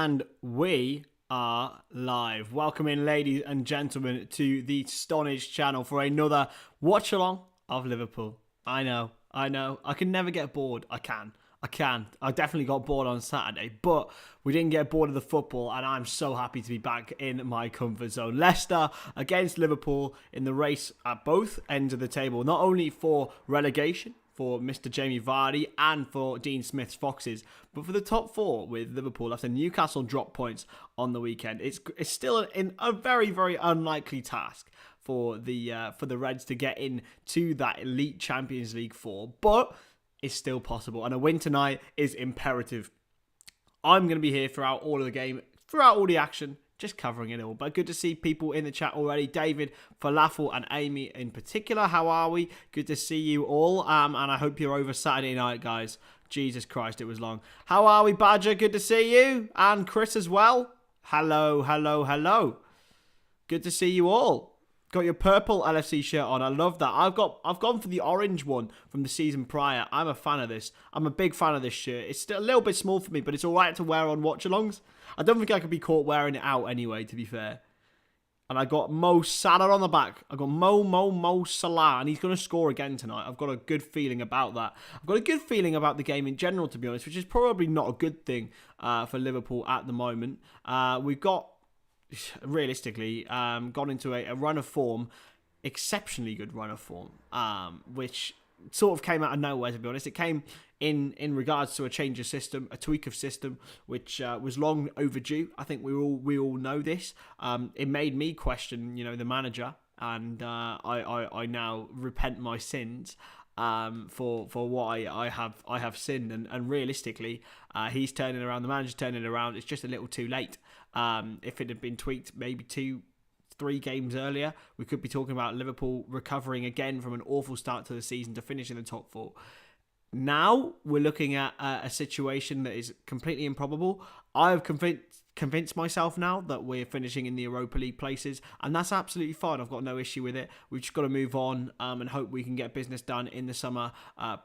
And we are live. Welcome in, ladies and gentlemen, to the Stonadge channel for another watch-along of Liverpool. I know. I can never get bored. I can. I definitely got bored on Saturday, but we didn't get bored of the football, and I'm so happy to be back in my comfort zone. Leicester against Liverpool in the race at both ends of the table, not only for relegation, for Mr. Jamie Vardy and for Dean Smith's Foxes, but for the top four with Liverpool after Newcastle dropped points on the weekend. It's still a very, very unlikely task for the Reds to get into that elite Champions League 4, but it's still possible, and a win tonight is imperative. I'm going to be here throughout all of the game, throughout all the action, just covering it all. But good to see people in the chat already. David, Falafel, and Amy in particular. How are we? Good to see you all. And I hope you're over Saturday night, guys. Jesus Christ, it was long. How are we, Badger? Good to see you. And Chris as well. Hello. Good to see you all. Got your purple LFC shirt on. I love that. I've gone for the orange one from the season prior. I'm a fan of this. I'm a big fan of this shirt. It's still a little bit small for me, but it's all right to wear on watch-alongs. I don't think I could be caught wearing it out anyway, to be fair. And I got Mo Salah on the back. I got Mo Salah, and he's going to score again tonight. I've got a good feeling about that. I've got a good feeling about the game in general, to be honest, which is probably not a good thing for Liverpool at the moment. We've got, realistically, gone into a run of form, exceptionally good run of form, which sort of came out of nowhere, to be honest. It came in regards to a change of system, a tweak of system, which was long overdue. I think we all know this. It made me question, the manager, and I now repent my sins for what I have sinned, and realistically, he's turning around. The manager's turning around. It's just a little too late. If it had been tweaked maybe 2-3 games earlier, we could be talking about Liverpool recovering again from an awful start to the season to finish in the top 4. Now we're looking at a situation that is completely improbable. I have convinced myself now that we're finishing in the Europa League places, and that's absolutely fine. I've got no issue with it. We've just got to move on and hope we can get business done in the summer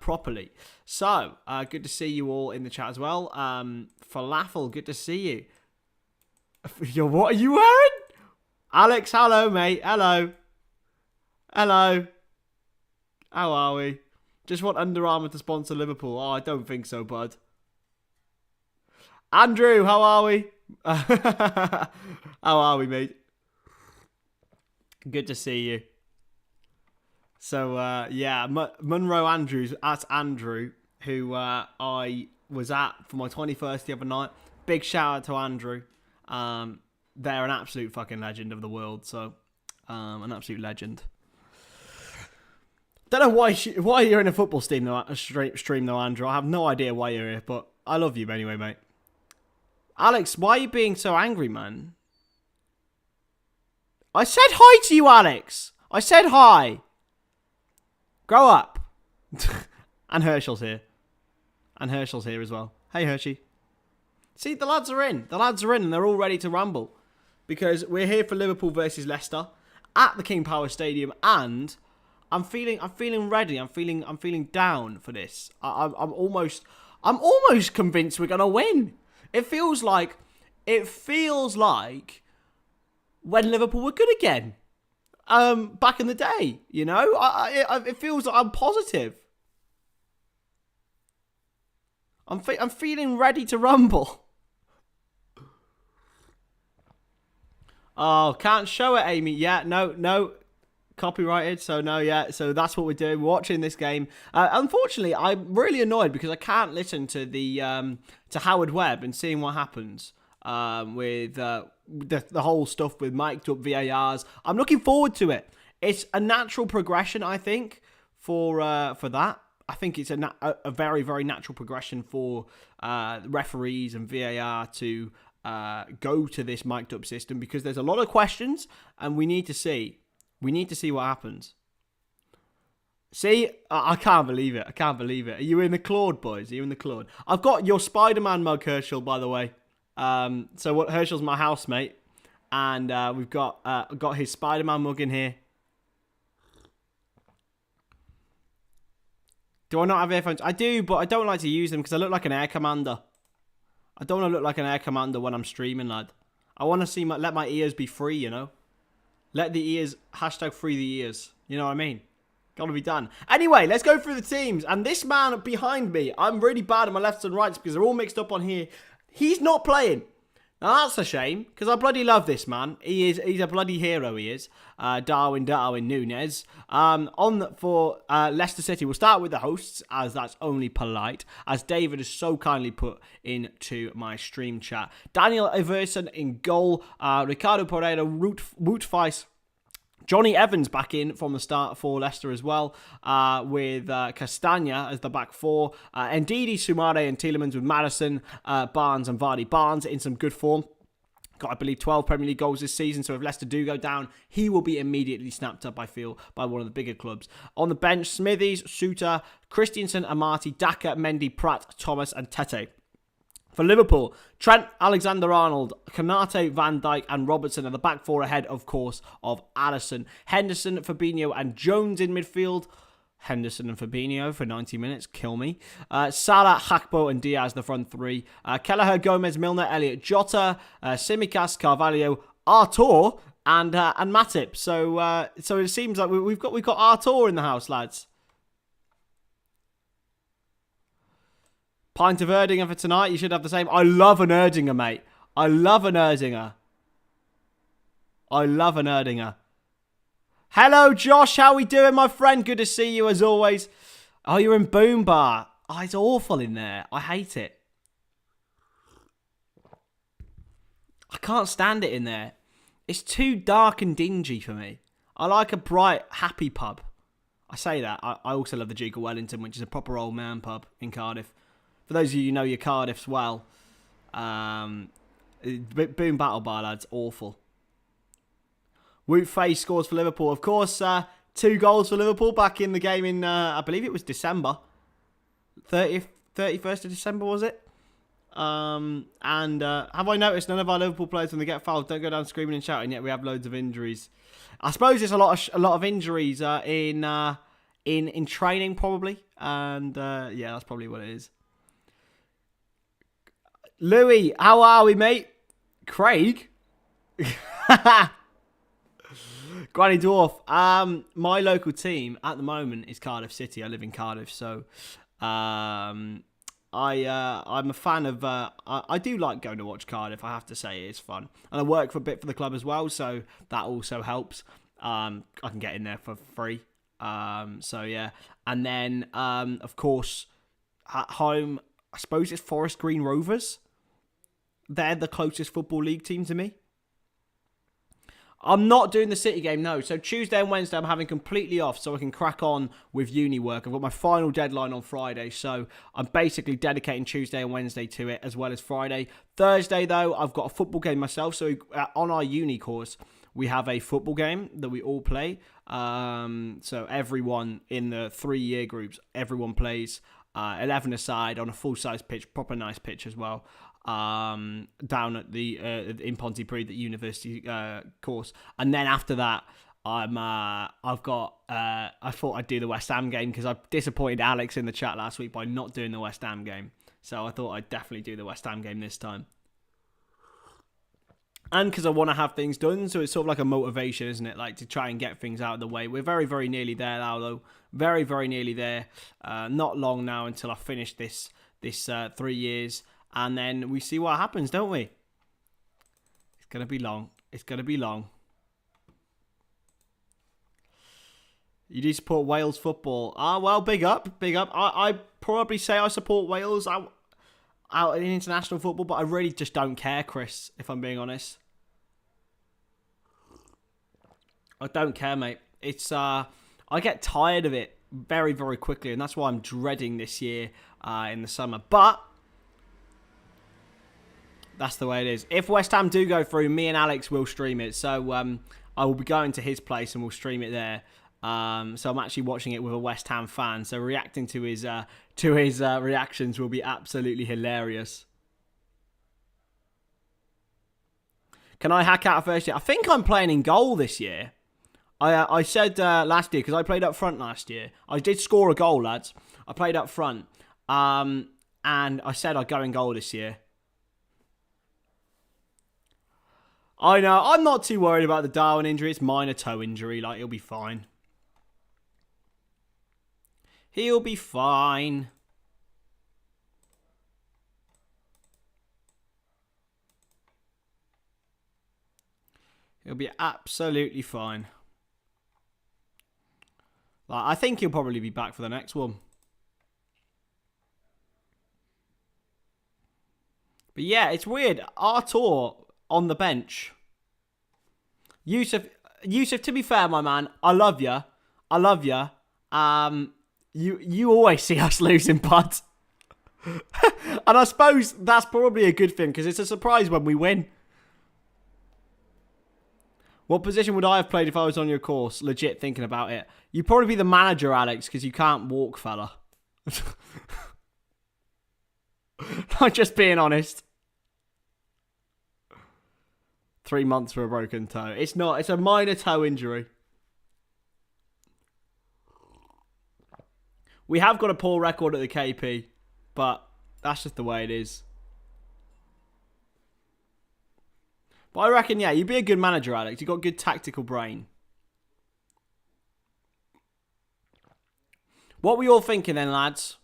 properly. So, good to see you all in the chat as well. Falafel, good to see you. Yo, what are you wearing? Alex, hello, mate. Hello. How are we? Just want Under Armour to sponsor Liverpool. Oh, I don't think so, bud. Andrew, how are we? How are we, mate? Good to see you. So, yeah, Munro Andrews, that's Andrew, who I was at for my 21st the other night. Big shout out to Andrew. They're an absolute fucking legend of the world, so an absolute legend. Don't know why you're in a football stream though, Andrew. I have no idea why you're here, but I love you anyway, mate. Alex, why are you being so angry, man? I said hi to you, Alex. I said hi. Grow up. And Herschel's here. And Herschel's here as well. Hey, Hershey. See, the lads are in. And they're all ready to rumble. Because we're here for Liverpool versus Leicester at the King Power Stadium, and I'm feeling ready. I'm feeling down for this. I'm almost convinced we're gonna win. It feels like when Liverpool were good again, back in the day. It feels like I'm positive. I'm feeling ready to rumble. Oh, can't show it, Amy. Yeah, no. Copyrighted, so no, yeah. So that's what we're doing. We're watching this game. Unfortunately, I'm really annoyed because I can't listen to the to Howard Webb and seeing what happens with the whole stuff with mic'd up VARs. I'm looking forward to it. It's a natural progression, I think, for that. I think it's a very, very natural progression for referees and VAR to go to this mic'd up system, because there's a lot of questions and we need to see what happens. See, I can't believe it. Are you in the Claude, boys? Are you in the Claude? I've got your Spider-Man mug, Herschel, by the way. So what? Herschel's my housemate, and we've got his Spider-Man mug in here. Do I not have earphones? I do, but I don't like to use them because I look like an air commander. I don't want to look like an air commander when I'm streaming, lad. I want to see let my ears be free, you know? Let the ears, hashtag free the ears. You know what I mean? Got to be done. Anyway, let's go through the teams. And this man behind me, I'm really bad at my lefts and rights because they're all mixed up on here. He's not playing. Now, that's a shame because I bloody love this man. He's a bloody hero, he is. Darwin Núñez. For Leicester City, we'll start with the hosts, as that's only polite, as David has so kindly put into my stream chat. Daniel Everson in goal. Ricardo Pereira, Wout Weiss, Johnny Evans back in from the start for Leicester as well, with Castagna as the back four. Ndidi, Soumare and Tielemans with Madison, Barnes and Vardy. Barnes in some good form. Got, I believe, 12 Premier League goals this season, so if Leicester do go down, he will be immediately snapped up, I feel, by one of the bigger clubs. On the bench, Smithies, Suter, Christensen, Amati, Daka, Mendy, Pratt, Thomas and Tete. For Liverpool, Trent, Alexander-Arnold, Konate, Van Dijk and Robertson are the back four ahead, of course, of Alisson. Henderson, Fabinho and Jones in midfield. Henderson and Fabinho for 90 minutes, kill me. Salah, Hakpo and Diaz, the front three. Kelleher, Gomez, Milner, Elliott, Jota, Tsimikas, Carvalho, Artur and Matip. So it seems like we've got Artur in the house, lads. Pint of Erdinger for tonight. You should have the same. I love an Erdinger, mate. I love an Erdinger. Hello, Josh. How we doing, my friend? Good to see you, as always. Oh, you're in Boom Bar. Oh, it's awful in there. I hate it. I can't stand it in there. It's too dark and dingy for me. I like a bright, happy pub. I say that. I also love the Duke of Wellington, which is a proper old man pub in Cardiff. For those of you who know your Cardiffs well, Boom Battle Bar, lads, awful. Wout Faye scores for Liverpool. Of course, 2 goals for Liverpool back in the game in, I believe it was December. 31st of December, was it? Have I noticed none of our Liverpool players, when they get fouled, don't go down screaming and shouting, yet we have loads of injuries. I suppose there's a lot of injuries in training, probably. And, yeah, that's probably what it is. Louis, how are we, mate? Craig? Granny Dwarf. My local team at the moment is Cardiff City. I live in Cardiff, so I'm a fan of... I do like going to watch Cardiff, I have to say. It's fun. And I work for a bit for the club as well, so that also helps. I can get in there for free. So, yeah. And then, of course, at home, I suppose it's Forest Green Rovers. They're the closest football league team to me. I'm not doing the City game, no. So Tuesday and Wednesday I'm having completely off so I can crack on with uni work. I've got my final deadline on Friday, so I'm basically dedicating Tuesday and Wednesday to it as well as Friday. Thursday, though, I've got a football game myself. So on our uni course, we have a football game that we all play. So everyone in the 3-year groups, everyone plays 11 aside on a full-size pitch, proper nice pitch as well. Down at the in Pontypridd, the university course, and then after that, I thought I'd do the West Ham game because I disappointed Alex in the chat last week by not doing the West Ham game. So I thought I'd definitely do the West Ham game this time, and because I want to have things done. So it's sort of like a motivation, isn't it? Like to try and get things out of the way. We're very, very nearly there now, though. Very, very nearly there. Not long now until I finish this 3 years. And then we see what happens, don't we? It's going to be long. It's going to be long. You do support Wales football. Well, big up. Big up. I probably say I support Wales out in international football, but I really just don't care, Chris, if I'm being honest. I don't care, mate. It's I get tired of it very, very quickly, and that's why I'm dreading this year in the summer. But that's the way it is. If West Ham do go through, me and Alex will stream it. So I will be going to his place and we'll stream it there. So I'm actually watching it with a West Ham fan. So reacting to his reactions will be absolutely hilarious. Can I hack out a first year? I think I'm playing in goal this year. I said last year, because I played up front last year. I did score a goal, lads. I played up front. And I said I'd go in goal this year. I know. I'm not too worried about the Darwin injury. It's minor toe injury. Like, he'll be fine. He'll be fine. He'll be absolutely fine. Like, I think he'll probably be back for the next one. But yeah, it's weird. Artur on the bench. Yusuf, to be fair, my man, I love you. I love you. You always see us losing, bud. And I suppose that's probably a good thing, because it's a surprise when we win. What position would I have played if I was on your course? Legit thinking about it. You'd probably be the manager, Alex, because you can't walk, fella. Not just being honest. 3 months for a broken toe. It's not. It's a minor toe injury. We have got a poor record at the KP, but that's just the way it is. But I reckon, yeah, you'd be a good manager, Alex. You've got good tactical brain. What were you all thinking then, lads?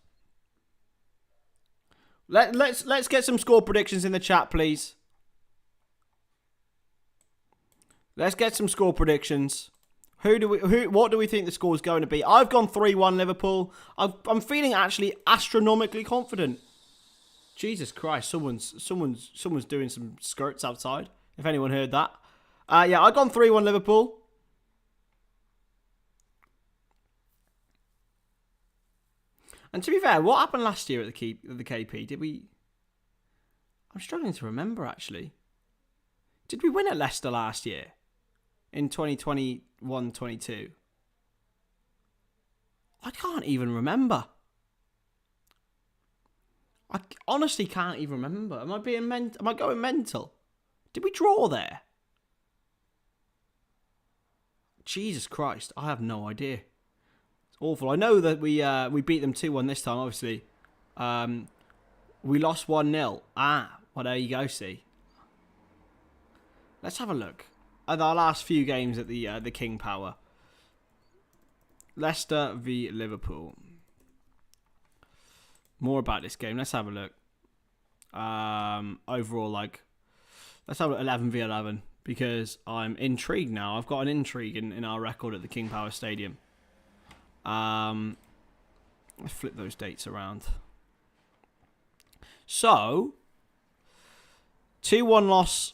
Let's get some score predictions in the chat, please. Let's get some score predictions. What do we think the score is going to be? I've gone 3-1 Liverpool. I'm feeling actually astronomically confident. Jesus Christ, someone's doing some skirts outside. If anyone heard that. Yeah, I've gone 3-1 Liverpool. And to be fair, what happened last year at the KP? Did we... I'm struggling to remember, actually. Did we win at Leicester last year? In 2021-22? I can't even remember. I honestly can't even remember. Am I going mental? Did we draw there? Jesus Christ, I have no idea. It's awful. I know that we beat them 2-1 this time, obviously. We lost 1-0. Well, there you go, see. Let's have a look at our last few games at the King Power. Leicester v Liverpool. More about this game. Let's have a look. Overall, like... Let's have 11 v 11 because I'm intrigued now. I've got an intrigue in our record at the King Power Stadium. Let's flip those dates around. So, 2-1 loss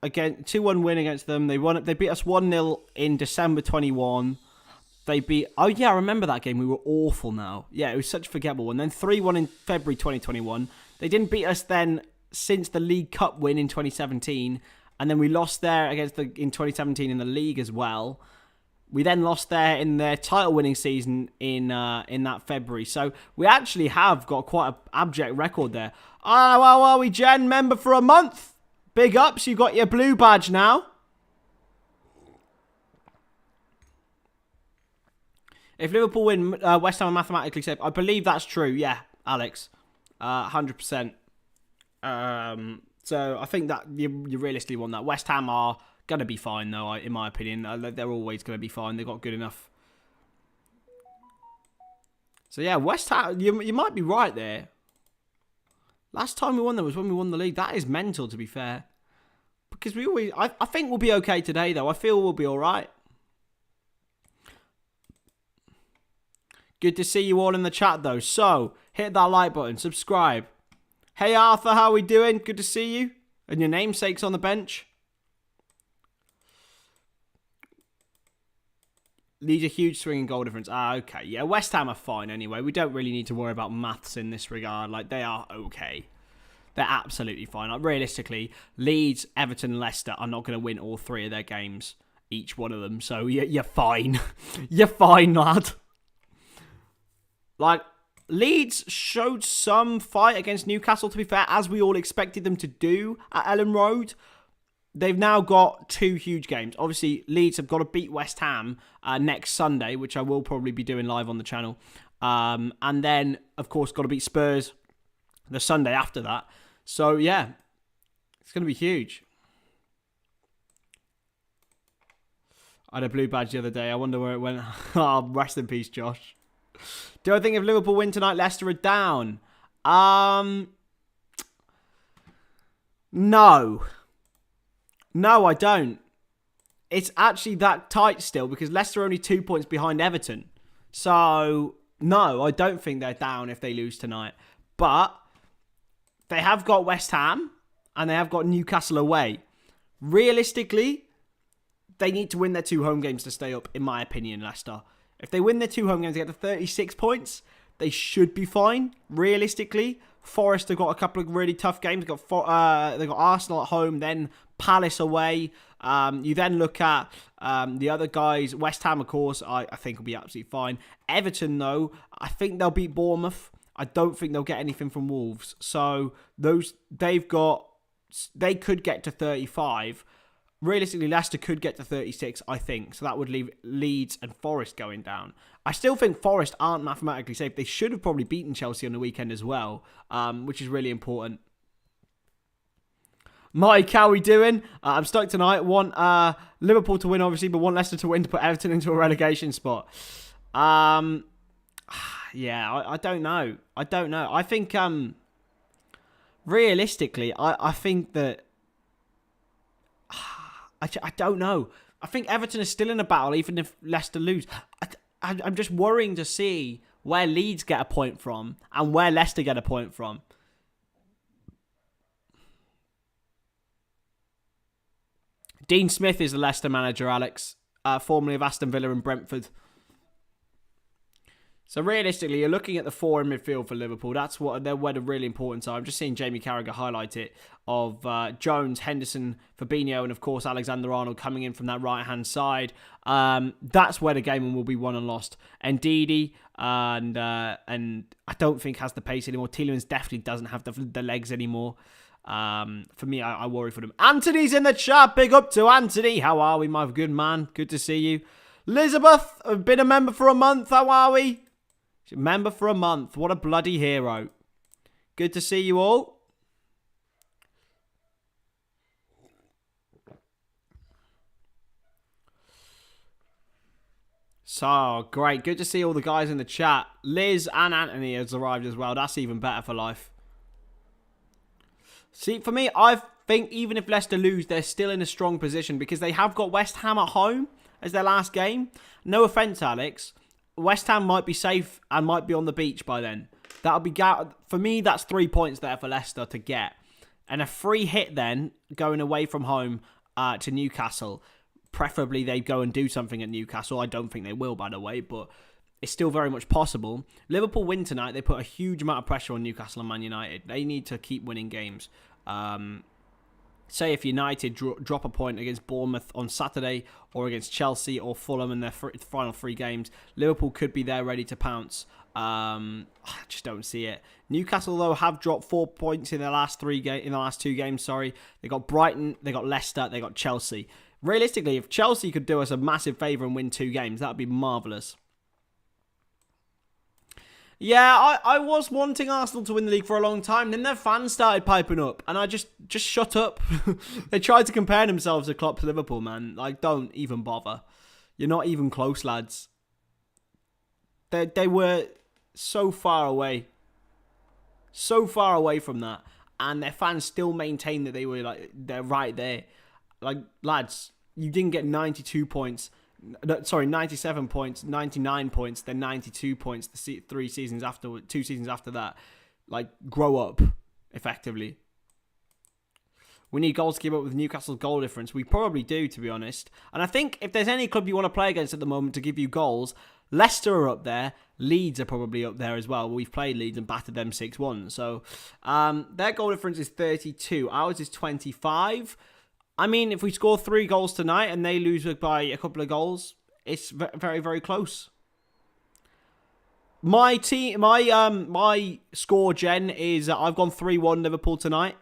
again. 2-1 win against them. They beat us 1-0 in December 21. They beat... Oh yeah, I remember that game. We were awful. Now, yeah, it was such a forgettable one. Then 3-1 in February 2021. They didn't beat us then. Since the League Cup win in 2017, and then we lost there in 2017 in the league as well. We then lost there in their title-winning season in that February. So we actually have got quite an abject record there. How are we, Jen? Member for a month. Big ups. You got your blue badge now. If Liverpool win, West Ham are mathematically safe. I believe that's true. Yeah, Alex. 100%. So I think that you realistically want that. West Ham are going to be fine, though, in my opinion. They're always going to be fine. They've got good enough. So yeah, West Ham, you might be right there. Last time we won there was when we won the league. That is mental, to be fair. Because we always... I think we'll be okay today, though. I feel we'll be all right. Good to see you all in the chat, though. So, hit that like button. Subscribe. Hey Arthur, how are we doing? Good to see you. And your namesake's on the bench. Leads a huge swing in goal difference. Okay. Yeah, West Ham are fine anyway. We don't really need to worry about maths in this regard. Like, they are okay. They're absolutely fine. Like, realistically, Leeds, Everton, Leicester are not going to win all 3 of their games. Each one of them. So, you're fine. You're fine, lad. Like... Leeds showed some fight against Newcastle, to be fair, as we all expected them to do at Ellen Road. They've now got 2 huge games. Obviously, Leeds have got to beat West Ham next Sunday, which I will probably be doing live on the channel. And then, of course, got to beat Spurs the Sunday after that. So, yeah, it's going to be huge. I had a blue badge the other day. I wonder where it went. Oh, rest in peace, Josh. Do I think if Liverpool win tonight, Leicester are down? No. No, I don't. It's actually that tight still because Leicester are only 2 points behind Everton. So, no, I don't think they're down if they lose tonight. But they have got West Ham and they have got Newcastle away. Realistically, they need to win their 2 home games to stay up, in my opinion, Leicester. If they win their 2 home games, they get to 36 points. They should be fine, realistically. Forest have got a couple of really tough games. They've got Arsenal at home, then Palace away. You then look at the other guys. West Ham, of course, I think will be absolutely fine. Everton, though, I think they'll beat Bournemouth. I don't think they'll get anything from Wolves. So they could get to 35. Realistically, Leicester could get to 36, I think. So that would leave Leeds and Forest going down. I still think Forest aren't mathematically safe. They should have probably beaten Chelsea on the weekend as well, which is really important. Mike, how are we doing? I'm stuck tonight. Want Liverpool to win, obviously, but want Leicester to win to put Everton into a relegation spot. Yeah, I don't know. I think, realistically, I think that... I don't know. I think Everton is still in a battle, even if Leicester lose. I'm just worrying to see where Leeds get a point from and where Leicester get a point from. Dean Smith is the Leicester manager, Alex, formerly of Aston Villa and Brentford. So realistically, you're looking at the 4 in midfield for Liverpool. That's where the really important are. I'm just seeing Jamie Carragher highlight it of Jones, Henderson, Fabinho, and of course Alexander-Arnold coming in from that right-hand side. That's where the game will be won and lost. Ndidi and I don't think has the pace anymore. Tielemans definitely doesn't have the legs anymore. For me, I worry for them. Anthony's in the chat. Big up to Anthony. How are we, my good man? Good to see you. Elizabeth, I've been a member for a month. How are we? Member for a month. What a bloody hero. Good to see you all. So, great. Good to see all the guys in the chat. Liz and Anthony has arrived as well. That's even better for life. See, for me, I think even if Leicester lose, they're still in a strong position because they have got West Ham at home as their last game. No offence, Alex. West Ham might be safe and might be on the beach by then. That'll be for me. That's 3 points there for Leicester to get, and a free hit then going away from home to Newcastle. Preferably they go and do something at Newcastle. I don't think they will, by the way, but it's still very much possible. Liverpool win tonight. They put a huge amount of pressure on Newcastle and Man United. They need to keep winning games. Say if United drop a point against Bournemouth on Saturday or against Chelsea or Fulham in their final 3 games, Liverpool could be there ready to pounce. I just don't see it. Newcastle, though, have dropped 4 points in the last 2 games. Sorry, they got Brighton, they got Leicester, they got Chelsea. Realistically, if Chelsea could do us a massive favour and win 2 games, that would be marvellous. Yeah, I was wanting Arsenal to win the league for a long time. Then their fans started piping up, and I just shut up. They tried to compare themselves to Klopp's Liverpool, man. Like, don't even bother. You're not even close, lads. They were so far away. So far away from that. And their fans still maintain that they're right there. Like, lads, you didn't get 92 points. 97 points, 99 points, then 92 points 2 seasons after that. Like, grow up, effectively. We need goals to keep up with Newcastle's goal difference. We probably do, to be honest. And I think if there's any club you want to play against at the moment to give you goals, Leicester are up there. Leeds are probably up there as well. We've played Leeds and battered them 6-1. So, their goal difference is 32. Ours is 25. I mean, if we score 3 goals tonight and they lose by a couple of goals, it's very, very close. My score, Jen, is I've gone 3-1 Liverpool tonight.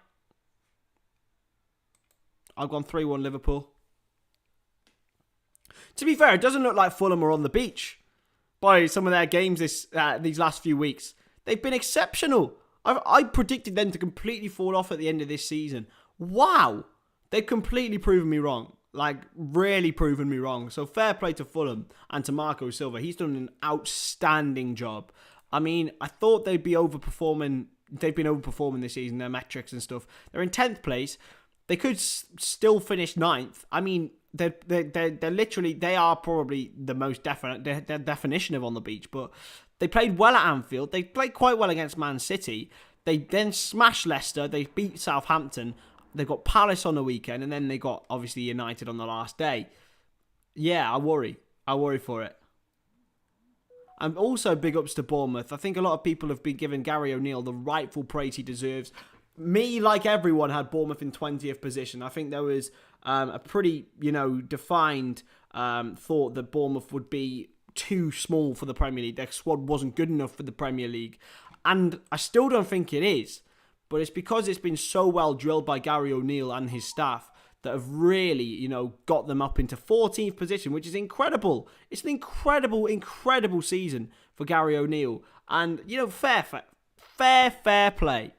I've gone 3-1 Liverpool. To be fair, it doesn't look like Fulham are on the beach by some of their games these last few weeks. They've been exceptional. I predicted them to completely fall off at the end of this season. Wow. They've completely proven me wrong. Like, really proven me wrong. So fair play to Fulham and to Marco Silva. He's done an outstanding job. I mean, I thought they'd be overperforming. They've been overperforming this season, their metrics and stuff. They're in 10th place. They could still finish 9th. I mean, they're literally, they are probably the most definite, their definition of on the beach. But they played well at Anfield. They played quite well against Man City. They then smashed Leicester. They beat Southampton. They've got Palace on the weekend, and then they got, obviously, United on the last day. Yeah, I worry. I worry for it. And also big ups to Bournemouth. I think a lot of people have been giving Gary O'Neill the rightful praise he deserves. Me, like everyone, had Bournemouth in 20th position. I think there was a pretty, defined thought that Bournemouth would be too small for the Premier League. Their squad wasn't good enough for the Premier League. And I still don't think it is. But it's because it's been so well drilled by Gary O'Neill and his staff that have really, got them up into 14th position, which is incredible. It's an incredible, incredible season for Gary O'Neill. And, fair play.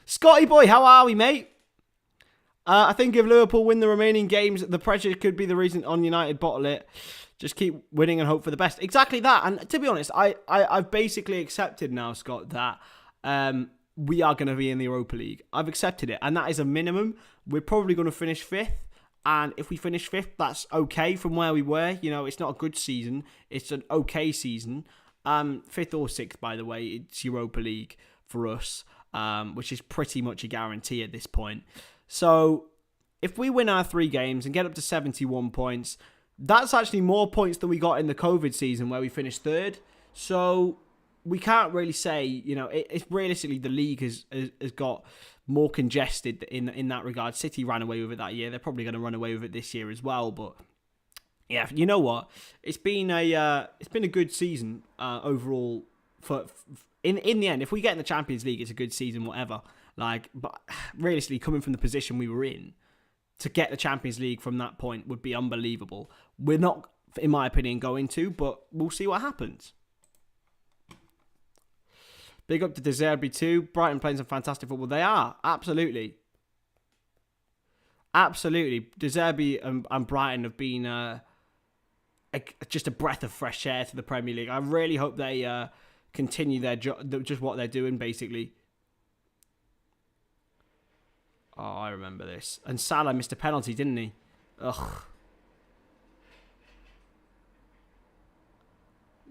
Scotty boy, how are we, mate? I think if Liverpool win the remaining games, the pressure could be the reason on United bottle it. Just keep winning and hope for the best. Exactly that. And to be honest, I've basically accepted now, Scott, that we are going to be in the Europa League. I've accepted it. And that is a minimum. We're probably going to finish 5th. And if we finish 5th, that's okay from where we were. It's not a good season. It's an okay season. 5th or 6th, by the way. It's Europa League for us, which is pretty much a guarantee at this point. So if we win our 3 games and get up to 71 points, that's actually more points than we got in the COVID season where we finished 3rd. So we can't really say, it's realistically the league has got more congested in that regard. City ran away with it that year. They're probably going to run away with it this year as well. But yeah, you know what? It's been a good season overall. In the end, if we get in the Champions League, it's a good season, whatever. But realistically, coming from the position we were in, to get the Champions League from that point would be unbelievable. We're not, in my opinion, going to, but we'll see what happens. Big up to De Zerbi too. Brighton playing some fantastic football. They are, absolutely. Absolutely. De Zerbi and Brighton have been just a breath of fresh air to the Premier League. I really hope they continue their just what they're doing, basically. Oh, I remember this. And Salah missed a penalty, didn't he? Ugh.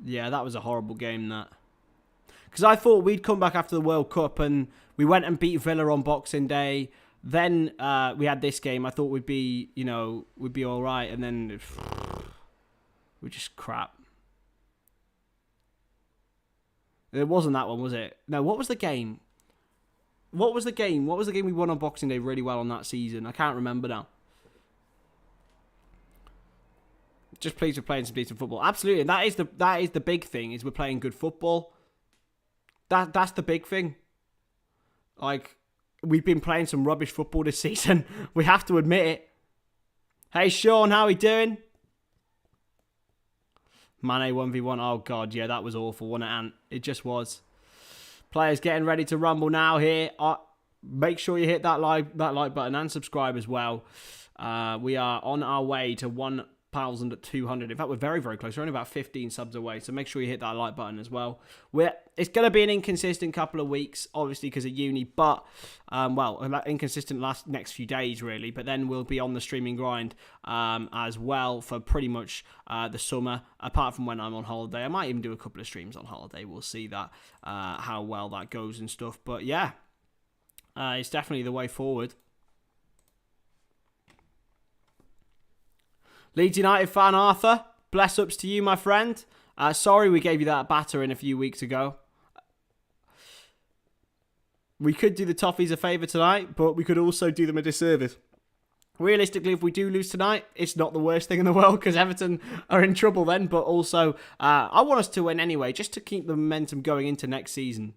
Yeah, that was a horrible game, that. Because I thought we'd come back after the World Cup and we went and beat Villa on Boxing Day. Then we had this game. I thought we'd be all right. And then we're just crap. It wasn't that one, was it? No, what was the game? What was the game we won on Boxing Day really well on that season? I can't remember now. Just pleased we're playing some decent football. Absolutely, and that is the big thing, is we're playing good football. That's the big thing. We've been playing some rubbish football this season. We have to admit it. Hey Sean, how are we doing? Mane 1v1. Oh god, yeah, that was awful, wasn't it, Ant? It just was. Players getting ready to rumble now here. Make sure you hit that like button and subscribe as well. We are on our way to 1,200. In fact, we're very, very close. We're only about 15 subs away, so make sure you hit that like button as well. It's going to be an inconsistent couple of weeks, obviously, because of uni, but, inconsistent next few days, really, but then we'll be on the streaming grind as well for pretty much the summer, apart from when I'm on holiday. I might even do a couple of streams on holiday. We'll see that, how well that goes and stuff, but yeah, it's definitely the way forward. Leeds United fan Arthur, bless ups to you, my friend. Sorry we gave you that battering a few weeks ago. We could do the Toffees a favour tonight, but we could also do them a disservice. Realistically, if we do lose tonight, it's not the worst thing in the world because Everton are in trouble then. But also, I want us to win anyway, just to keep the momentum going into next season.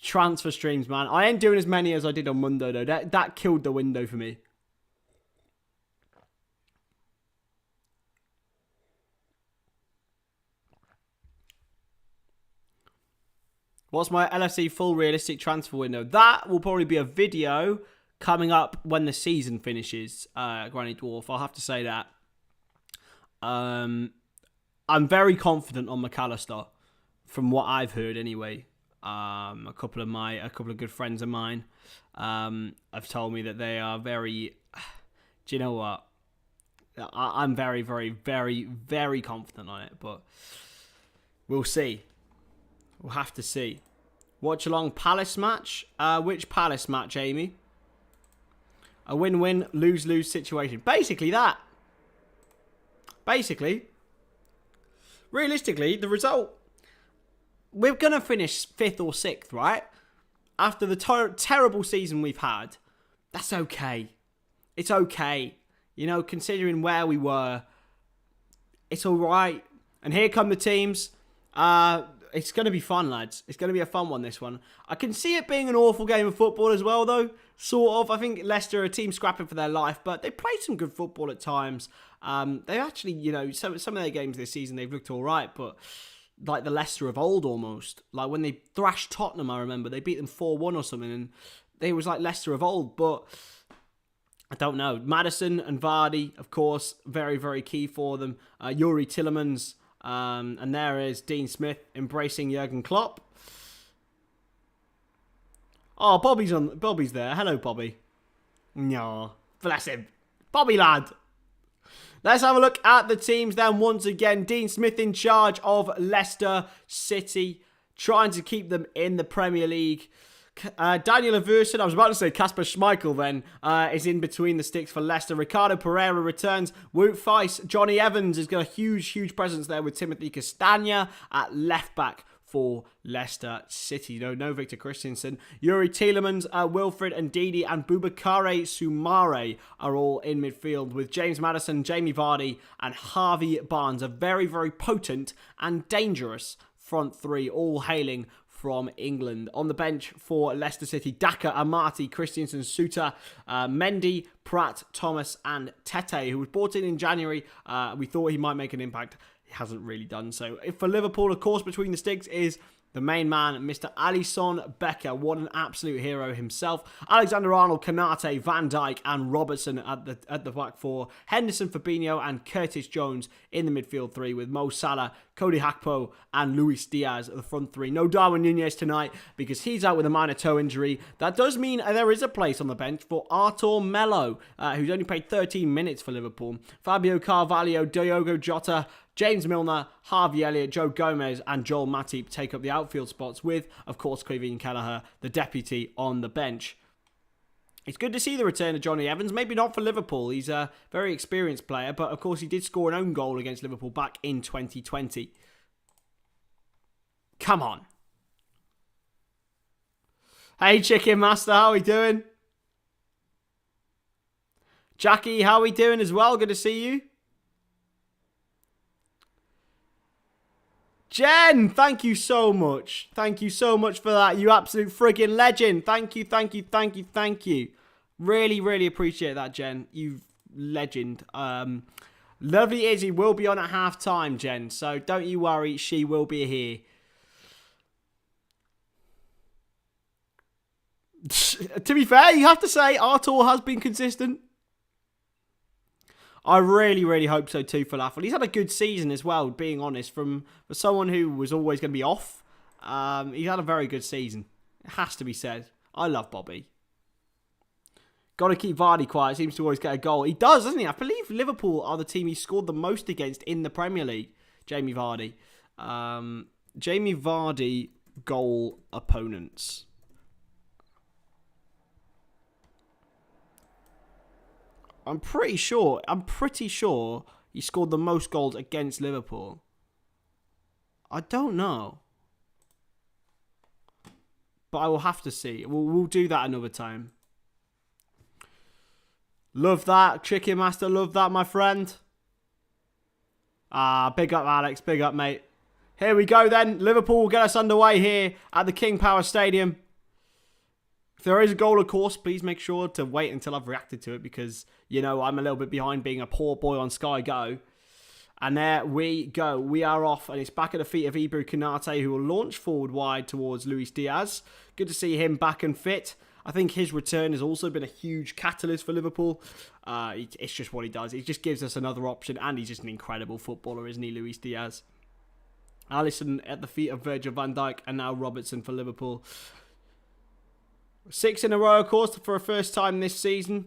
Transfer streams, man. I ain't doing as many as I did on Monday, though. That killed the window for me. What's my LFC full realistic transfer window? That will probably be a video coming up when the season finishes, Granny Dwarf. I'll have to say that. I'm very confident on McAllister, from what I've heard anyway. A couple of good friends of mine have told me that they are very. Do you know what? I'm very, very, very, very confident on it, but we'll see. We'll have to see. Watchalong Palace match. Which Palace match, Amy? A win-win, lose-lose situation. Basically that. Basically. Realistically, the result... We're going to finish 5th or 6th, right? After the terrible season we've had. That's okay. It's okay. You know, considering where we were. It's alright. And here come the teams. It's going to be fun, lads. It's going to be a fun one, this one. I can see it being an awful game of football as well, though. Sort of. I think Leicester are a team scrapping for their life, but they played some good football at times. They actually, you know, some of their games this season, they've looked all right, but like the Leicester of old almost. Like when they thrashed Tottenham, I remember. They beat them 4-1 or something, and they was like Leicester of old, but... I don't know. Maddison and Vardy, of course, very, very key for them. Yuri Tillemans, and there is Dean Smith embracing Jurgen Klopp. Oh, Bobby's there. Hello, Bobby. No, bless him. Bobby, lad. Let's have a look at the teams then once again. Dean Smith in charge of Leicester City, trying to keep them in the Premier League. Daniel Averson, I was about to say Kasper Schmeichel then, is in between the sticks for Leicester. Ricardo Pereira returns. Wout Faes, Johnny Evans has got a huge presence there with Timothy Castagna at left back for Leicester City. No Victor Christensen. Yuri Tielemans, Wilfred Ndidi and Boubakary Soumare are all in midfield with James Maddison, Jamie Vardy and Harvey Barnes. A very, very potent and dangerous front three, all hailing from England. On the bench for Leicester City, Daka, Amati, Christensen, Suter, Mendy, Pratt, Thomas and Tete, who was brought in January. We thought he might make an impact. He hasn't really done so. For Liverpool, of course, between the sticks is the main man, Mr. Alisson Becker. What an absolute hero himself. Alexander-Arnold, Konate, Van Dijk and Robertson at the back four. Henderson, Fabinho and Curtis Jones in the midfield three with Mo Salah, Cody Gakpo and Luis Diaz at the front three. No Darwin Nunez tonight because he's out with a minor toe injury. That does mean there is a place on the bench for Artur Melo, who's only played 13 minutes for Liverpool. Fabio Carvalho, Diogo Jota, James Milner, Harvey Elliott, Joe Gomez and Joel Matip take up the outfield spots with, of course, Kevin Kelleher, the deputy, on the bench. It's good to see the return of Johnny Evans. Maybe not for Liverpool. He's a very experienced player, but of course he did score an own goal against Liverpool back in 2020. Come on. Hey, Chicken Master, how are we doing? Jackie, how are we doing as well? Good to see you. Jen, thank you so much. Thank you so much for that. You absolute friggin' legend. Thank you. Really appreciate that, Jen. You legend. Lovely Izzy will be on at half time, Jen. So don't you worry. She will be here. To be fair, you have to say Artur has been consistent. I really hope so too for Falafel. He's had a good season as well, being honest. For someone who was always going to be off, he's had a very good season. It has to be said. I love Bobby. Got to keep Vardy quiet. Seems to always get a goal. He does, doesn't he? I believe Liverpool are the team he scored the most against in the Premier League. Jamie Vardy. Jamie Vardy goal opponents. I'm pretty sure he scored the most goals against Liverpool. I don't know. But I will have to see. We'll do that another time. Love that, Chicken Master. Love that, my friend. Big up, Alex. Big up, mate. Here we go then. Liverpool will get us underway here at the King Power Stadium. If there is a goal, of course, please make sure to wait until I've reacted to it because, you know, I'm a little bit behind being a poor boy on Sky Go. And there we go. We are off, and it's back at the feet of Ibou Konate, who will launch forward wide towards Luis Diaz. Good to see him back and fit. I think his return has also been a huge catalyst for Liverpool. It's just what he does. He just gives us another option, and he's just an incredible footballer, isn't he, Luis Diaz? Alisson at the feet of Virgil van Dijk, and now Robertson for Liverpool. 6 in a row, of course, for a first time this season.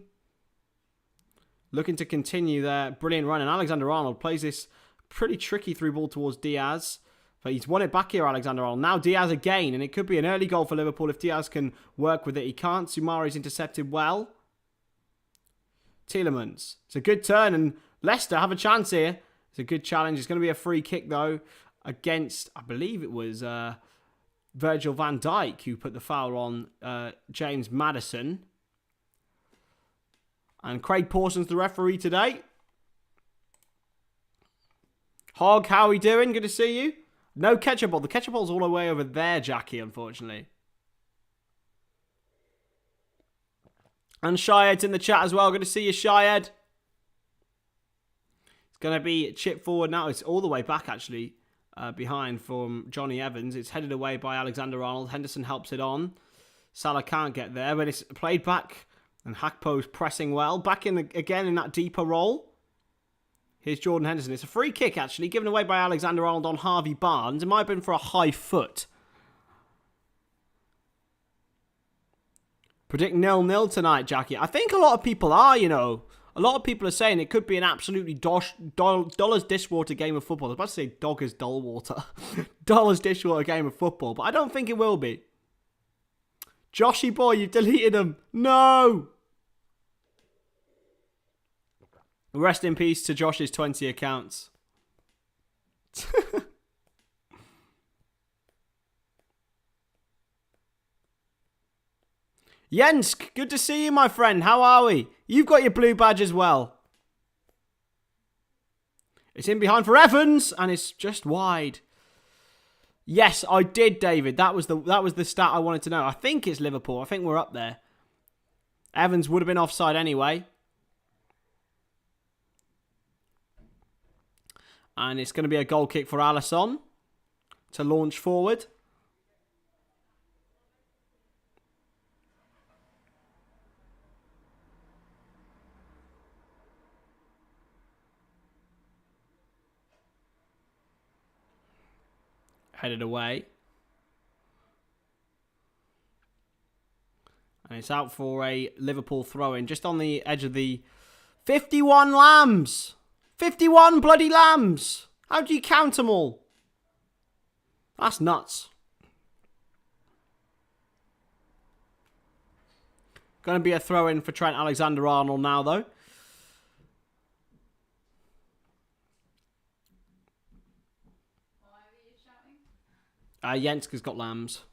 Looking to continue their brilliant run, and Alexander-Arnold plays this pretty tricky through ball towards Diaz. But he's won it back here, Alexander-Arnold. Now Diaz again, and it could be an early goal for Liverpool if Diaz can work with it. He can't. Soumari's intercepted well. Tielemans. It's a good turn, and Leicester have a chance here. It's a good challenge. It's going to be a free kick, though, against, I believe it was Virgil van Dijk who put the foul on James Maddison. And Craig Pawson's the referee today. Hog, how are we doing? Good to see you. No ketchup ball. The ketchup ball's all the way over there, Jackie, unfortunately. And Shayed's in the chat as well. Good to see you, Shayed. It's going to be chipped forward now. It's all the way back, actually, behind from Johnny Evans. It's headed away by Alexander-Arnold. Henderson helps it on. Salah can't get there, but it's played back. And Hakpo's pressing well. Back in again in that deeper role. Here's Jordan Henderson. It's a free kick, actually, given away by Alexander-Arnold on Harvey Barnes. It might have been for a high foot. Predict 0-0 tonight, Jackie. I think a lot of people are, you know. A lot of people are saying it could be an absolutely dollars dishwater game of football. I was about to say doggers dull water. Dollars dishwater game of football. But I don't think it will be. Joshy boy, you've deleted him. No! Rest in peace to Josh's 20 accounts. Jensk, good to see you, my friend. How are we? You've got your blue badge as well. It's in behind for Evans, and it's just wide. Yes, I did, David. That was the stat I wanted to know. I think it's Liverpool. I think we're up there. Evans would have been offside anyway. And it's going to be a goal kick for Alisson to launch forward. Headed away. And it's out for a Liverpool throw-in. Just on the edge of the 51 lambs. 51 bloody lambs. How do you count them all? That's nuts. Going to be a throw-in for Trent Alexander-Arnold now, though. Jenska's got lambs.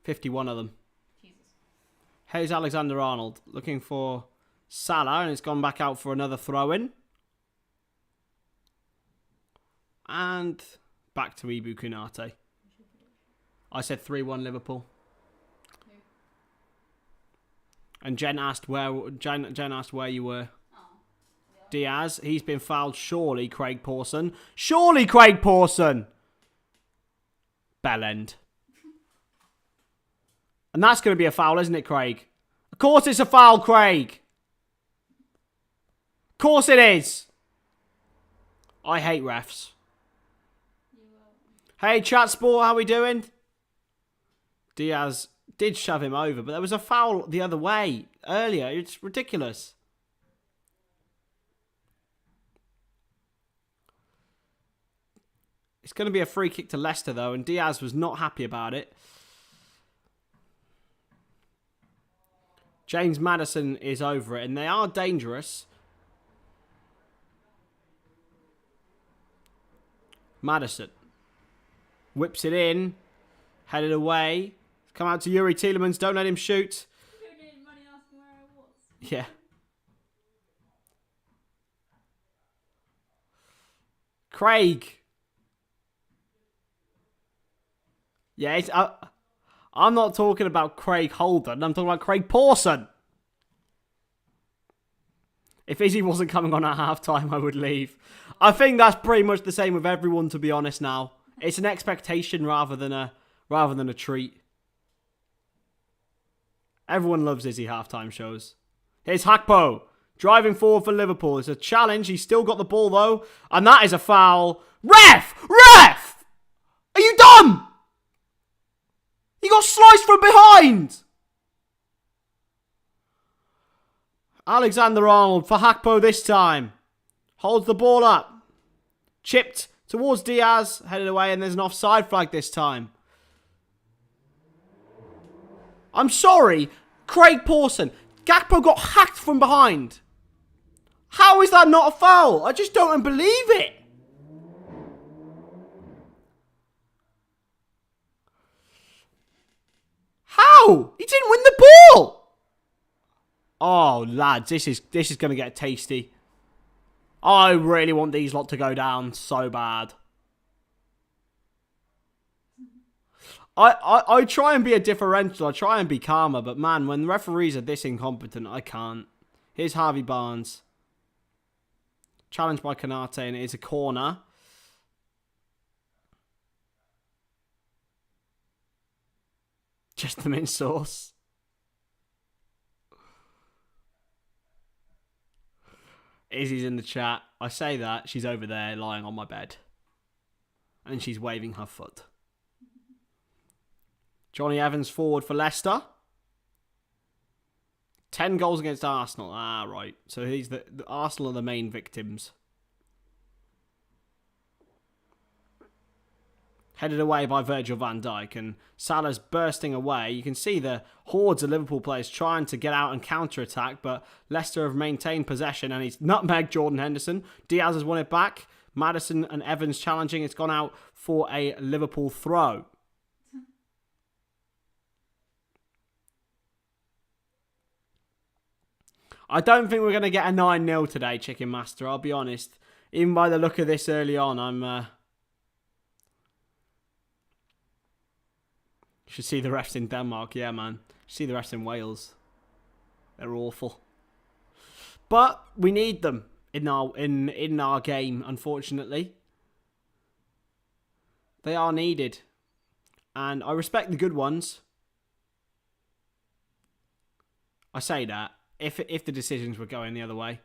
51 of them. Jesus. Here's Alexander-Arnold looking for Salah, and it's gone back out for another throw-in. And back to Ibu Konate. I said 3-1 Liverpool. No. And Jen asked where you were. Oh. Diaz, he's been fouled. Surely, Craig Pawson. Surely, Craig Pawson! Bell end. And that's going to be a foul, isn't it, Craig? Of course it's a foul, Craig. Of course it is. I hate refs. Hey, chat sport, how we doing? Diaz did shove him over, but there was a foul the other way earlier. It's ridiculous. It's going to be a free kick to Leicester, though, and Diaz was not happy about it. James Maddison is over it, and they are dangerous. Maddison whips it in, headed away. Come out to Yuri Tielemans. Don't let him shoot. You donated money asking where I was. Yeah. Craig. Yeah, I'm not talking about Craig Holden. I'm talking about Craig Pawson. If Izzy wasn't coming on at half-time, I would leave. I think that's pretty much the same with everyone, to be honest now. It's an expectation rather than a treat. Everyone loves Izzy halftime shows. Here's Hakpo. Driving forward for Liverpool. It's a challenge. He's still got the ball, though. And that is a foul. Ref! Ref! Are you dumb? He got sliced from behind. Alexander-Arnold for Hakpo this time. Holds the ball up. Chipped towards Diaz. Headed away, and there's an offside flag this time. I'm sorry. Craig Pawson. Gakpo got hacked from behind. How is that not a foul? I just don't believe it. How? He didn't win the ball. Oh, lads, this is going to get tasty. I really want these lot to go down so bad. I try and be a differential. I try and be calmer. But, man, when the referees are this incompetent, I can't. Here's Harvey Barnes. Challenged by Konate, and it is a corner. Just the mint sauce. Izzy's in the chat. I say that. She's over there lying on my bed. And she's waving her foot. Johnny Evans forward for Leicester. 10 goals against Arsenal. Ah, right. So he's the Arsenal are the main victims. Headed away by Virgil van Dijk, and Salah's bursting away. You can see the hordes of Liverpool players trying to get out and counter-attack, but Leicester have maintained possession, and he's nutmegged Jordan Henderson. Diaz has won it back. Maddison and Evans challenging. It's gone out for a Liverpool throw. I don't think we're going to get a 9-0 today, Chicken Master, I'll be honest. Even by the look of this early on, I'm... Should see the refs in Denmark, yeah, man. Should see the refs in Wales. They're awful. But we need them in our game, unfortunately. They are needed. And I respect the good ones. I say that. If the decisions were going the other way,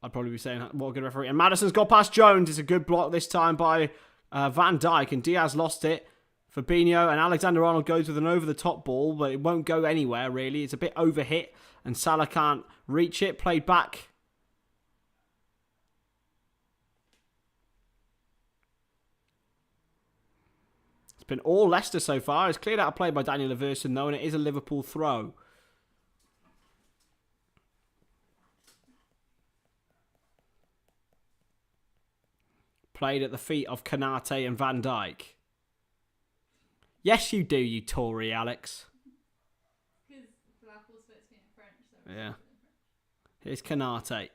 I'd probably be saying, what a good referee. And Maddison's got past Jones. It's a good block this time by Van Dijk. And Diaz lost it. Fabinho and Alexander-Arnold goes with an over-the-top ball, but it won't go anywhere, really. It's a bit overhit, and Salah can't reach it. Played back. Been all Leicester so far. It's cleared out a play by Daniel Everson, though, and it is a Liverpool throw. Played at the feet of Konate and Van Dijk. Yes, you do, you Tory, Alex. Because black was supposed to be in French. So yeah. Here's Konate.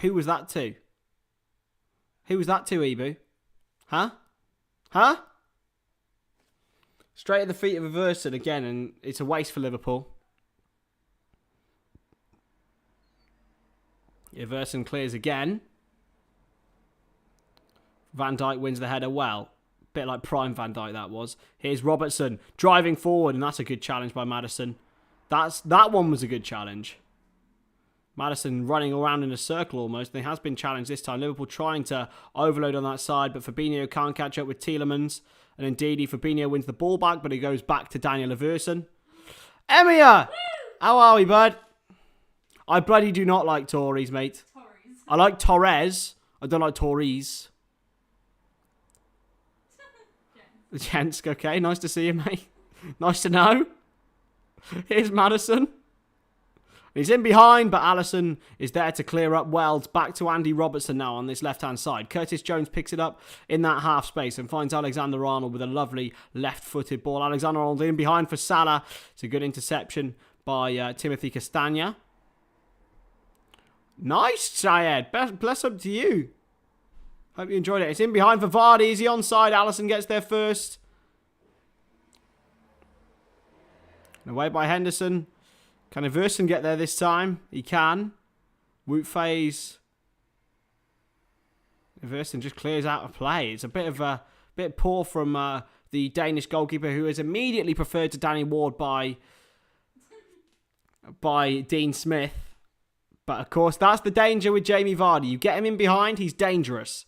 Who was that to? Who was that to, Ibu? Huh? Huh? Straight at the feet of Everson again, and it's a waste for Liverpool. Everson clears again. Van Dijk wins the header well. Bit like prime Van Dijk that was. Here's Robertson driving forward, and that's a good challenge by Maddison. That one was a good challenge. Maddison running around in a circle almost. And he has been challenged this time. Liverpool trying to overload on that side, but Fabinho can't catch up with Tielemans. And indeed, Fabinho wins the ball back, but he goes back to Daniel Everson. Emia! How are we, bud? I bloody do not like Tories, mate. Tories. I like Torres. I don't like Tories. Gents, okay. Nice to see you, mate. Nice to know. Here's Maddison. He's in behind, but Alisson is there to clear up well. It's back to Andy Robertson now on this left-hand side. Curtis Jones picks it up in that half space and finds Alexander-Arnold with a lovely left-footed ball. Alexander-Arnold in behind for Salah. It's a good interception by Timothy Castagna. Nice, Syed. Bless up to you. Hope you enjoyed it. It's in behind for Vardy. Is he onside? Alisson gets there first. And away by Henderson. Can Everson get there this time? He can. Woot phase. Everson just clears out a play. It's a bit poor from the Danish goalkeeper, who is immediately preferred to Danny Ward by Dean Smith. But, of course, that's the danger with Jamie Vardy. You get him in behind, he's dangerous.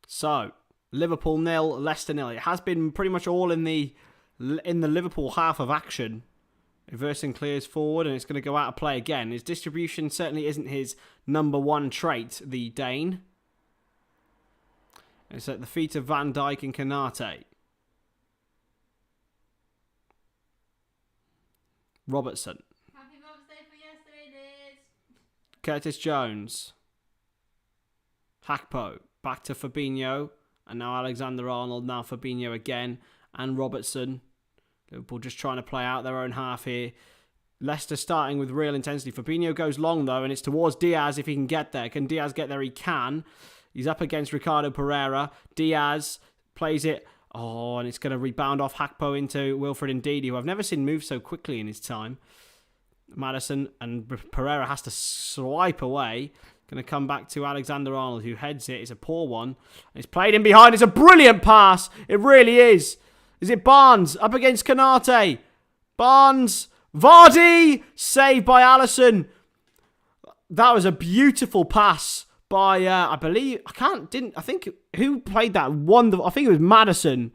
So, Liverpool 0, Leicester 0. It has been pretty much all in the Liverpool half of action. Everson clears forward and it's going to go out of play again. His distribution certainly isn't his number one trait, the Dane. It's at the feet of Van Dijk and Konate. Robertson. Happy Mother's Day for yesterday, Liz. Curtis Jones. Hakpo. Back to Fabinho. And now Alexander-Arnold. Now Fabinho again. And Robertson. Liverpool just trying to play out their own half here. Leicester starting with real intensity. Fabinho goes long though, and it's towards Diaz if he can get there. Can Diaz get there? He can. He's up against Ricardo Pereira. Diaz plays it. Oh, and it's going to rebound off Hakpo into Wilfred Ndidi, who I've never seen move so quickly in his time. Madison and Pereira has to swipe away. Going to come back to Alexander-Arnold, who heads it. It's a poor one. It's played in behind. It's a brilliant pass. It really is. Is it Barnes up against Konate? Barnes. Vardy. Saved by Alisson. That was a beautiful pass by, I think, who played that wonderful? I think it was Madison.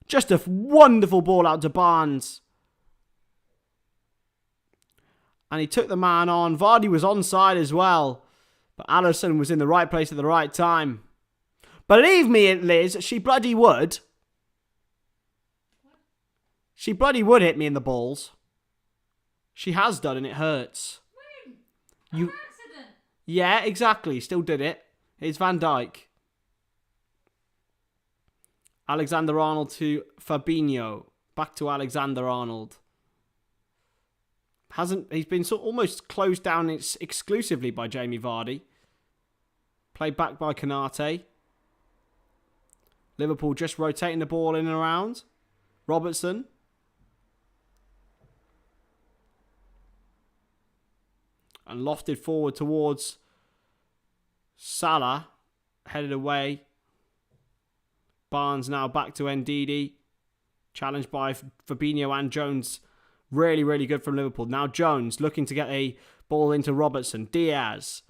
Just a wonderful ball out to Barnes. And he took the man on. Vardy was onside as well. But Alisson was in the right place at the right time. Believe me, Liz, she bloody would. She bloody would hit me in the balls. She has done and it hurts. When? An accident. Yeah, exactly. Still did it. It's Van Dijk. Alexander-Arnold to Fabinho. Back to Alexander-Arnold. He's been almost closed down exclusively by Jamie Vardy. Played back by Konate. Liverpool just rotating the ball in and around. Robertson. And lofted forward towards Salah. Headed away. Barnes now back to Ndidi. Challenged by Fabinho and Jones. Really, really good from Liverpool. Now Jones looking to get a ball into Robertson. Diaz.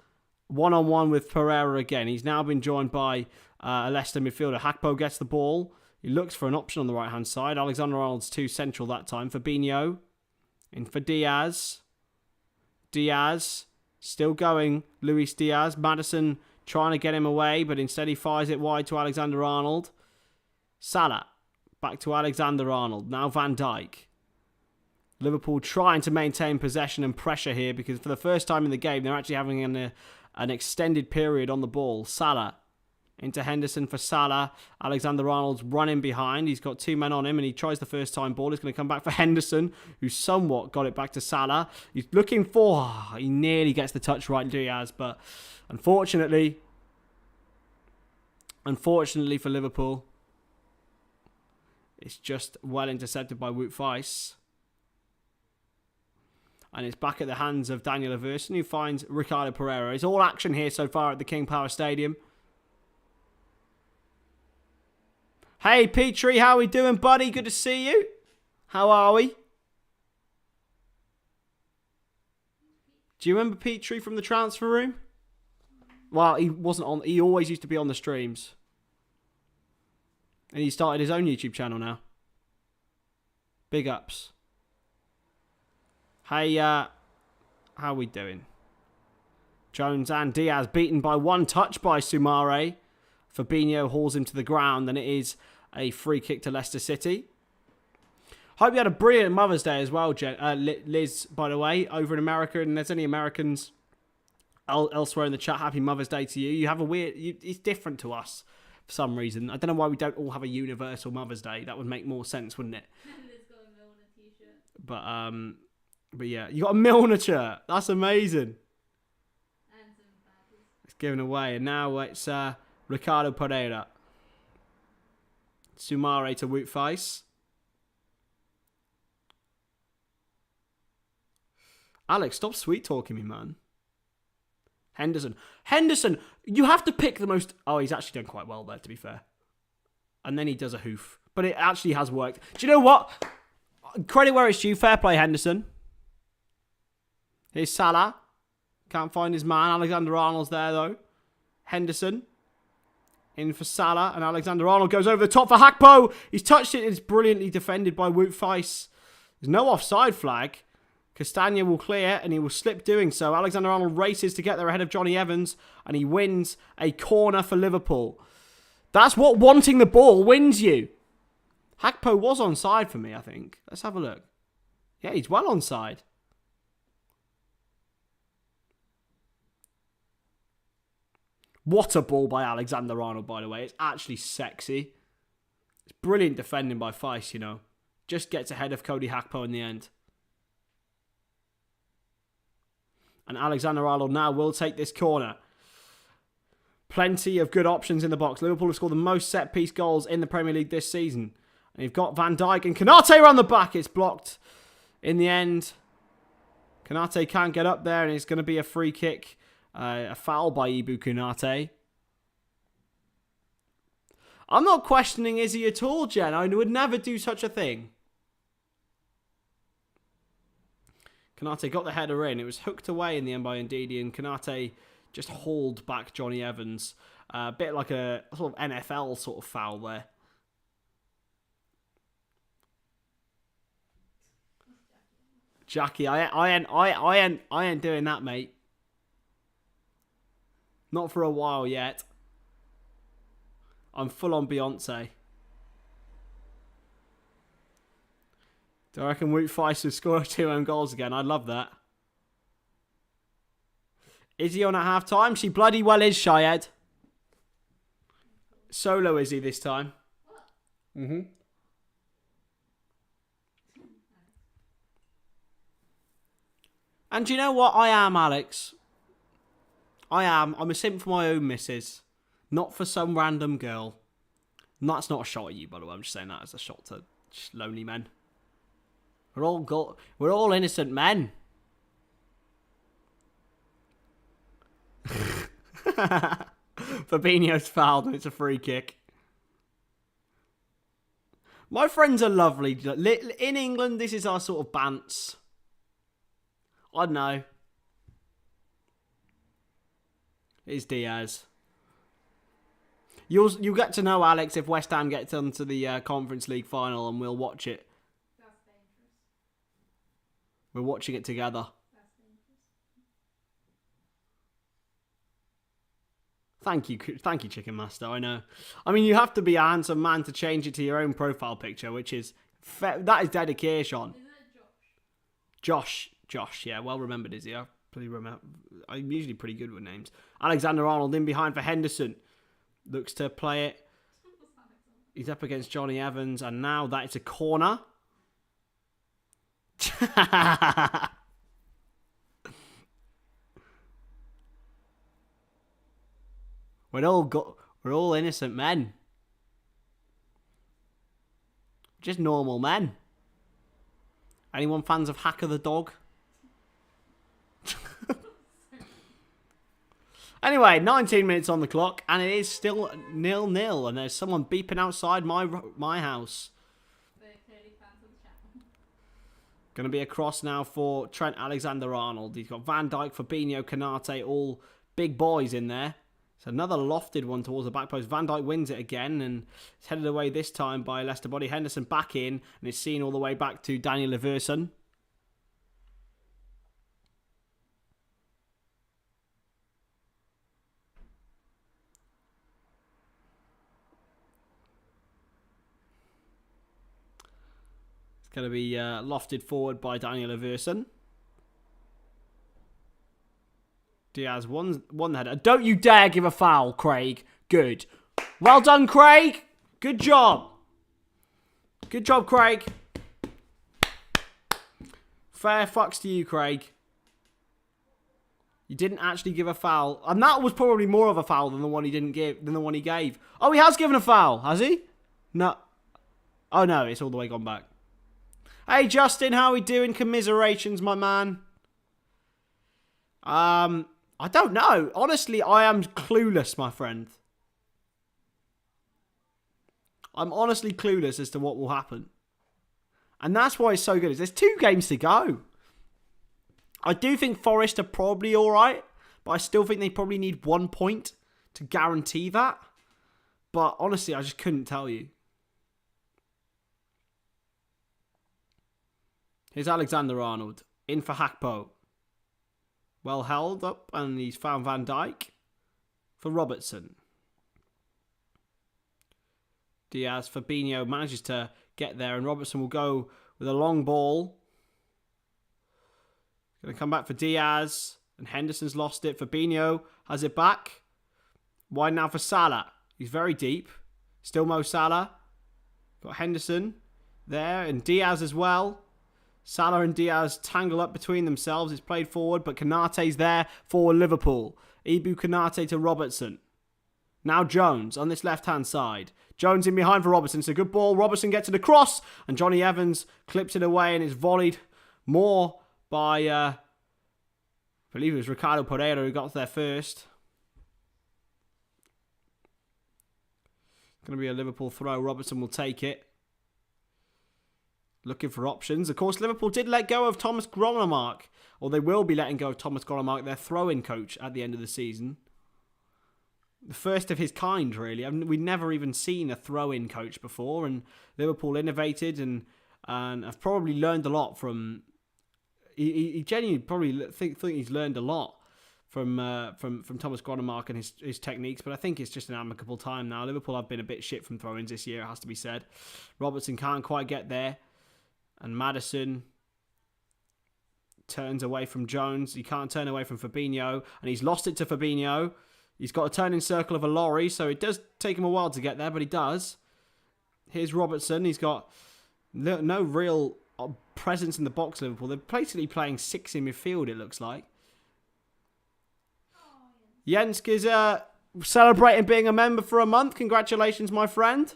One-on-one with Pereira again. He's now been joined by a Leicester midfielder. Hakpo gets the ball. He looks for an option on the right-hand side. Alexander-Arnold's too central that time. Fabinho. In for Diaz. Diaz. Still going. Luis Diaz. Madison trying to get him away, but instead he fires it wide to Alexander-Arnold. Salah. Back to Alexander-Arnold. Now Van Dijk. Liverpool trying to maintain possession and pressure here because for the first time in the game, they're actually having an extended period on the ball. Salah into Henderson for Salah. Alexander-Arnold's running behind. He's got two men on him and he tries the first time ball. It's going to come back for Henderson, who somewhat got it back to Salah. He's looking for... he nearly gets the touch right, Diaz, but unfortunately for Liverpool, it's just well intercepted by Wout Weiss. And it's back at the hands of Daniel Everson, who finds Ricardo Pereira. It's all action here so far at the King Power Stadium. Hey, Petrie, how are we doing, buddy? Good to see you. How are we? Do you remember Petrie from the transfer room? Well, he wasn't on. He always used to be on the streams. And he started his own YouTube channel now. Big ups. Hey, how we doing? Jones and Diaz beaten by one touch by Soumare. Fabinho hauls him to the ground, and it is a free kick to Leicester City. Hope you had a brilliant Mother's Day as well, Liz, by the way, over in America. And there's any Americans elsewhere in the chat, happy Mother's Day to you. You have a weird... it's different to us for some reason. I don't know why we don't all have a universal Mother's Day. That would make more sense, wouldn't it? Liz got a Milner t-shirt. But yeah, you got a Milner shirt. That's amazing. And some badges. It's given away. And now it's Ricardo Pereira. Soumare to Wout Weiss. Alex, stop sweet talking me, man. Henderson. Henderson, you have to pick the most... Oh, he's actually done quite well there, to be fair. And then he does a hoof. But it actually has worked. Do you know what? Credit where it's due. Fair play, Henderson. Here's Salah. Can't find his man. Alexander-Arnold's there, though. Henderson. In for Salah. And Alexander-Arnold goes over the top for Hakpo. He's touched it. It's brilliantly defended by Wout Faes. There's no offside flag. Castagna will clear, and he will slip doing so. Alexander-Arnold races to get there ahead of Johnny Evans, and he wins a corner for Liverpool. That's what wanting the ball wins you. Hakpo was onside for me, I think. Let's have a look. Yeah, he's well onside. What a ball by Alexander-Arnold, by the way. It's actually sexy. It's brilliant defending by Faes, you know. Just gets ahead of Cody Hakpo in the end. And Alexander-Arnold now will take this corner. Plenty of good options in the box. Liverpool have scored the most set-piece goals in the Premier League this season. And you've got Van Dijk and Konate around the back. It's blocked in the end. Konate can't get up there, and it's going to be a free kick. A foul by Ibu Konate. I'm not questioning Izzy at all, Jen. I would never do such a thing. Konate got the header in. It was hooked away in the end by Ndidi, and Konate just hauled back Johnny Evans. A bit like a sort of NFL sort of foul there. Jackie, I ain't doing that, mate. Not for a while yet. I'm full on Beyonce. Do I reckon Wout Faes will score 2 own goals again? I'd love that. Is he on at half time? She bloody well is, Syed. Solo is he this time? Mm-hmm. And do you know what I am, Alex? I'm a simp for my own missus. Not for some random girl. And that's not a shot at you, by the way. I'm just saying that as a shot to just lonely men. We're all innocent men. Fabinho's fouled and it's a free kick. My friends are lovely. In England, this is our sort of bants. I don't know. It's Diaz. You'll get to know, Alex, if West Ham gets onto the Conference League final, and we'll watch it. That's dangerous. We're watching it together. That's dangerous. Thank you, Chicken Master. I know. I mean, you have to be a handsome man to change it to your own profile picture, which is that is dedication. Is it Josh? Josh. Yeah, well remembered, is he? I'm usually pretty good with names. Alexander-Arnold in behind for Henderson. Looks to play it. He's up against Johnny Evans, and now that it's a corner. We're all innocent men. Just normal men. Anyone fans of Hacker the dog? Anyway, 19 minutes on the clock, and it is still 0-0, and there's someone beeping outside my house. They're clearly fans of the channel. Going to be a cross now for Trent Alexander-Arnold. He's got Van Dijk, Fabinho, Konate, all big boys in there. It's another lofted one towards the back post. Van Dijk wins it again, and it's headed away this time by Leicester body. Henderson back in, and it's seen all the way back to Daniel Leverson. It's going to be lofted forward by Daniel Leverson. Diaz won the header. Don't you dare give a foul, Craig. Good. Well done, Craig. Good job. Good job, Craig. Fair fucks to you, Craig. You didn't actually give a foul. And that was probably more of a foul than the one he didn't give, than the one he gave. Oh, he has given a foul, has he? No. Oh, no, it's all the way gone back. Hey, Justin, how are we doing? Commiserations, my man. I don't know. Honestly, I am clueless, my friend. I'm honestly clueless as to what will happen. And that's why it's so good. There's 2 games to go. I do think Forest are probably alright, but I still think they probably need 1 point to guarantee that. But honestly, I just couldn't tell you. Here's Alexander-Arnold. In for Hakpo. Well held up, and he's found Van Dijk for Robertson. Diaz, Fabinho manages to get there, and Robertson will go with a long ball. Going to come back for Diaz, and Henderson's lost it. Fabinho has it back. Wide now for Salah. He's very deep. Still Mo Salah. Got Henderson there, and Diaz as well. Salah and Diaz tangle up between themselves. It's played forward, but Konate's there for Liverpool. Ibu Konate to Robertson. Now Jones on this left-hand side. Jones in behind for Robertson. It's a good ball. Robertson gets to the cross, and Johnny Evans clips it away, and it's volleyed more by, I believe it was Ricardo Pereira who got there first. Going to be a Liverpool throw. Robertson will take it. Looking for options. Of course, Liverpool did let go of Thomas Gronemark, or they will be letting go of Thomas Gronemark, their throw-in coach, at the end of the season. The first of his kind, really. I mean, we'd never even seen a throw-in coach before, and Liverpool innovated and have probably learned a lot from. He genuinely probably think he's learned a lot from Thomas Gronemark and his techniques, but I think it's just an amicable time now. Liverpool have been a bit shit from throw-ins this year, it has to be said. Robertson can't quite get there. And Maddison turns away from Jones. He can't turn away from Fabinho. And he's lost it to Fabinho. He's got a turning circle of a lorry, so it does take him a while to get there, but he does. Here's Robertson. He's got no real presence in the box, Liverpool. They're basically playing 6 in midfield, it looks like. Jensk is celebrating being a member for a month. Congratulations, my friend.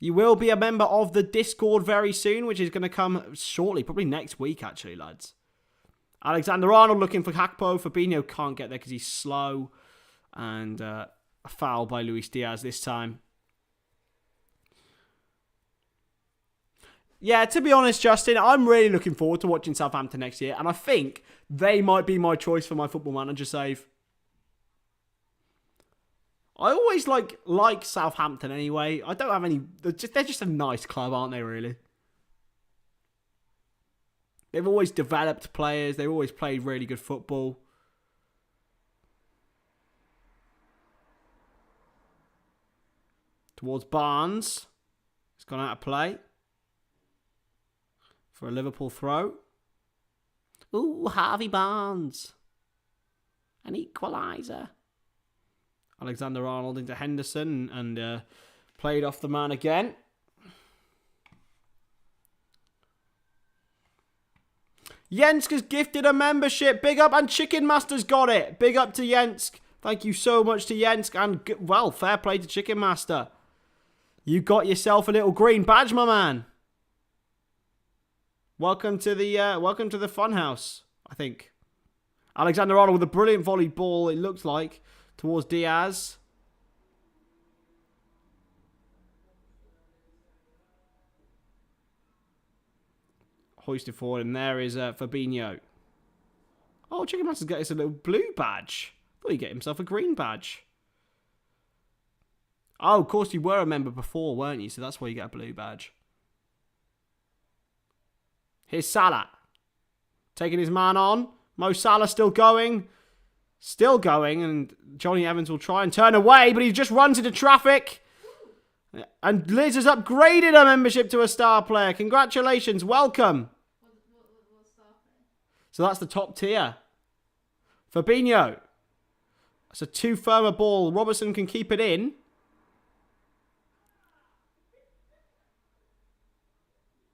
You will be a member of the Discord very soon, which is going to come shortly, probably next week, actually, lads. Alexander-Arnold looking for Hakpo. Fabinho can't get there because he's slow. And a foul by Luis Diaz this time. Yeah, to be honest, Justin, I'm really looking forward to watching Southampton next year. And I think they might be my choice for my Football Manager save. I always like Southampton anyway. I don't have any. They're just a nice club, aren't they? Really. They've always developed players. They've always played really good football. Towards Barnes. It's gone out of play. For a Liverpool throw. Ooh, Harvey Barnes. An equaliser. Alexander-Arnold into Henderson and played off the man again. Jensk has gifted a membership. Big up, and Chicken Master's got it. Big up to Jensk. Thank you so much to Jensk, and well, fair play to Chicken Master. You got yourself a little green badge, my man. Welcome to the funhouse, I think. Alexander-Arnold with a brilliant volley ball, it looks like. Towards Diaz. Hoisted forward, and there is Fabinho. Oh, Chicken Master's got us a little blue badge. Thought he'd get himself a green badge. Oh, of course you were a member before, weren't you? So that's why you get a blue badge. Here's Salah. Taking his man on. Mo Salah still going. Still going, and Johnny Evans will try and turn away, but he just runs into traffic. And Liz has upgraded her membership to a star player. Congratulations, welcome. What star player? So that's the top tier. Fabinho. That's a 2 firmer ball. Robertson can keep it in.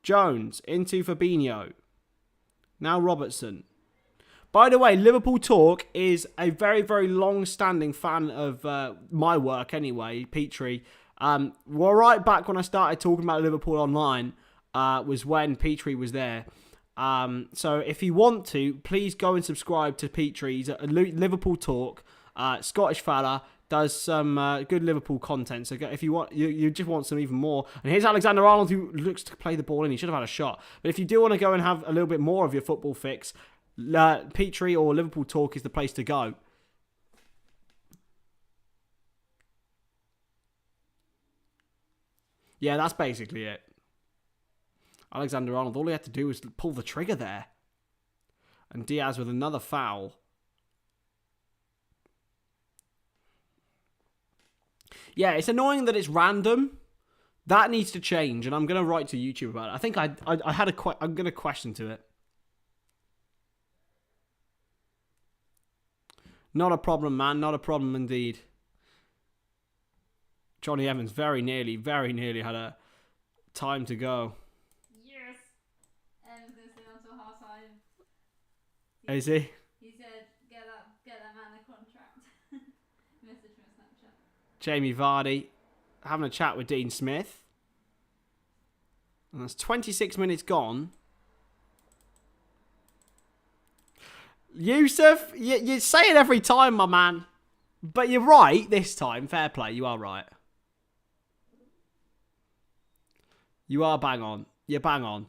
Jones into Fabinho. Now Robertson. By the way, Liverpool Talk is a very, very long-standing fan of my work anyway, Petrie. Well, right back when I started talking about Liverpool online was when Petrie was there. So if you want to, please go and subscribe to Petrie. He's at Liverpool Talk. Scottish fella, does some good Liverpool content. So if you want, you just want some even more. And here's Alexander Arnold, who looks to play the ball in. He should have had a shot. But if you do want to go and have a little bit more of your football fix, Petrie or Liverpool Talk is the place to go. Yeah, that's basically it. Alexander Arnold, all he had to do was pull the trigger there. And Diaz with another foul. Yeah, it's annoying that it's random. That needs to change, and I'm going to write to YouTube about it. I think I had I'm going to question to it. Not a problem, man. Not a problem indeed. Johnny Evans very nearly had a time to go. Yes. Evans going to stay until half time. Is he? He said, get that man a contract. Message me on Snapchat. Jamie Vardy having a chat with Dean Smith. And that's 26 minutes gone. Yusuf, you say it every time, my man. But you're right this time. Fair play. You are right. You are bang on. You're bang on.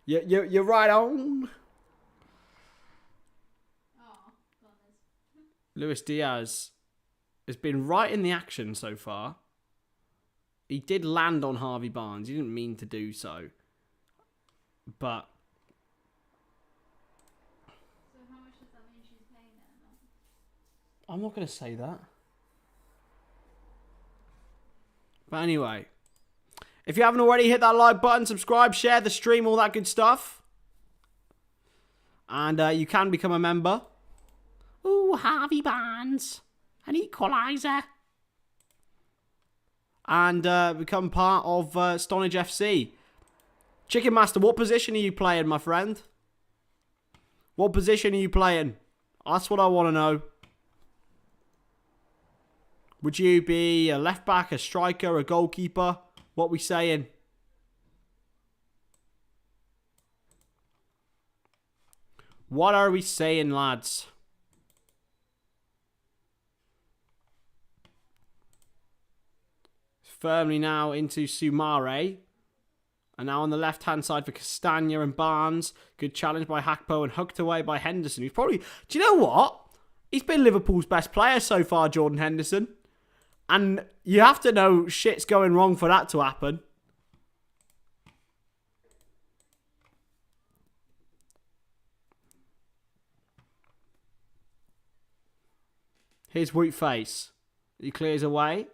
You're right on. Oh, Luis Diaz has been right in the action so far. He did land on Harvey Barnes. He didn't mean to do so. But... So how much does that mean she's paying them? I'm not going to say that. But anyway, if you haven't already, hit that like button, subscribe, share the stream, all that good stuff. And you can become a member. Ooh, Harvey Barnes. An equaliser. And become part of Stonadge FC. Chicken Master, what position are you playing, my friend? What position are you playing? That's what I want to know. Would you be a left back, a striker, a goalkeeper? What we saying? What are we saying, lads? Firmly now into Sumare. And now on the left-hand side for Castagna and Barnes. Good challenge by Hakpo and hooked away by Henderson. Who's probably... Do you know what? He's been Liverpool's best player so far, Jordan Henderson. And you have to know shit's going wrong for that to happen. Here's Woot Face. He clears away.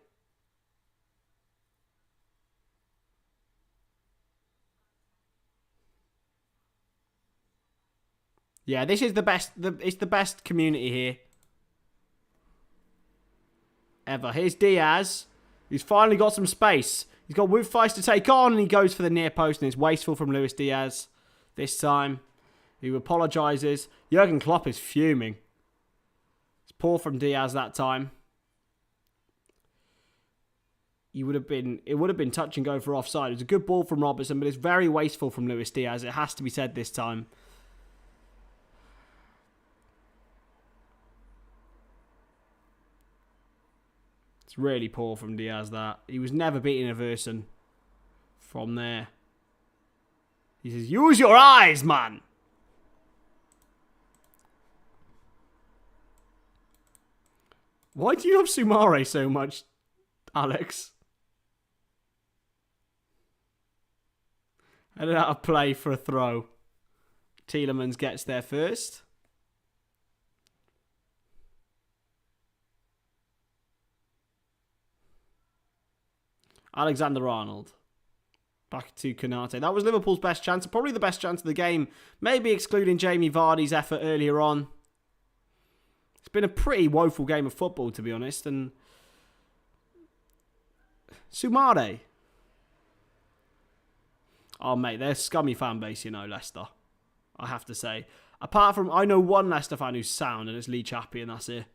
Yeah, this is the best. It's the best community here ever. Here's Diaz. He's finally got some space. He's got Woot Face to take on, and he goes for the near post, and it's wasteful from Luis Diaz this time. He apologises. Jurgen Klopp is fuming. It's poor from Diaz that time. It would have been touch and go for offside. It was a good ball from Robertson, but it's very wasteful from Luis Diaz. It has to be said this time. It's really poor from Diaz, that. He was never beating a Verson from there. He says, use your eyes, man! Why do you love Sumare so much, Alex? Headed out of play for a throw. Tielemans gets there first. Alexander Arnold. Back to Konate. That was Liverpool's best chance. Probably the best chance of the game. Maybe excluding Jamie Vardy's effort earlier on. It's been a pretty woeful game of football, to be honest. And Sumare. Oh, mate, they're a scummy fan base, you know, Leicester. I have to say. Apart from, I know one Leicester fan who's sound, and it's Lee Chappie, and that's it.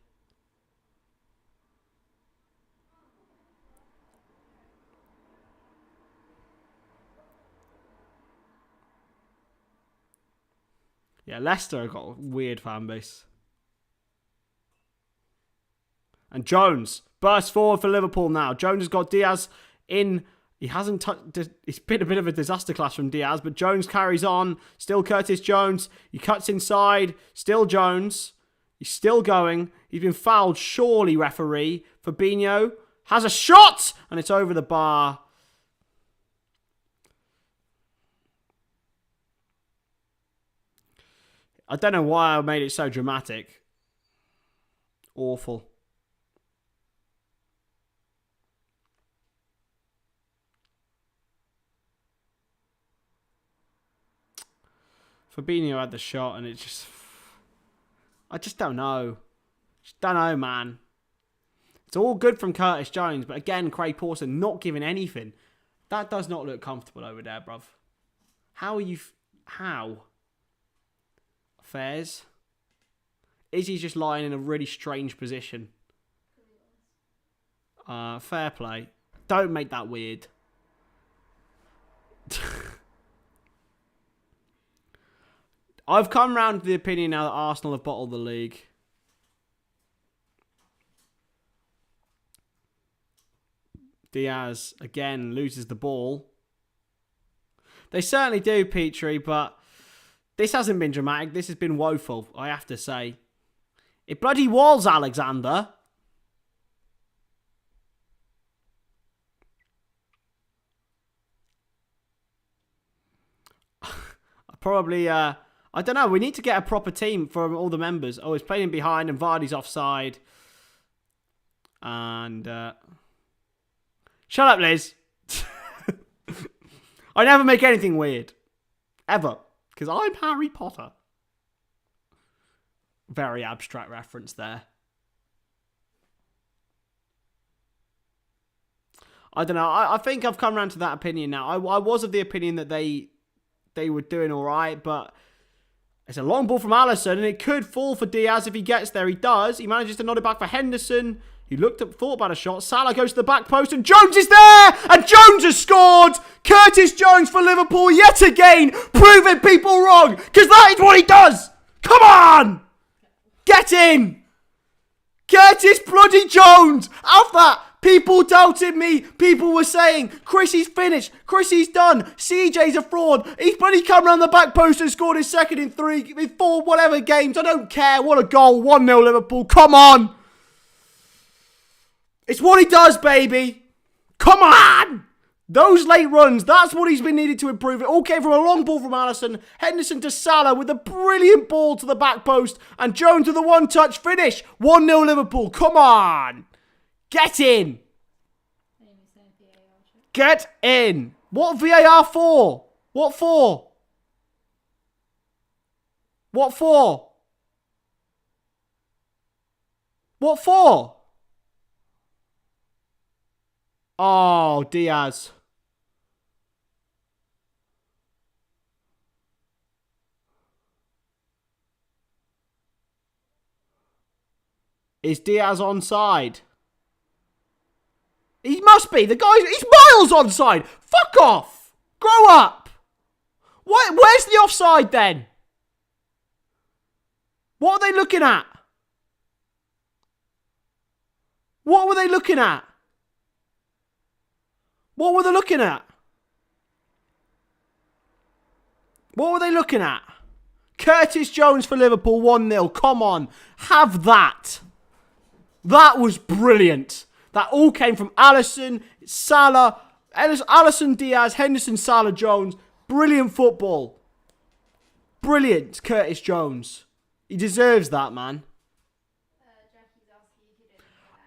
Yeah, Leicester have got a weird fan base. And Jones bursts forward for Liverpool now. Jones has got Diaz in. He hasn't touched. It's been a bit of a disaster class from Diaz, but Jones carries on. Still Curtis Jones. He cuts inside. Still Jones. He's still going. He's been fouled. Surely, referee. Fabinho has a shot, and it's over the bar. I don't know why I made it so dramatic. Awful. Fabinho had the shot, and it just... I just don't know. Just don't know, man. It's all good from Curtis Jones, but again, Craig Pawson not giving anything. That does not look comfortable over there, bruv. How are you... How? Fairs? Izzy's just lying in a really strange position. Fair play. Don't make that weird. I've come round to the opinion now that Arsenal have bottled the league. Diaz, again, loses the ball. They certainly do, Petrie, but this hasn't been dramatic. This has been woeful, I have to say. It bloody was, Alexander. Probably... I don't know. We need to get a proper team from all the members. Oh, he's playing behind and Vardy's offside. And... Shut up, Liz. I never make anything weird. Ever. Because I'm Harry Potter. Very abstract reference there. I don't know. I think I've come around to that opinion now. I was of the opinion that they were doing all right, but... It's a long ball from Alisson, and it could fall for Diaz if he gets there. He does. He manages to nod it back for Henderson. He thought about a shot. Salah goes to the back post, and Jones is there! And Jones has scored! Curtis Jones for Liverpool yet again, proving people wrong, because that is what he does! Come on! Get in! Curtis bloody Jones! Have that! People doubted me. People were saying, Chrissy's finished. Chrissy's done. CJ's a fraud. He's bloody come around the back post and scored his second in 4 whatever games. I don't care. What a goal. 1-0 Liverpool. Come on. It's what he does, baby. Come on. Those late runs, that's what he's been needed to improve. It all came from a long ball from Alisson. Henderson to Salah with a brilliant ball to the back post. And Jones with a one-touch finish. 1-0 Liverpool. Come on. Get in! Get in! What VAR for? What for? What for? What for? Oh, Diaz. Is Diaz onside? He must be. The guy's... He's miles onside. Fuck off. Grow up. Where's the offside then? What are they looking at? What were they looking at? What were they looking at? What were they looking at? Curtis Jones for Liverpool, 1-0. Come on. Have that. That was brilliant. That all came from Alisson, Salah, Alisson, Diaz, Henderson, Salah, Jones. Brilliant football. Brilliant, Curtis Jones. He deserves that, man.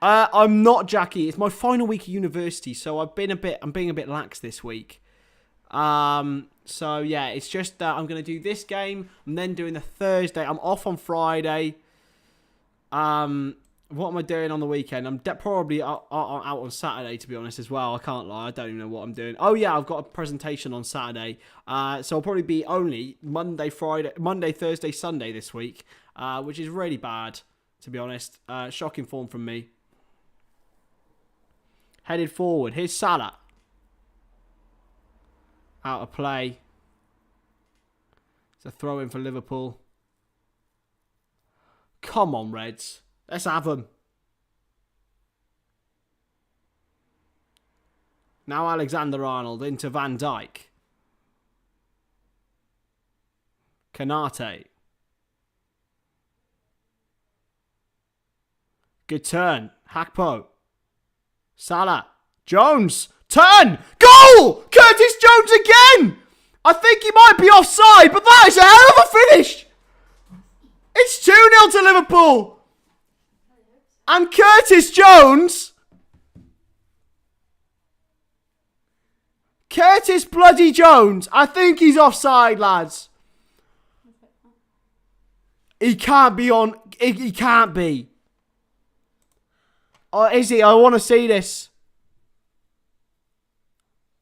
I'm not Jackie. It's my final week of university, so I'm being a bit lax this week. So yeah, it's just I'm gonna do this game. I'm then doing the Thursday. I'm off on Friday. What am I doing on the weekend? I'm probably out on Saturday, to be honest, as well. I can't lie. I don't even know what I'm doing. Oh, yeah, I've got a presentation on Saturday. So I'll probably be only Monday, Thursday, Sunday this week, which is really bad, to be honest. Shocking form from me. Headed forward. Here's Salah. Out of play. It's a throw-in for Liverpool. Come on, Reds. Let's have them. Now Alexander-Arnold into Van Dijk. Kanate. Good turn. Hakpo. Salah. Jones. Turn. Goal! Curtis Jones again! I think he might be offside, but that is a hell of a finish! It's 2-0 to Liverpool! And Curtis Jones... Curtis bloody Jones. I think he's offside, lads. He can't be on... He can't be. Oh, is he? I want to see this.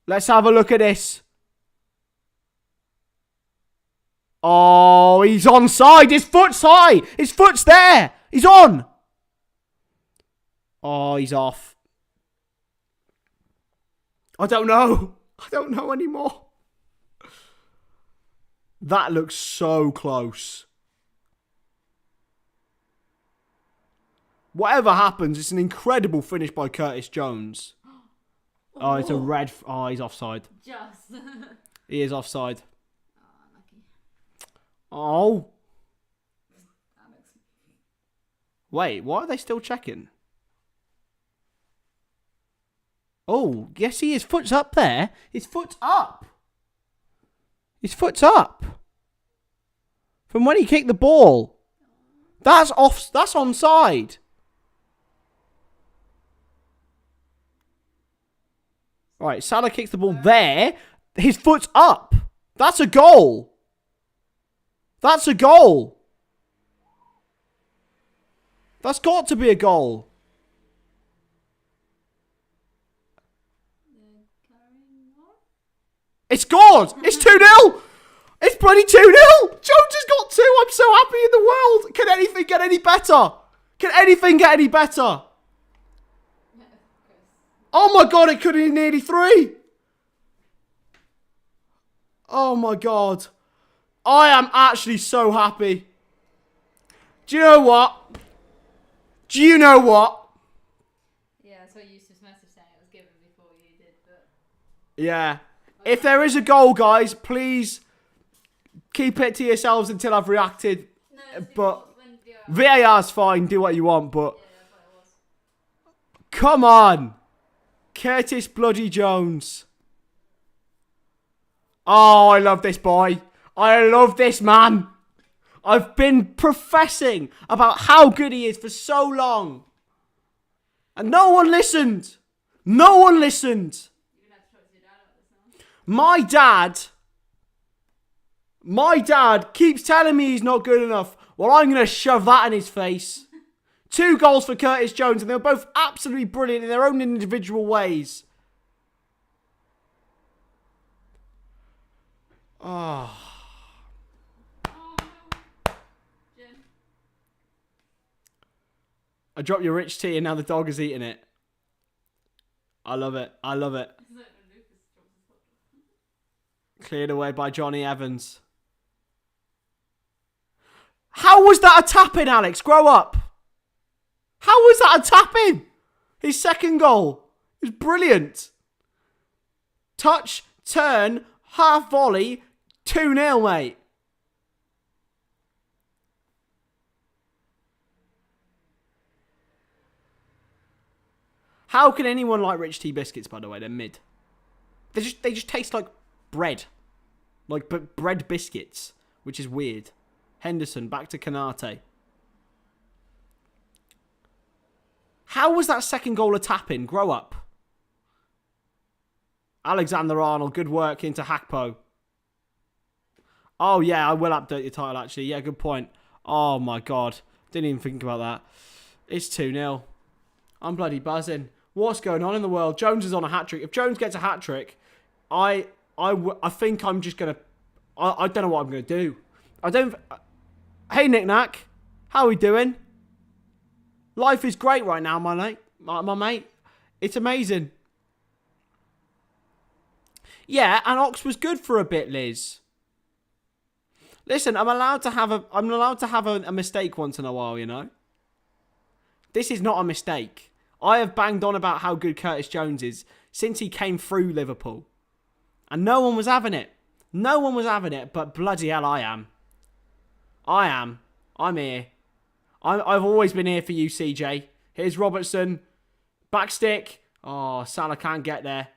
Let's have a look at this. Oh, he's onside. His foot's high. His foot's there. He's on. Oh, he's off. I don't know. I don't know anymore. That looks so close. Whatever happens, it's an incredible finish by Curtis Jones. Oh, it's a red... Oh, he's offside. Just. He is offside. Oh, unlucky. Oh. Alex. Wait, why are they still checking? Oh, yes, his foot's up there. His foot's up. His foot's up. From when he kicked the ball. That's off. That's onside. Right, Salah kicks the ball there. His foot's up. That's a goal. That's a goal. That's got to be a goal. It's scored. It's 2-0. It's bloody 2-0. Jones has got 2. I'm so happy in the world. Can anything get any better? Can anything get any better? Oh my God, it could have been nearly 3. Oh my God. I am actually so happy. Do you know what? Do you know what? Yeah, that's what Eustace message saying it was given before you did, but... Yeah. If there is a goal, guys, please keep it to yourselves until I've reacted. No, But when VAR's fine, do what you want, but... Yeah, that's what it was. Come on. Curtis bloody Jones. Oh, I love this boy. I love this man. I've been professing about how good he is for so long. And no one listened. No one listened. You're going to have to talk to your dad about this now. My dad keeps telling me he's not good enough. Well, I'm going to shove that in his face. 2 goals for Curtis Jones, and they were both absolutely brilliant in their own individual ways. Oh. Oh, no. Jim. I dropped your rich tea and now the dog is eating it. I love it. I love it. Is that when Lucas drops his foot? Cleared away by Johnny Evans. How was that a tap-in, Alex? Grow up. How was that a tap-in? His second goal. It was brilliant. Touch, turn, half volley, 2-0, mate. How can anyone like Rich Tea biscuits, by the way? They're mid. They just taste like bread. Like bread biscuits, which is weird. Henderson, back to Kanate. How was that second goal a tap-in? Grow up. Alexander-Arnold, good work into Hakpo. Oh, yeah, I will update your title, actually. Yeah, good point. Oh, my God. Didn't even think about that. It's 2-0. I'm bloody buzzing. What's going on in the world? Jones is on a hat-trick. If Jones gets a hat-trick, I think I'm just going to... I don't know what I'm going to do. I don't... Hey, Nick Nack. How are we doing? Life is great right now, my mate. My mate. It's amazing. Yeah, and Ox was good for a bit, Liz. Listen, I'm allowed to have a mistake once in a while, you know? This is not a mistake. I have banged on about how good Curtis Jones is since he came through Liverpool. And no one was having it. No one was having it, but bloody hell I am. I am. I'm here. I've always been here for you, CJ. Here's Robertson. Back stick. Oh, Salah can't get there.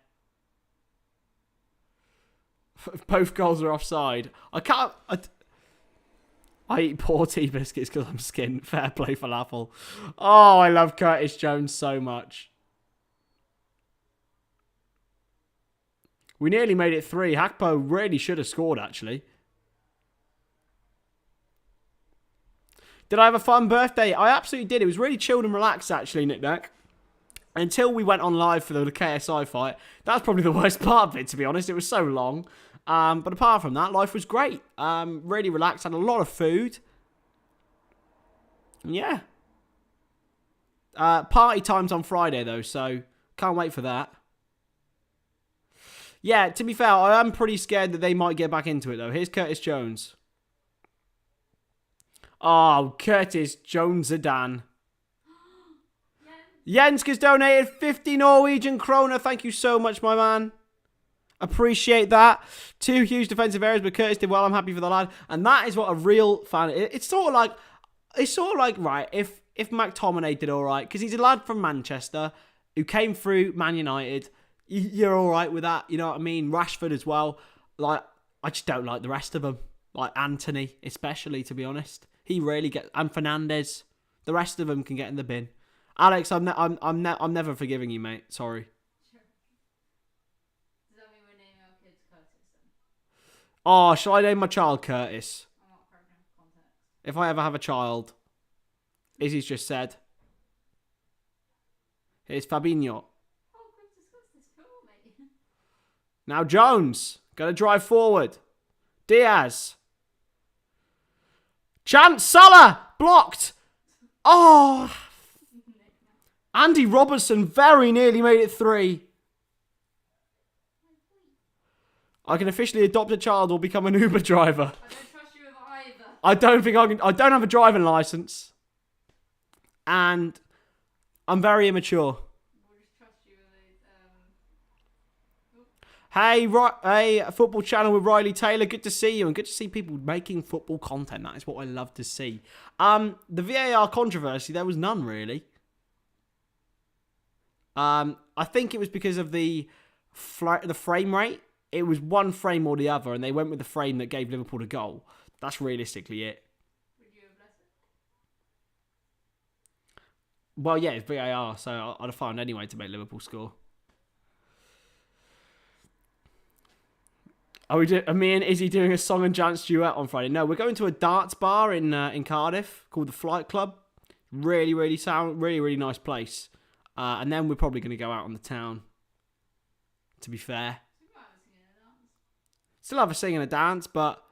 Both goals are offside. I eat poor tea biscuits because I'm skint. Fair play, falafel. Oh, I love Curtis Jones so much. We nearly made it 3. Hakpo really should have scored, actually. Did I have a fun birthday? I absolutely did. It was really chilled and relaxed, actually, Nick Nack. Until we went on live for the KSI fight. That's probably the worst part of it, to be honest. It was so long. But apart from that, life was great. Really relaxed. Had a lot of food. Yeah. Party time's on Friday, though, so can't wait for that. Yeah, to be fair, I am pretty scared that they might get back into it, though. Here's Curtis Jones. Oh, Curtis Jones Zidane. Jenska's donated 50 Norwegian kroner. Thank you so much, my man. Appreciate that. 2 huge defensive errors, but Curtis did well. I'm happy for the lad. And that is what a real fan... It's sort of like, right, if McTominay did all right, because he's a lad from Manchester who came through Man United... You're all right with that, you know what I mean? Rashford as well. Like, I just don't like the rest of them. Like Anthony, especially, to be honest. He really gets... And Fernandes. The rest of them can get in the bin. Alex, I'm never forgiving you, mate. Sorry. Sure. Does that mean we're naming our kids Curtis then? Oh, shall I name my child Curtis? I'm not program context. If I ever have a child. Izzy's just said. Here's Fabinho. Now Jones. Gonna drive forward. Diaz. Chance. Salah. Blocked. Oh. Andy Robertson very nearly made it 3. I can officially adopt a child or become an Uber driver. I don't trust you with either. I don't think I can. I don't have a driving license. And I'm very immature. Hey, football channel with Riley Taylor. Good to see you, and good to see people making football content. That is what I love to see. The VAR controversy, there was none really. I think it was because of the frame rate. It was one frame or the other, and they went with the frame that gave Liverpool the goal. That's realistically it. Would you have blessed it? Well, yeah, it's VAR, so I'd have found any way to make Liverpool score. Are me and Izzy doing a song and dance duet on Friday? No, we're going to a darts bar in Cardiff called the Flight Club. Really nice place. And then we're probably going to go out on the town. To be fair, still have a sing and a dance, but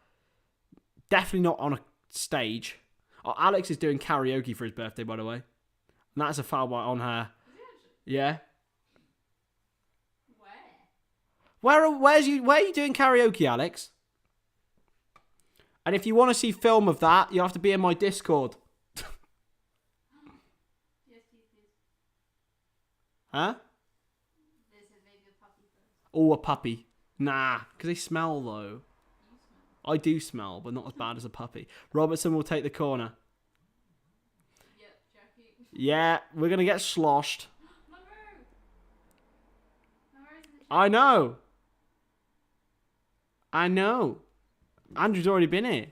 definitely not on a stage. Oh, Alex is doing karaoke for his birthday, by the way, and that's a foul on her. Yeah. Where are you doing karaoke, Alex? And if you want to see film of that, you have to be in my Discord. Yes, please. Huh? There's maybe a puppy first. Oh, a puppy. Nah, because they smell, though. I do smell, but not as bad as a puppy. Robertson will take the corner. Yep, Jackie. Yeah, we're going to get sloshed. My room. I know. Andrew's already been here.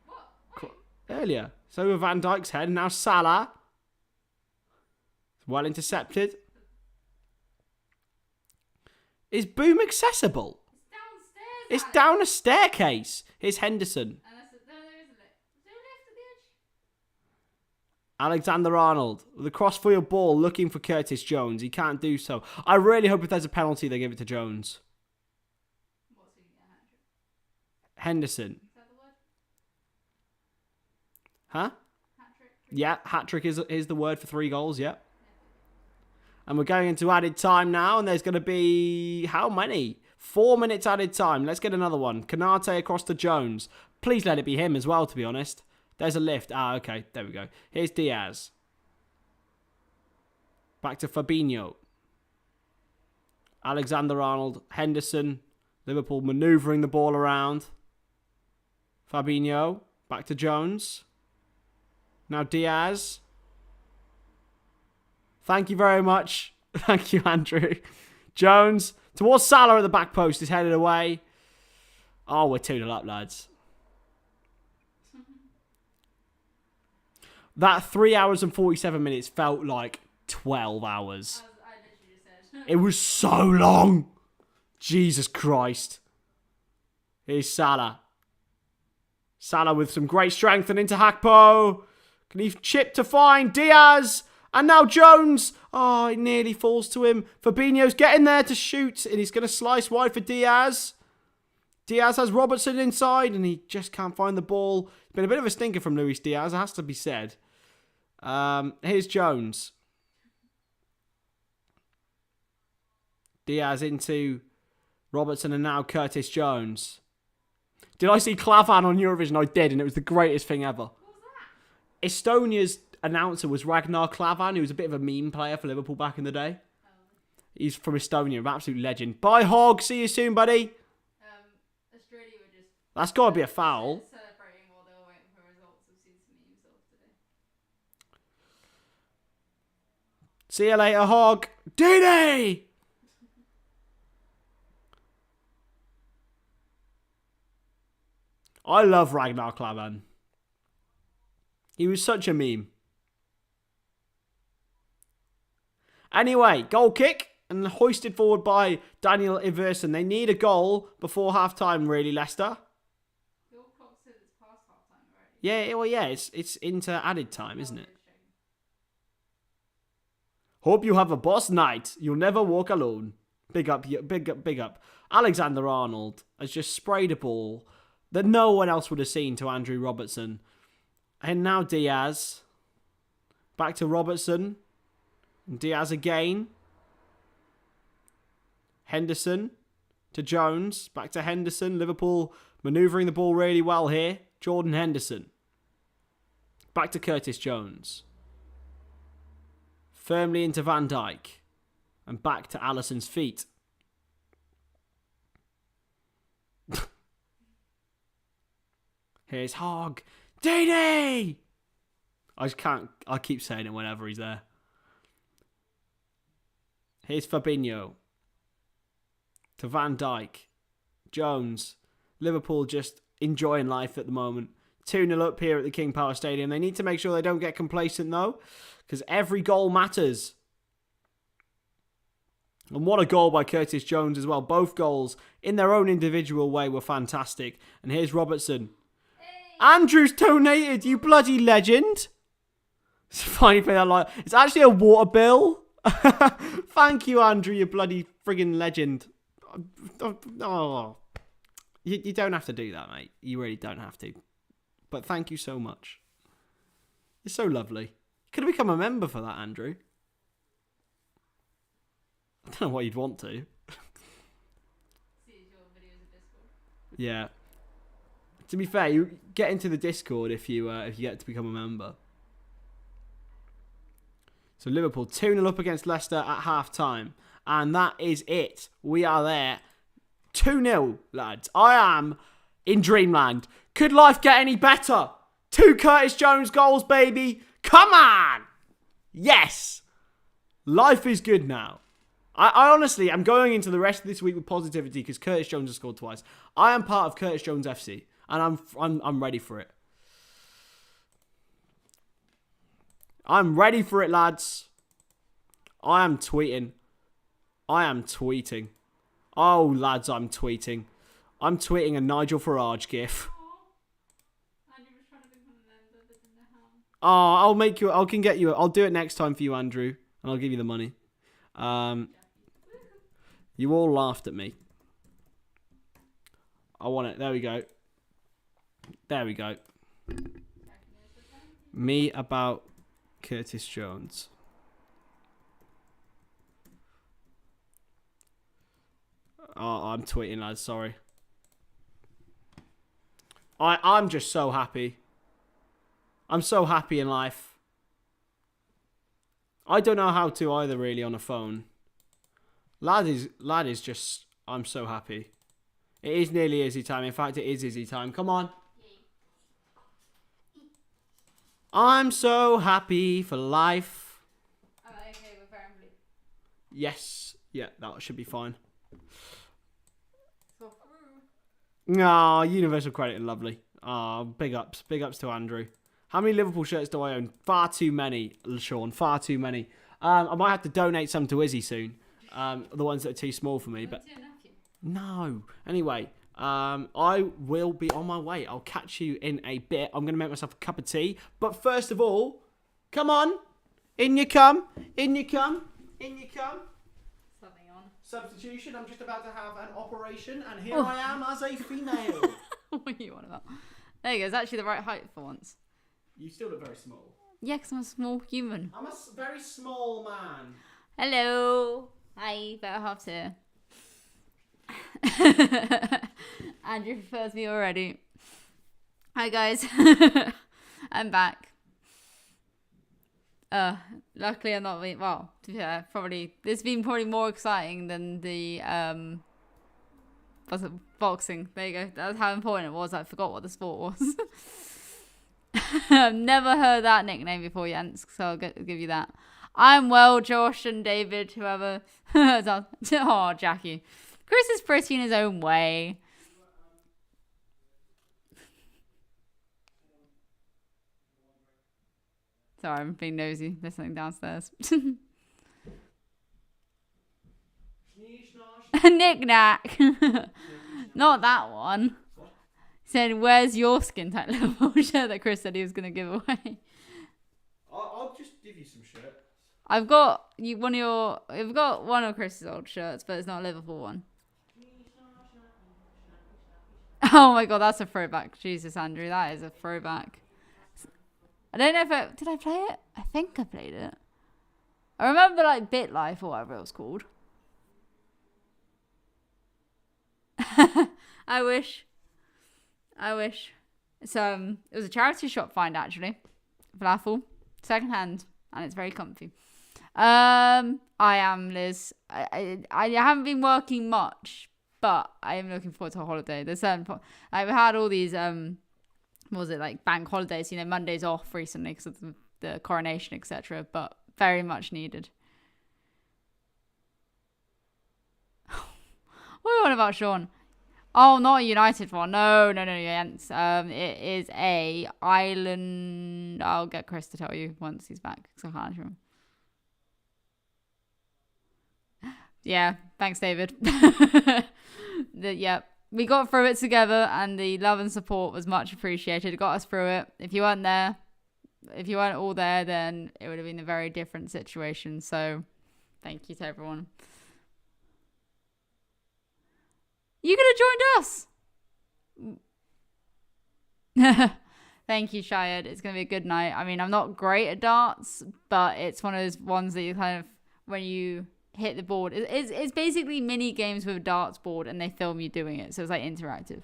What? Earlier. So with Van Dijk's head, and now Salah. Well intercepted. Is Boom accessible? It's downstairs. It's down a staircase. Here's Henderson. And there is a lift. Is there a lift at the edge? Alexander Arnold with a cross-field ball looking for Curtis Jones. He can't do so. I really hope if there's a penalty, they give it to Jones. What's he get a hat trick? Henderson. Is that the word? Huh? Hat trick? Yeah, hat-trick is the word for 3 goals, yeah. And we're going into added time now, and there's going to be... How many? 4 minutes added time. Let's get another one. Kanate across to Jones. Please let it be him as well, to be honest. There's a lift. Ah, okay. There we go. Here's Diaz. Back to Fabinho. Alexander-Arnold. Henderson. Liverpool manoeuvring the ball around. Fabinho. Back to Jones. Now Diaz. Thank you very much. Thank you, Andrew. Jones. Towards Salah at the back post. Is headed away. Oh, we're 2-0 up, lads. That 3 hours and 47 minutes felt like 12 hours. I literally just said. It was so long. Jesus Christ. Here's Salah. Salah with some great strength and into Hakpo. Can he chip to find Diaz? And now Jones. Oh, it nearly falls to him. Fabinho's getting there to shoot. And he's going to slice wide for Diaz. Diaz has Robertson inside. And he just can't find the ball. It's been a bit of a stinker from Luis Diaz. It has to be said. Here's Jones. Diaz into Robertson and now Curtis Jones. Did I see Klavan on Eurovision? I did, and it was the greatest thing ever. What was that? Estonia's announcer was Ragnar Klavan, who was a bit of a meme player for Liverpool back in the day. Oh. He's from Estonia, an absolute legend. Bye, Hog. See you soon, buddy. Australia were just. That's got to be a foul. Celebrating while they were waiting for results. I've seen some memes of today. See you later, Hog. Didi! I love Ragnar Klavan. He was such a meme. Anyway, goal kick and hoisted forward by Daniel Iversen. They need a goal before half-time, really, Leicester. Your clock says it's past half time already. Yeah, well, yeah, it's into added time, isn't it? Hope you have a boss night. You'll never walk alone. Big up, big up. Alexander-Arnold has just sprayed a ball that no one else would have seen to Andrew Robertson. And now Diaz. Back to Robertson. Diaz again. Henderson to Jones. Back to Henderson. Liverpool manoeuvring the ball really well here. Jordan Henderson. Back to Curtis Jones. Firmly into Van Dijk. And back to Alisson's feet. Here's Hog. Didi! I just can't. I keep saying it whenever he's there. Here's Fabinho. To Van Dijk. Jones. Liverpool just enjoying life at the moment. 2-0 up here at the King Power Stadium. They need to make sure they don't get complacent though. Because every goal matters. And what a goal by Curtis Jones as well. Both goals in their own individual way were fantastic. And here's Robertson. Andrew's donated, you bloody legend. It's funny play that like it's actually a water bill. Thank you, Andrew, you bloody friggin' legend. Oh, you don't have to do that, mate. You really don't have to. But thank you so much. It's so lovely. You could have become a member for that, Andrew. I don't know why you'd want to. See your videos of Discord. Yeah. To be fair, you get into the Discord if you get to become a member. So Liverpool 2-0 up against Leicester at half-time. And that is it. We are there. 2-0, lads. I am in dreamland. Could life get any better? 2 Curtis Jones goals, baby. Come on! Yes! Life is good now. I honestly am going into the rest of this week with positivity because Curtis Jones has scored twice. I am part of Curtis Jones FC. And I'm ready for it. I'm ready for it, lads. I am tweeting. Oh, lads, I'm tweeting. I'm tweeting a Nigel Farage gif. Andrew was trying to become a member, but didn't know how. I can get you. I'll do it next time for you, Andrew. And I'll give you the money. You all laughed at me. I want it. There we go. There we go. Me about Curtis Jones. Oh, I'm tweeting, lads. Sorry. I'm just so happy. I'm so happy in life. I don't know how to either, really, on a phone. Lad is just... I'm so happy. It is nearly Izzy time. In fact, it is Izzy time. Come on. I'm so happy for life. Am I okay with brown blue? Yes. Yeah, that should be fine. So, Ah, universal credit, lovely. Ah, big ups to Andrew. How many Liverpool shirts do I own? Far too many, Sean. Far too many. I might have to donate some to Izzy soon. The ones that are too small for me, but no. Anyway, I will be on my way. I'll catch you in a bit. I'm gonna make myself a cup of tea. But first of all, come on, in you come, in you come, in you come. something on. Substitution. I'm just about to have an operation, and here I am as a female. What are you on about? There you go. It's actually the right height for once. You still look very small. Yeah, 'cause I'm a small human. I'm a very small man. Hello. Hi. Better half here. Andrew prefers me already. Hi guys. I'm back. Luckily I'm not well, to be fair, probably this has been probably more exciting than the boxing. There you go. That's how important it was. I forgot what the sport was. I've never heard that nickname before, Jens, so I'll give you that. I'm well, Josh and David, whoever. Oh, Jackie. Chris is pretty in his own way. Sorry, I'm being nosy. There's something downstairs. Knick-knack. Not that one. Said, where's your skin tight Liverpool shirt that Chris said he was going to give away? I'll just give you some shirts. I've got one of Chris's old shirts, but it's not a Liverpool one. Oh my god, that's a throwback. Jesus, Andrew, that is a throwback. I don't know if did I play it? I think I played it. I remember like Bit Life or whatever it was called. I wish. So it was a charity shop find actually. Falafel, second hand, and it's very comfy. I am Liz. I haven't been working much, but I am looking forward to a holiday. There's certain I've had all these what was it, like bank holidays? You know, Mondays off recently because of the coronation, etc. But very much needed. What are you on about, Sean? Oh, not a United one. No, Jens. It is a island. I'll get Chris to tell you once he's back because I can't remember. Yeah, thanks, David. We got through it together, and the love and support was much appreciated. It got us through it. If you weren't all there, then it would have been a very different situation. So, thank you to everyone. You could have joined us. Thank you, Shayad. It's going to be a good night. I mean, I'm not great at darts, but it's one of those ones that you kind of, when you hit the board, it's basically mini games with a darts board and they film you doing it. So it's like interactive.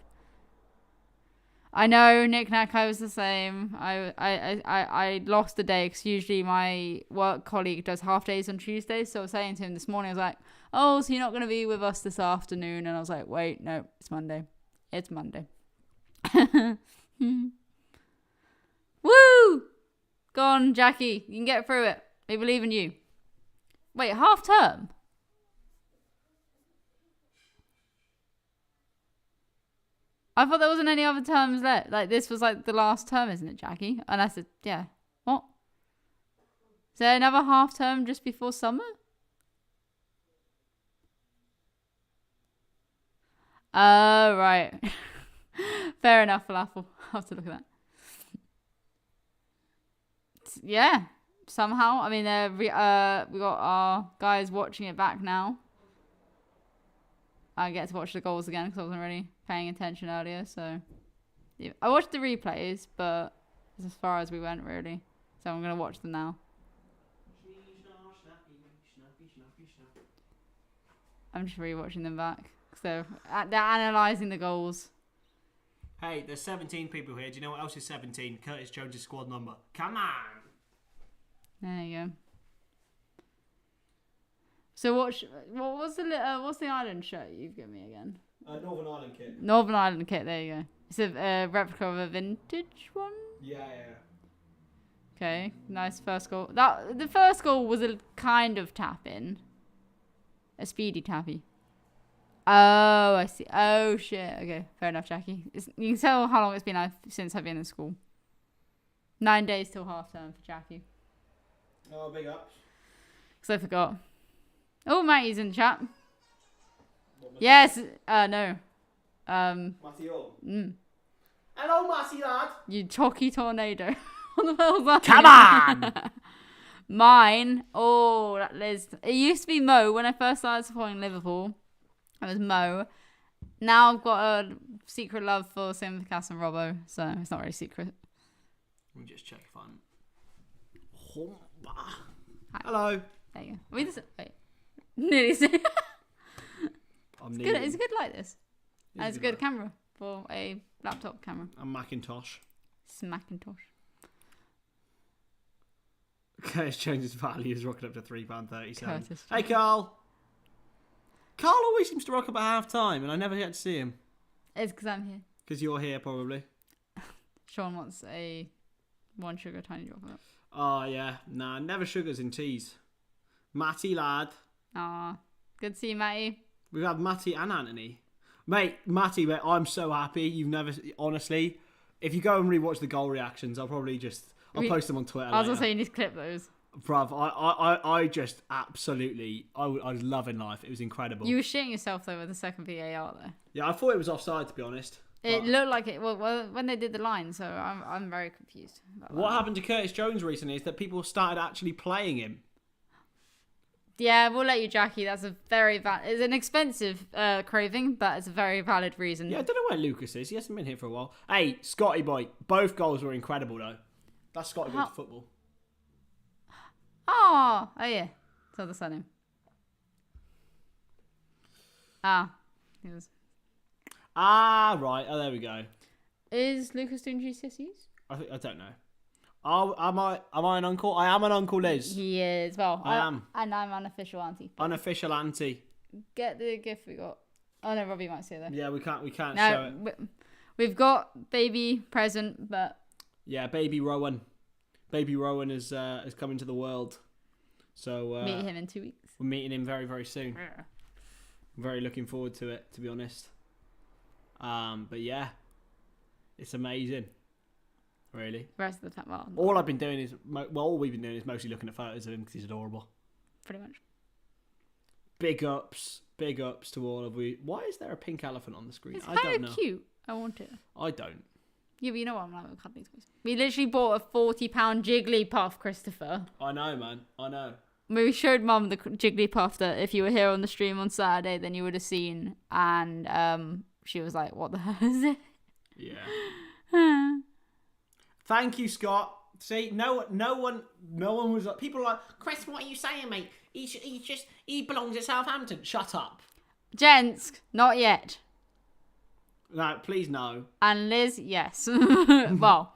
I know, Knick-knack, I was the same. I lost a day because usually my work colleague does half days on Tuesdays. So I was saying to him this morning, I was like, oh, so you're not going to be with us this afternoon? And I was like, wait, no, it's Monday. It's Monday. Woo! Go on, Jackie. You can get through it. We believe in you. Wait, half term? I thought there wasn't any other terms left. Like, this was like the last term, isn't it, Jackie? And I said, yeah. What? Is there another half term just before summer? Right. Fair enough, Falafel. I'll have to look at that. Yeah, somehow. I mean, we got our guys watching it back now. I get to watch the goals again because I wasn't really paying attention earlier. So yeah. I watched the replays, but it's as far as we went, really. So I'm going to watch them now. I'm just rewatching them back So they're analysing the goals. Hey, there's 17 people here. Do you know what else is 17? Curtis Jones' squad number. Come on. There you go. So what's the island shirt you've given me again? Northern Ireland kit. Northern Ireland kit. There you go. It's a replica of a vintage one. Yeah. Okay, nice first goal. The first goal was a kind of tap in, a speedy tappy. Oh, I see. Oh shit. Okay, fair enough, Jackie. You can tell how long it's been since I've been in school. 9 days till half term for Jackie. Oh, big ups. Because I forgot. Oh, Matty's in the chat. Yes. No. Matty Hall. Mm. Hello, Matty lad. You chalky tornado. On the world's Come on. Mine. Oh, that Liz. It used to be Mo when I first started supporting Liverpool. It was Mo. Now I've got a secret love for Simicast and Robbo, so it's not really secret. Let me just check if I'm. Hello. There you go. Wait. Nearly. It's good. It's good like this. And it's a good camera for a laptop camera. A Macintosh. It's a Macintosh. Curtis Jones' value is rocking up to £3.37. Curtis. Hey, Carl. Carl always seems to rock up at half time, and I never get to see him. It's because I'm here. Because you're here, probably. Sean wants a 1 sugar tiny drop of it. Oh, yeah. Nah, never sugars in teas. Matty, lad. Aw. Good to see you, Matty. We've had Matty and Anthony. Mate, Matty, mate, I'm so happy. You've never... Honestly, if you go and rewatch the goal reactions, I'll probably just... I'll post them on Twitter I was later. also saying you need to clip those. Bruv, I just absolutely... I was loving life. It was incredible. You were shitting yourself, though, with the second VAR, though. Yeah, I thought it was offside, to be honest. It looked like it... Well, when they did the line, so I'm very confused about What that. happened to Curtis Jones recently is that people started actually playing him. Yeah, we'll let you, Jackie. That's a very valid... It's an expensive craving, but it's a very valid reason. Yeah, I don't know where Lucas is. He hasn't been here for a while. Hey, Scotty boy. Both goals were incredible, though. That's Scotty boy's football. Oh yeah. Saw the surname. He was... Right. Oh, there we go. Is Lucas doing GCSEs? I don't know. Am I an uncle? I am an Uncle Liz. He is. Well, I am. And I'm unofficial auntie. Unofficial auntie. Get the gift we got. Oh no, Robbie might see it though. Yeah, we can't No, show it. We've got baby present, but yeah, baby Rowan. Baby Rowan has come into the world. So meet him in 2 weeks. We're meeting him very, very soon. Yeah. I'm very looking forward to it, to be honest. But yeah, it's amazing. Really. The rest of the time, well, All I've been doing is, all we've been doing is mostly looking at photos of him because he's adorable. pretty much. Big ups to all of you. Why is there a pink elephant on the screen? It's I kind don't of know. cute. I want it. I don't. Yeah, but you know what I'm like with cuddly toys. We literally bought a £40 Jigglypuff, Christopher. I know, man. I know. We showed Mum the Jigglypuff that if you were here on the stream on Saturday, then you would have seen. And she was like, "What the hell is it?" Yeah. Thank you, Scott. See, no one was like. People are like, Chris, what are you saying, mate? He belongs at Southampton. Shut up. Gents, not yet. No, please no. And Liz, yes. Well,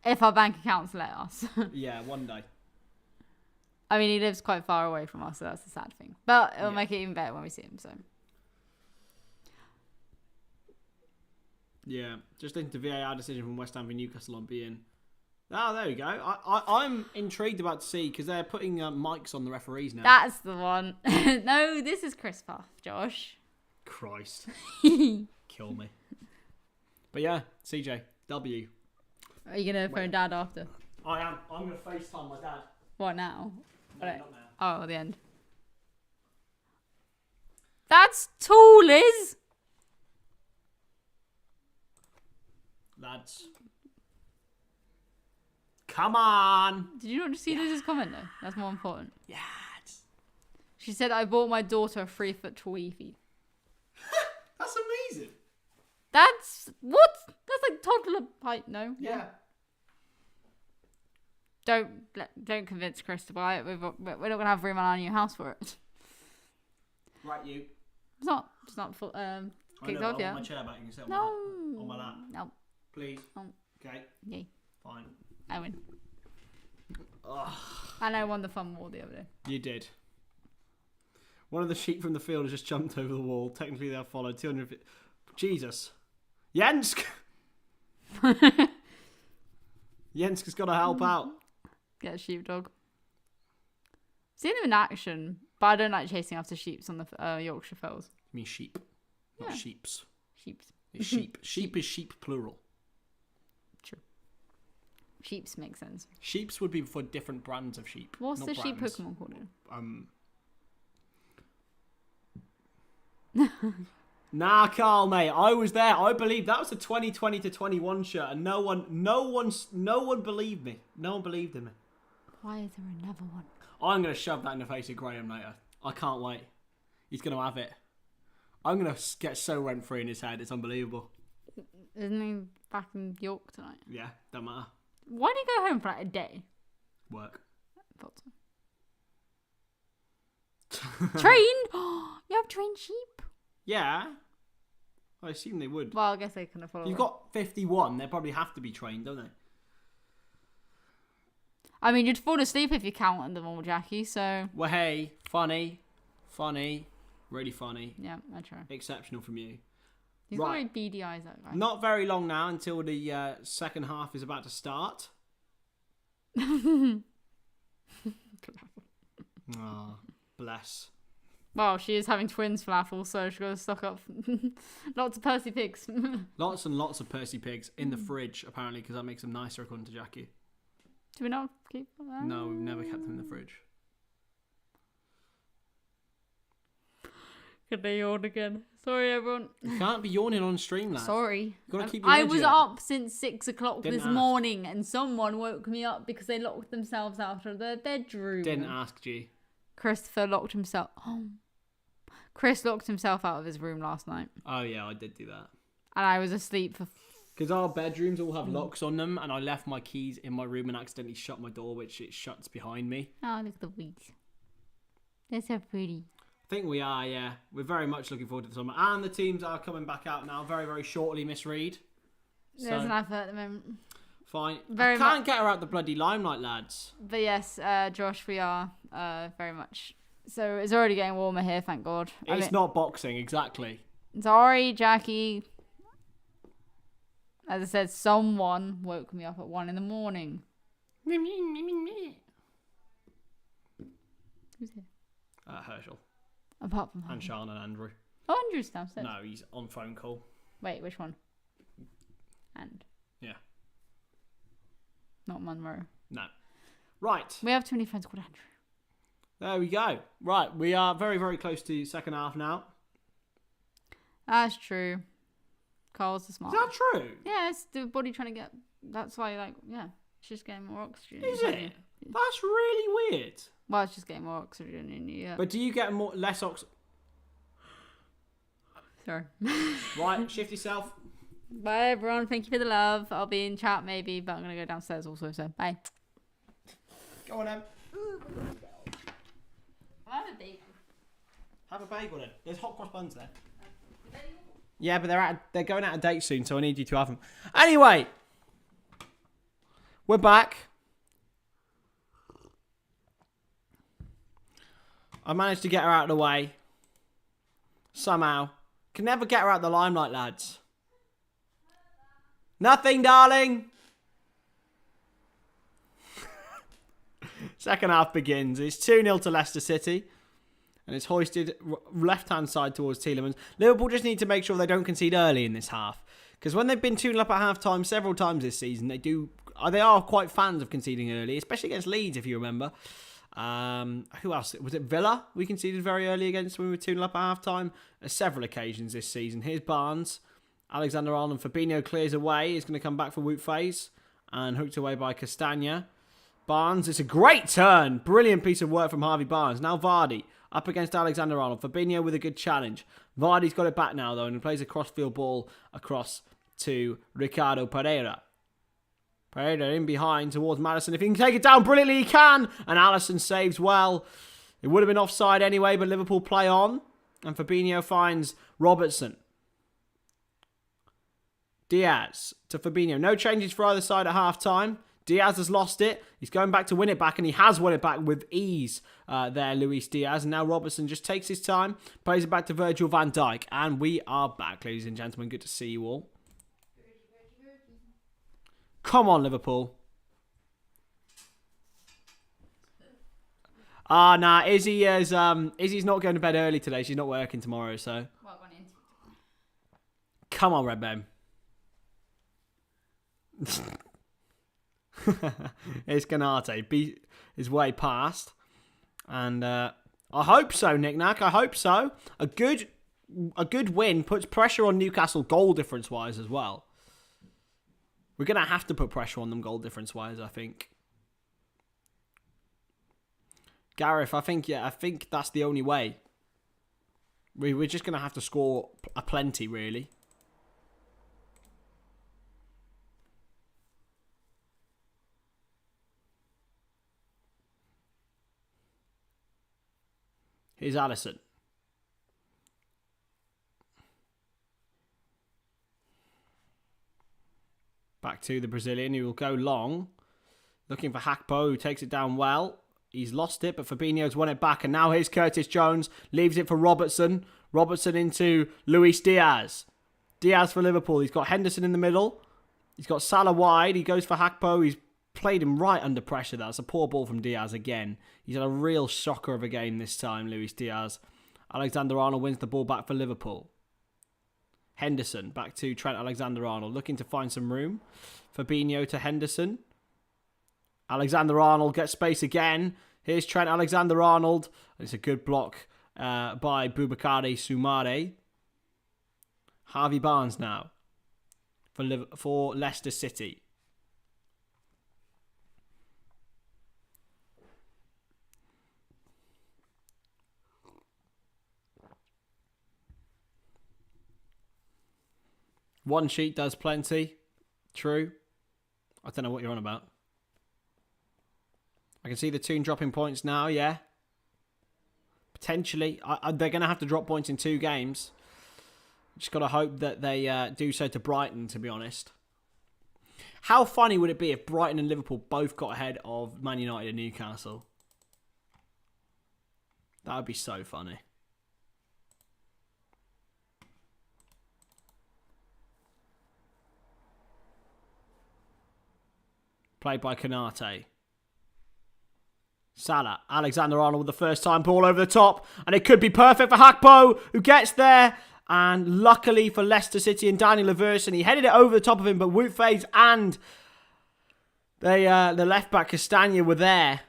if our bank accounts let us. Yeah, one day. I mean, he lives quite far away from us, so that's the sad thing. But it'll make it even better when we see him. So. Yeah, just into VAR decision from West Ham v Newcastle on being. Oh, there we go. I'm intrigued about to see because they're putting mics on the referees now. That's the one. No, this is Chris Puff, Josh. Christ. Kill me. But yeah, CJ, W. Are you going to phone Dad after? I am. I'm going to FaceTime my dad. What now? No, not now. Oh, the end. That's tall, Liz. Lads. Come on. Did you not just see Liz's comment, though? That's more important. Yeah. She said, I bought my daughter a 3-foot tweefy. That's amazing. That's... What? That's like toddler height, no? Yeah. Don't convince Chris to buy it. We're not going to have room in our new house for it. Right, you. It's not full, I kicked know, off I yet. want my chair back. You can sit on No. on my lap. No. Please. No. Okay. Yay. Fine. I win. Ugh. And I won the fun war the other day. You did. One of the sheep from the field has just jumped over the wall. Technically, they have followed 250. Jesus. Jensk! Jensk has got to help out. Get a sheepdog. Seen them in action, but I don't like chasing after sheeps on the Yorkshire Fells. I mean sheep, not Yeah. sheeps. Sheeps. It's sheep. Sheep is sheep plural. True. Sheeps make sense. Sheeps would be for different brands of sheep. What's not the sheep brands. Pokemon called? Nah, Carl, mate. I was there. I believe that was the 2020 to 21 shirt, and no one believed me. No one believed in me. Why is there another one? I'm gonna shove that in the face of Graham later. I can't wait. He's gonna have it. I'm gonna get so rent free in his head. It's unbelievable. Isn't he back in York tonight? Yeah, don't matter. Why did he go home for like a day? Work. Thought so. Trained? You have trained sheep? Yeah. I assume they would. Well, I guess they can follow. You've got 51. They probably have to be trained, don't they? I mean, you'd fall asleep if you counted them all, Jackie. So Well, hey, funny, really funny, yeah, I try. exceptional from you. He's got very beady eyes, that guy. Not very long now until the second half is about to start. Oh, bless. Well, she is having twins, Falafel, so she's got to stock up lots of Percy pigs. Lots and lots of Percy pigs in the fridge, apparently, because that makes them nicer, according to Jackie. Do we not keep them? No, we've never kept them in the fridge. Could they yawn again? Sorry, everyone. You can't be yawning on stream, lad. Sorry. You gotta keep your I energy was up. up since 6 o'clock Didn't this ask. morning, and someone woke me up because they locked themselves out of their bedroom. Didn't ask, G. Christopher locked himself. Oh. Chris locked himself out of his room last night, Oh, yeah, I did do that. and I was asleep for. Because our bedrooms all have locks on them, and I left my keys in my room and accidentally shut my door, which it shuts behind me. Oh, look at the weeds. They're so pretty. I think we are, yeah. We're very much looking forward to the summer. And the teams are coming back out now very, very shortly, Miss Reed. There's an advert at the moment. Fine. Very I can't get her out the bloody limelight, lads. But yes, Josh, we are very much. So it's already getting warmer here, thank God. It's not boxing, exactly. Sorry, Jackie. As I said, someone woke me up at 1 a.m. Who's here? Herschel. Apart from And Sean and Andrew. Oh, Andrew's downstairs. No, he's on phone call. Wait, which one? And. Yeah. Not Monroe. No. Right. We have too many friends called Andrew. There we go. Right. We are very, very close to second half now. That's true. Carl's the Is smart. that true? Yeah, it's the body trying to get. That's why, like, yeah, it's just getting more oxygen. Is it? That's really weird. Well, it's just getting more oxygen in you. Yeah. But do you get less oxygen? Sorry. Right, shift yourself. Bye, everyone. Thank you for the love. I'll be in chat maybe, but I'm going to go downstairs also, so bye. Go on, Em. I have a bagel. Have a bagel then. There's hot cross buns there. Yeah, but they're going out of date soon, so I need you to have them. Anyway, we're back. I managed to get her out of the way. Somehow. Can never get her out of the limelight, lads. Nothing, darling. Second half begins. It's 2-0 to Leicester City. And it's hoisted left-hand side towards Tielemans. Liverpool just need to make sure they don't concede early in this half. Because when they've been 2-0 up at half-time several times this season, they are quite fans of conceding early, especially against Leeds, if you remember. Who else? Was it Villa we conceded very early against when we were 2-0 up at half-time? Several occasions this season. Here's Barnes. Alexander-Arnold. Fabinho clears away. He's going to come back for Wout Faes. And hooked away by Castagna. Barnes, it's a great turn. Brilliant piece of work from Harvey Barnes. Now Vardy up against Alexander-Arnold. Fabinho with a good challenge. Vardy's got it back now, though, and he plays a cross-field ball across to Ricardo Pereira. Pereira in behind towards Maddison. If he can take it down brilliantly, he can. And Alisson saves well. It would have been offside anyway, but Liverpool play on. And Fabinho finds Robertson. Diaz to Fabinho. No changes for either side at half-time. Diaz has lost it. He's going back to win it back, and he has won it back with ease there, Luis Diaz. And now Robertson just takes his time, plays it back to Virgil van Dijk. And we are back, ladies and gentlemen. Good to see you all. Come on, Liverpool. Nah, Izzy's not going to bed early today. She's not working tomorrow, so. Well, gone in. Come on, Red Ben. It's Canate. Beat his way past. And I hope so, Nick Nack. I hope so. A good win puts pressure on Newcastle goal difference-wise as well. We're going to have to put pressure on them goal difference-wise, I think. Gareth, I think that's the only way. We're just going to have to score a plenty, really. Here's Alisson. Back to the Brazilian, who will go long. Looking for Hakpo, who takes it down well. He's lost it, but Fabinho's won it back. And now here's Curtis Jones. Leaves it for Robertson. Robertson into Luis Diaz. Diaz for Liverpool. He's got Henderson in the middle. He's got Salah wide. He goes for Hakpo. He's played him right under pressure. That's a poor ball from Diaz again. He's had a real shocker of a game this time, Luis Diaz. Alexander-Arnold wins the ball back for Liverpool. Henderson back to Trent Alexander-Arnold. Looking to find some room. Fabinho to Henderson. Alexander-Arnold gets space again. Here's Trent Alexander-Arnold. It's a good block by Boubakary Soumare. Harvey Barnes now for Leicester City. One sheet does plenty. True. I don't know what you're on about. I can see the Toon dropping points now, yeah. Potentially. They're going to have to drop points in 2 games. Just got to hope that they do so to Brighton, to be honest. How funny would it be if Brighton and Liverpool both got ahead of Man United and Newcastle? That would be so funny. Played by Canate. Salah. Alexander-Arnold with the first time ball over the top. And it could be perfect for Hakpo, who gets there. And luckily for Leicester City and Daniel Laverson, he headed it over the top of him. But Wout Faes and the left-back Castagna were there.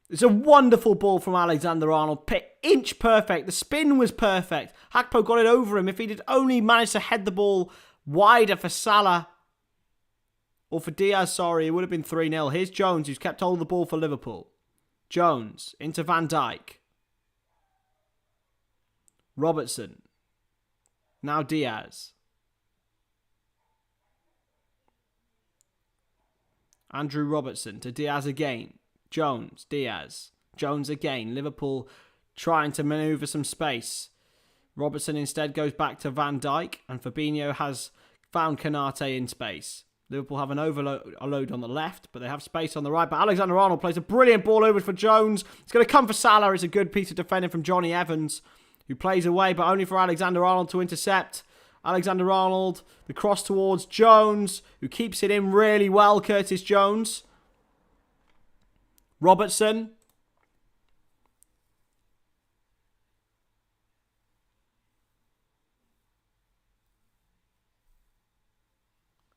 It's a wonderful ball from Alexander-Arnold. Inch perfect. The spin was perfect. Hakpo got it over him. If he'd only managed to head the ball wider for Salah, or for Diaz, sorry, it would have been 3-0. Here's Jones, who's kept hold of the ball for Liverpool. Jones into Van Dijk. Robertson. Now Diaz. Andrew Robertson to Diaz again. Jones, Diaz. Jones again. Liverpool trying to manoeuvre some space. Robertson instead goes back to Van Dijk, and Fabinho has found Canate in space. Liverpool have an overload on the left, but they have space on the right. But Alexander-Arnold plays a brilliant ball over for Jones. It's going to come for Salah. It's a good piece of defending from Johnny Evans, who plays away, but only for Alexander-Arnold to intercept. Alexander-Arnold, the cross towards Jones, who keeps it in really well, Curtis Jones. Robertson.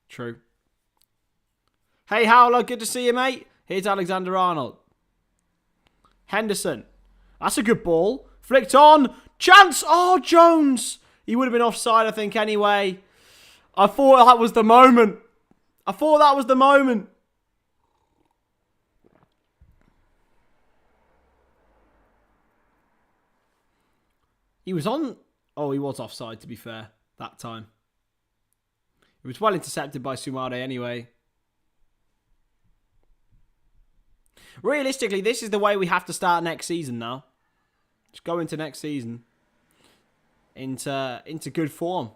True. Hey, Howler, good to see you, mate. Here's Alexander-Arnold. Henderson. That's a good ball. Flicked on. Chance. Oh, Jones. He would have been offside, I think, anyway. I thought that was the moment. He was on... Oh, he was offside, to be fair, that time. It was well intercepted by Soumare anyway. Realistically, this is the way we have to start next season now. Just go into next season. into good form.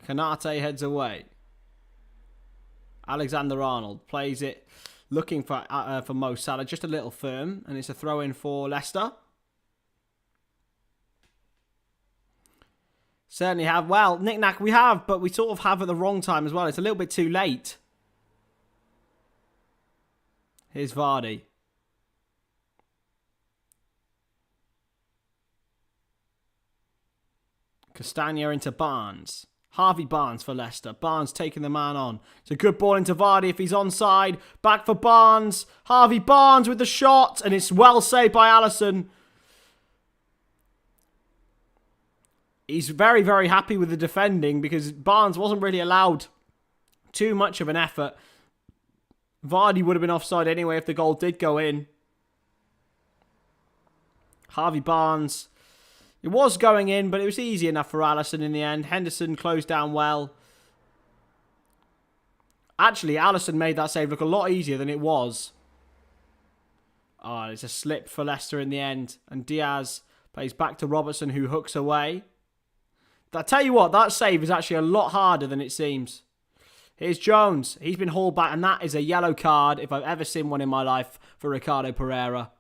Konate heads away. Alexander-Arnold plays it, looking for Mo Salah, just a little firm, and it's a throw-in for Leicester. Certainly have. Well, knick-knack we have, but we sort of have at the wrong time as well. It's a little bit too late. Here's Vardy. Castagna into Barnes. Harvey Barnes for Leicester. Barnes taking the man on. It's a good ball into Vardy if he's onside. Back for Barnes. Harvey Barnes with the shot. And it's well saved by Alisson. He's very, very happy with the defending because Barnes wasn't really allowed too much of an effort. Vardy would have been offside anyway if the goal did go in. Harvey Barnes. It was going in, but it was easy enough for Alisson in the end. Henderson closed down well. Actually, Alisson made that save look a lot easier than it was. Oh, it's a slip for Leicester in the end. And Diaz plays back to Robertson, who hooks away. I tell you what, that save is actually a lot harder than it seems. Here's Jones. He's been hauled back, and that is a yellow card, if I've ever seen one in my life, for Ricardo Pereira.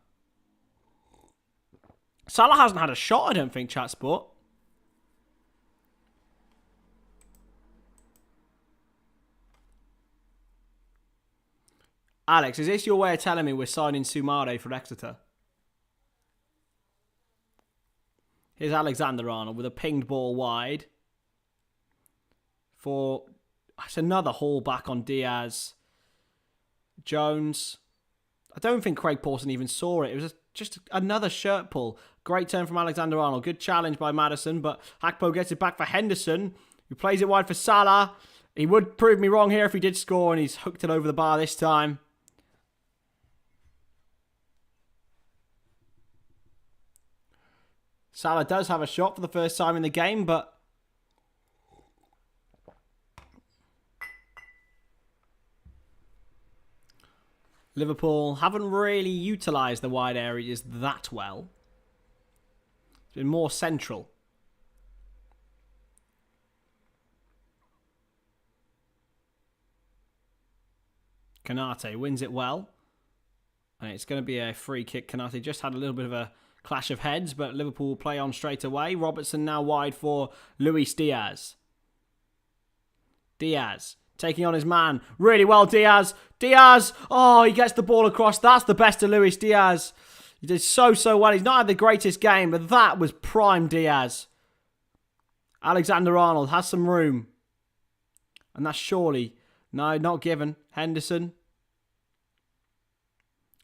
Salah hasn't had a shot, I don't think, chat sport. Alex, is this your way of telling me we're signing Soumare for Exeter? Here's Alexander-Arnold with a pinged ball wide. It's another haul back on Diaz. Jones. I don't think Craig Pawson even saw it. It was just another shirt pull. Great turn from Alexander-Arnold. Good challenge by Maddison, but Hakpo gets it back for Henderson, who plays it wide for Salah. He would prove me wrong here if he did score, and he's hooked it over the bar this time. Salah does have a shot for the first time in the game, but Liverpool haven't really utilised the wide areas that well. It's been more central. Konate wins it well. And it's going to be a free kick. Konate just had a little bit of a clash of heads, but Liverpool will play on straight away. Robertson now wide for Luis Diaz. Diaz taking on his man. Really well, Diaz. Diaz! Oh, he gets the ball across. That's the best of Luis Diaz. He did so well. He's not had the greatest game, but that was prime Diaz. Alexander-Arnold has some room. And that's surely... No, not given. Henderson.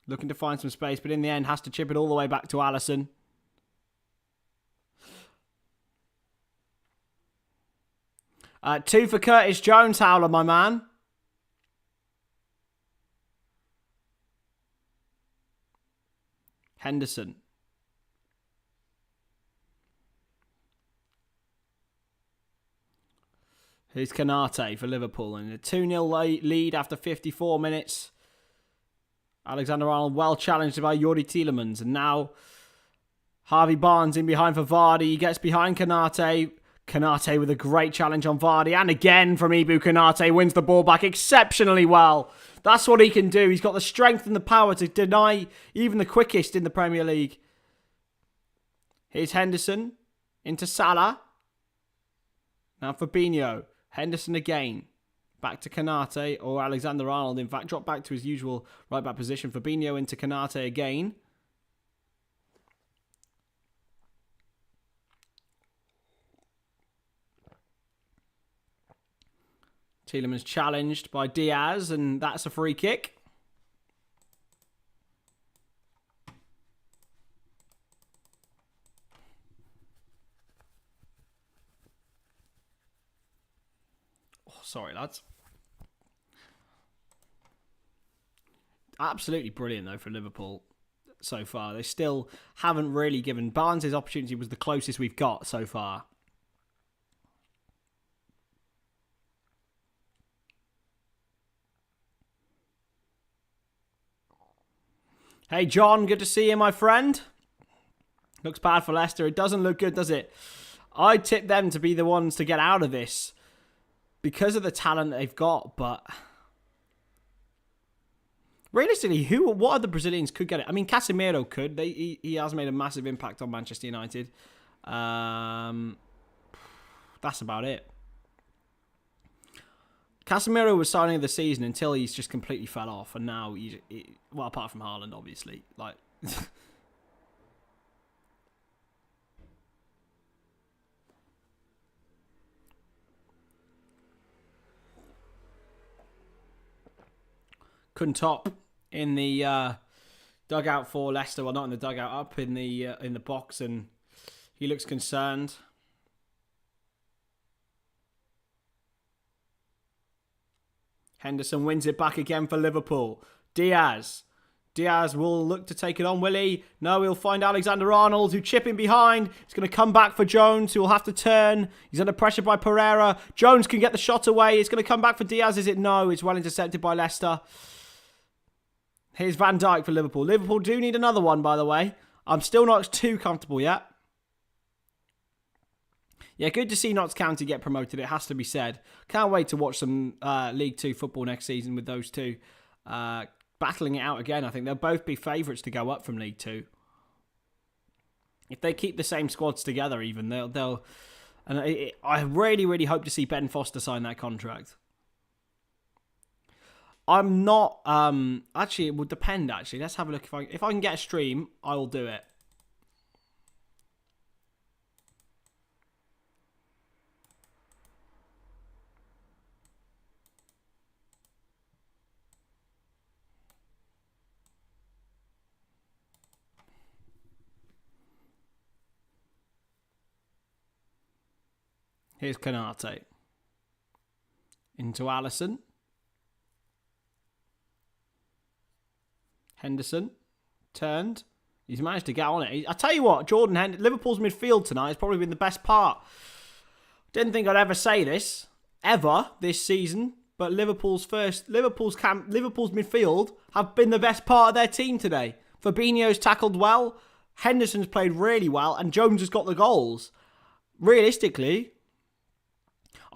Looking to find some space, but in the end has to chip it all the way back to Alisson. Two for Curtis Jones, Howler, my man. Henderson. Here's Konate for Liverpool. And a 2-0 lead after 54 minutes. Alexander-Arnold well challenged by Yuri Tielemans. And now Harvey Barnes in behind for Vardy. He gets behind Konate. Konate with a great challenge on Vardy. And again from Ibu Konate wins the ball back exceptionally well. That's what he can do. He's got the strength and the power to deny even the quickest in the Premier League. Here's Henderson into Salah. Now Fabinho. Henderson again. Back to Konate, or Alexander-Arnold, in fact, dropped back to his usual right-back position. Fabinho into Konate again. Tielemans challenged by Diaz, and that's a free kick. Oh, sorry, lads. Absolutely brilliant, though, for Liverpool so far. They still haven't really given... Barnes' opportunity was the closest we've got so far. Hey, John, good to see you, my friend. Looks bad for Leicester. It doesn't look good, does it? I tip them to be the ones to get out of this because of the talent they've got, but realistically, what other Brazilians could get it? I mean, Casemiro could. He has made a massive impact on Manchester United. That's about it. Casemiro was signing of the season until he's just completely fell off, and now well, apart from Haaland, obviously, like. Couldn't top in the dugout for Leicester. Well, not in the dugout, up in the box, and he looks concerned. Henderson wins it back again for Liverpool. Diaz will look to take it on, will he? No, he'll find Alexander-Arnold, who chipping behind. He's going to come back for Jones, who will have to turn. He's under pressure by Pereira. Jones can get the shot away. It's going to come back for Diaz, is it? No, it's well intercepted by Leicester. Here's Van Dijk for Liverpool. Liverpool do need another one, by the way. I'm still not too comfortable yet. Yeah, good to see Notts County get promoted, it has to be said. Can't wait to watch some League 2 football next season with those two battling it out again. I think they'll both be favourites to go up from League 2. If they keep the same squads together even, they'll and I really, really hope to see Ben Foster sign that contract. I'm not... actually, it would depend, actually. Let's have a look. If I can get a stream, I will do it. Here's Konate. Into Alisson. Henderson. Turned. He's managed to get on it. I tell you what, Liverpool's midfield tonight has probably been the best part. Didn't think I'd ever say this, ever, this season. But Liverpool's midfield have been the best part of their team today. Fabinho's tackled well. Henderson's played really well. And Jones has got the goals. Realistically,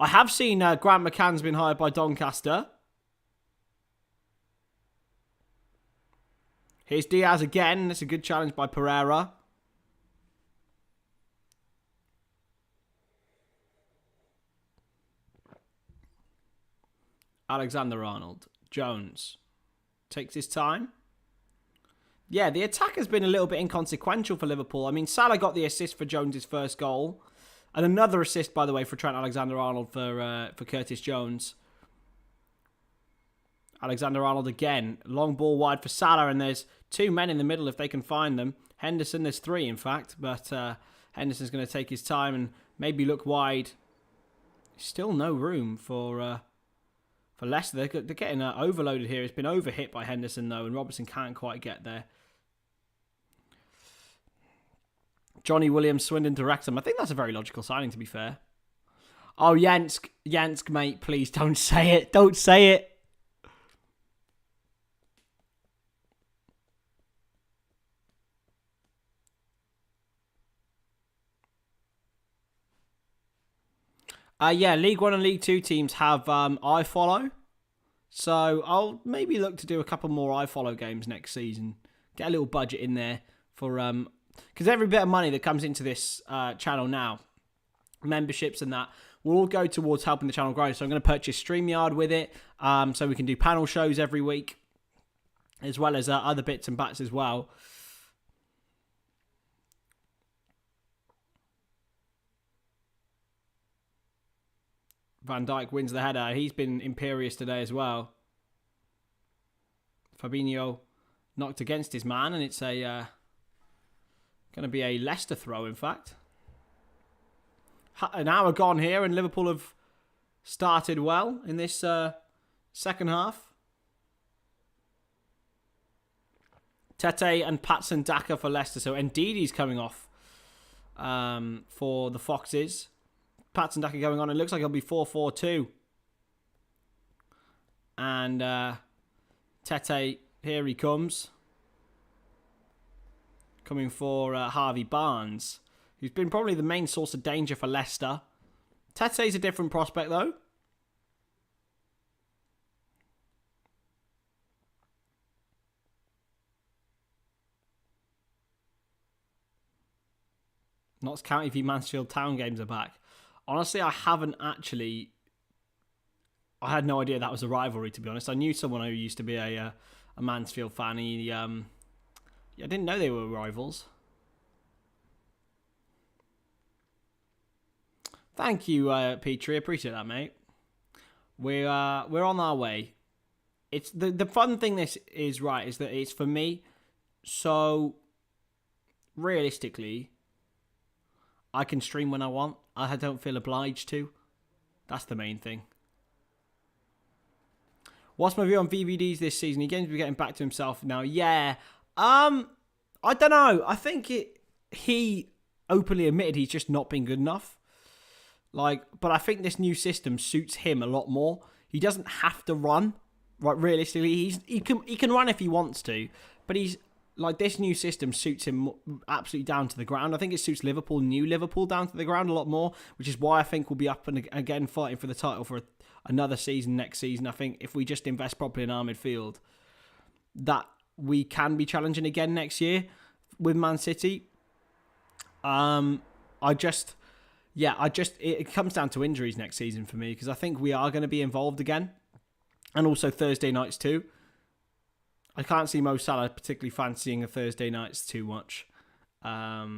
I have seen Grant McCann's been hired by Doncaster. Here's Diaz again. That's a good challenge by Pereira. Alexander-Arnold. Jones. Takes his time. Yeah, the attack has been a little bit inconsequential for Liverpool. I mean, Salah got the assist for Jones' first goal. And another assist, by the way, for Trent Alexander-Arnold for Curtis Jones. Alexander-Arnold again. Long ball wide for Salah, and there's two men in the middle if they can find them. Henderson, there's three, in fact. But Henderson's going to take his time and maybe look wide. Still no room for Leicester. They're getting overloaded here. It's been overhit by Henderson, though, and Robertson can't quite get there. Johnny Williams, Swindon to Wrexham. I think that's a very logical signing, to be fair. Oh, Jansk, mate, please don't say it. Don't say it. Yeah, League 1 and League 2 teams have iFollow. So I'll maybe look to do a couple more iFollow games next season. Get a little budget in there for... because every bit of money that comes into this channel now, memberships and that, will all go towards helping the channel grow. So I'm going to purchase StreamYard with it, so we can do panel shows every week, as well as other bits and bats as well. Van Dijk wins the header. He's been imperious today as well. Fabinho knocked against his man, and it's a... going to be a Leicester throw, in fact. An hour gone here, and Liverpool have started well in this second half. Tete and Patson Daka for Leicester. So Ndidi's coming off for the Foxes. Patson Daka going on. It looks like it'll be 4-4-2. And Tete, here he comes. coming for Harvey Barnes, who's been probably the main source of danger for Leicester. Tete's a different prospect, though. Notts County v Mansfield Town games are back. Honestly, I haven't actually... I had no idea that was a rivalry, to be honest. I knew someone who used to be a Mansfield fan. I didn't know they were rivals. Thank you, Petrie. Appreciate that, mate. We're on our way. It's the fun thing. This is right. Is that it's for me. So realistically, I can stream when I want. I don't feel obliged to. That's the main thing. What's my view on VVDs this season? He seems to be getting back to himself now. Yeah. I don't know. I think he openly admitted he's just not been good enough. But I think this new system suits him a lot more. He doesn't have to run. Right, realistically, he can run if he wants to, but he's this new system suits him absolutely down to the ground. I think it suits new Liverpool down to the ground a lot more, which is why I think we'll be up and again fighting for the title for another season next season. I think if we just invest properly in our midfield, that we can be challenging again next year with Man City. It comes down to injuries next season for me, because I think we are going to be involved again. And also Thursday nights too. I can't see Mo Salah particularly fancying the Thursday nights too much. I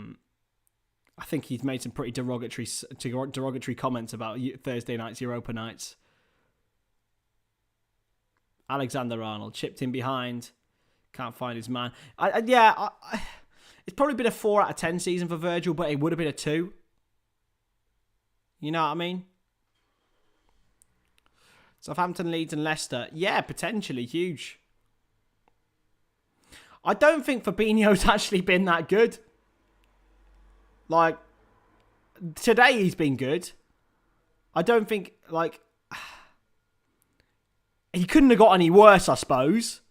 think he's made some pretty derogatory comments about Thursday nights, Europa nights. Alexander-Arnold chipped in behind. Can't find his man. It's probably been a 4 out of 10 season for Virgil, but it would have been a 2. You know what I mean? Southampton, Leeds and Leicester. Yeah, potentially huge. I don't think Fabinho's actually been that good. Today he's been good. I don't think, he couldn't have got any worse, I suppose.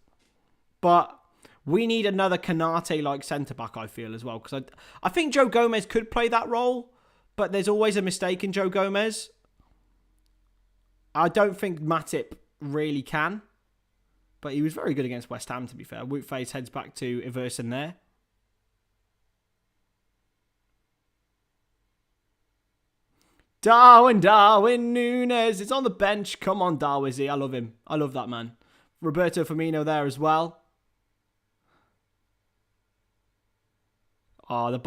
But we need another Konate-like centre-back, I feel, as well. Because I think Joe Gomez could play that role, but there's always a mistake in Joe Gomez. I don't think Matip really can. But he was very good against West Ham, to be fair. Wootface heads back to Iverson there. Darwin Nunes is on the bench. Come on, Darwizzy. I love him. I love that man. Roberto Firmino there as well. Oh, the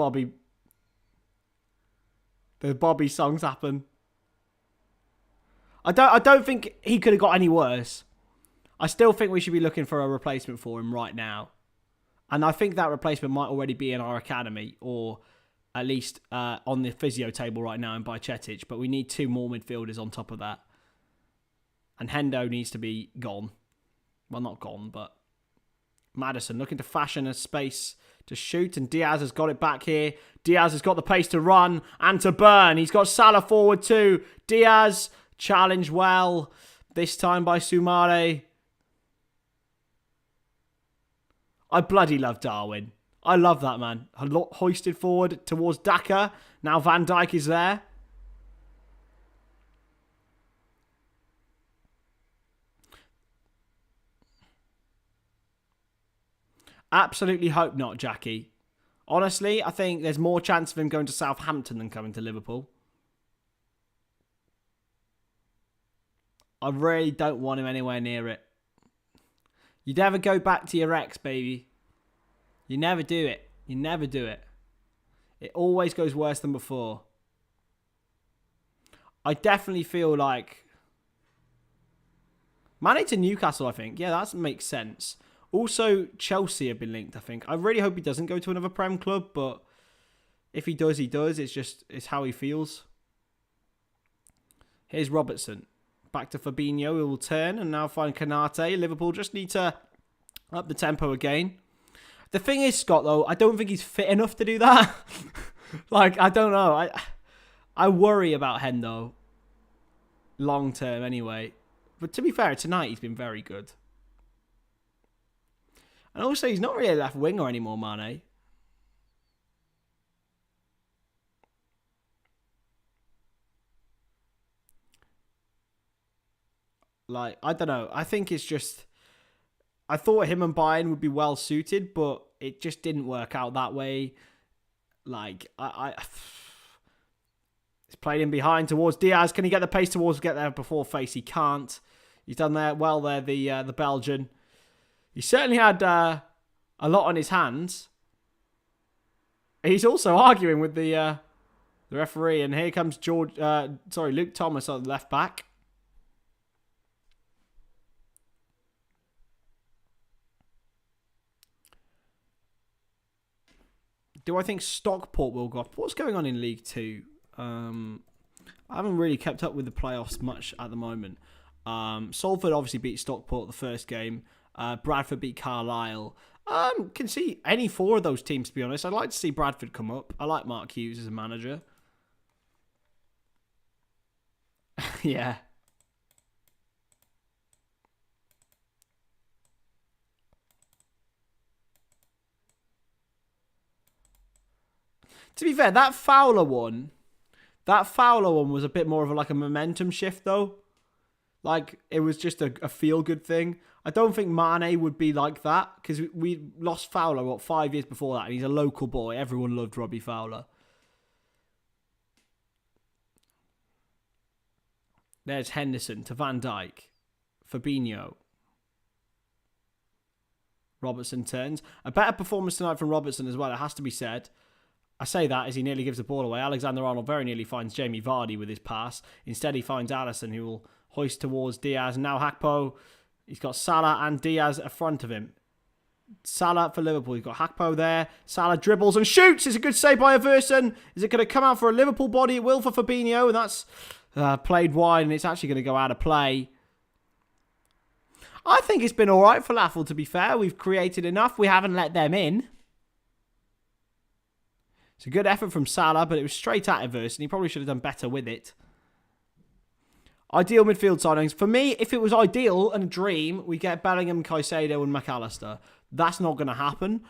Bobby songs happen. I don't think he could have got any worse. I still think we should be looking for a replacement for him right now. And I think that replacement might already be in our academy, or at least on the physio table right now in Bajcetic. But we need 2 more midfielders on top of that. And Hendo needs to be gone. Well, not gone, but Maddison looking to fashion a space to shoot. And Diaz has got it back here. Diaz has got the pace to run and to burn. He's got Salah forward too. Diaz challenged well. This time by Soumare. I bloody love Darwin. I love that man. Hoisted forward towards Daka. Now Van Dijk is there. Absolutely hope not, Jackie. Honestly, I think there's more chance of him going to Southampton than coming to Liverpool. I really don't want him anywhere near it. You never go back to your ex, baby. You never do it. You never do it. It always goes worse than before. I definitely feel like Mane to Newcastle, I think. Yeah, that makes sense. Also, Chelsea have been linked, I think. I really hope he doesn't go to another Prem club, but if he does, he does. It's how he feels. Here's Robertson. Back to Fabinho, who will turn and now find Konate. Liverpool just need to up the tempo again. The thing is, Scott, though, I don't think he's fit enough to do that. I don't know. I worry about Hendo long term anyway. But to be fair, tonight he's been very good. And also, he's not really a left winger anymore, Mane. Like, I don't know. I think it's just... I thought him and Bayern would be well suited, but it just didn't work out that way. Like, he's played in behind towards Diaz. Can he get the pace towards get there before face? He can't. He's done there well there, the Belgian. He certainly had a lot on his hands. He's also arguing with the referee, and here comes Luke Thomas on the left back. Do I think Stockport will go off? What's going on in League 2? I haven't really kept up with the playoffs much at the moment. Salford obviously beat Stockport the first game. Bradford beat Carlisle. Can see any four of those teams, to be honest. I'd like to see Bradford come up. I like Mark Hughes as a manager. Yeah. To be fair, that Fowler one was a bit more of a momentum shift, though. Like, it was just a feel-good thing. I don't think Mane would be like that, because we lost Fowler, 5 years before that, and he's a local boy. Everyone loved Robbie Fowler. There's Henderson to Van Dijk. Fabinho. Robertson turns. A better performance tonight from Robertson as well, it has to be said. I say that as he nearly gives the ball away. Alexander-Arnold very nearly finds Jamie Vardy with his pass. Instead, he finds Alisson, who will hoist towards Diaz. And now Hakpo, he's got Salah and Diaz in front of him. Salah for Liverpool. He's got Hakpo there. Salah dribbles and shoots. It's a good save by Everson. Is it going to come out for a Liverpool body? It will for Fabinho. And that's played wide, and it's actually going to go out of play. I think it's been all right for Falafel, to be fair. We've created enough. We haven't let them in. It's a good effort from Salah, but it was straight at Everson. He probably should have done better with it. Ideal midfield signings. For me, if it was ideal and a dream, we get Bellingham, Caicedo and McAllister. That's not going to happen.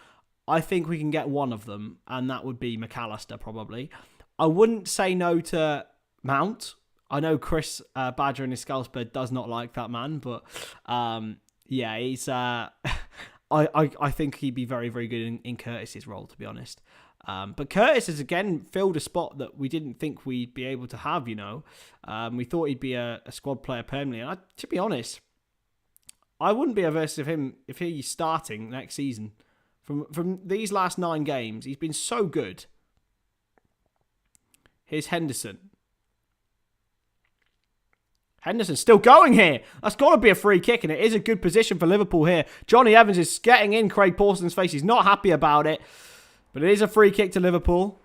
I think we can get one of them, and that would be McAllister, probably. I wouldn't say no to Mount. I know Chris Badger in his Scalsbird does not like that man, but yeah, he's... I think he'd be very, very good in Curtis's role, to be honest. But Curtis has again filled a spot that we didn't think we'd be able to have, you know. We thought he'd be a squad player permanently. And to be honest, I wouldn't be averse of him if he's starting next season. From these last 9 games, he's been so good. Here's Henderson. Henderson's still going here. That's got to be a free kick, and it is a good position for Liverpool here. Johnny Evans is getting in Craig Pawson's face. He's not happy about it. But it is a free kick to Liverpool.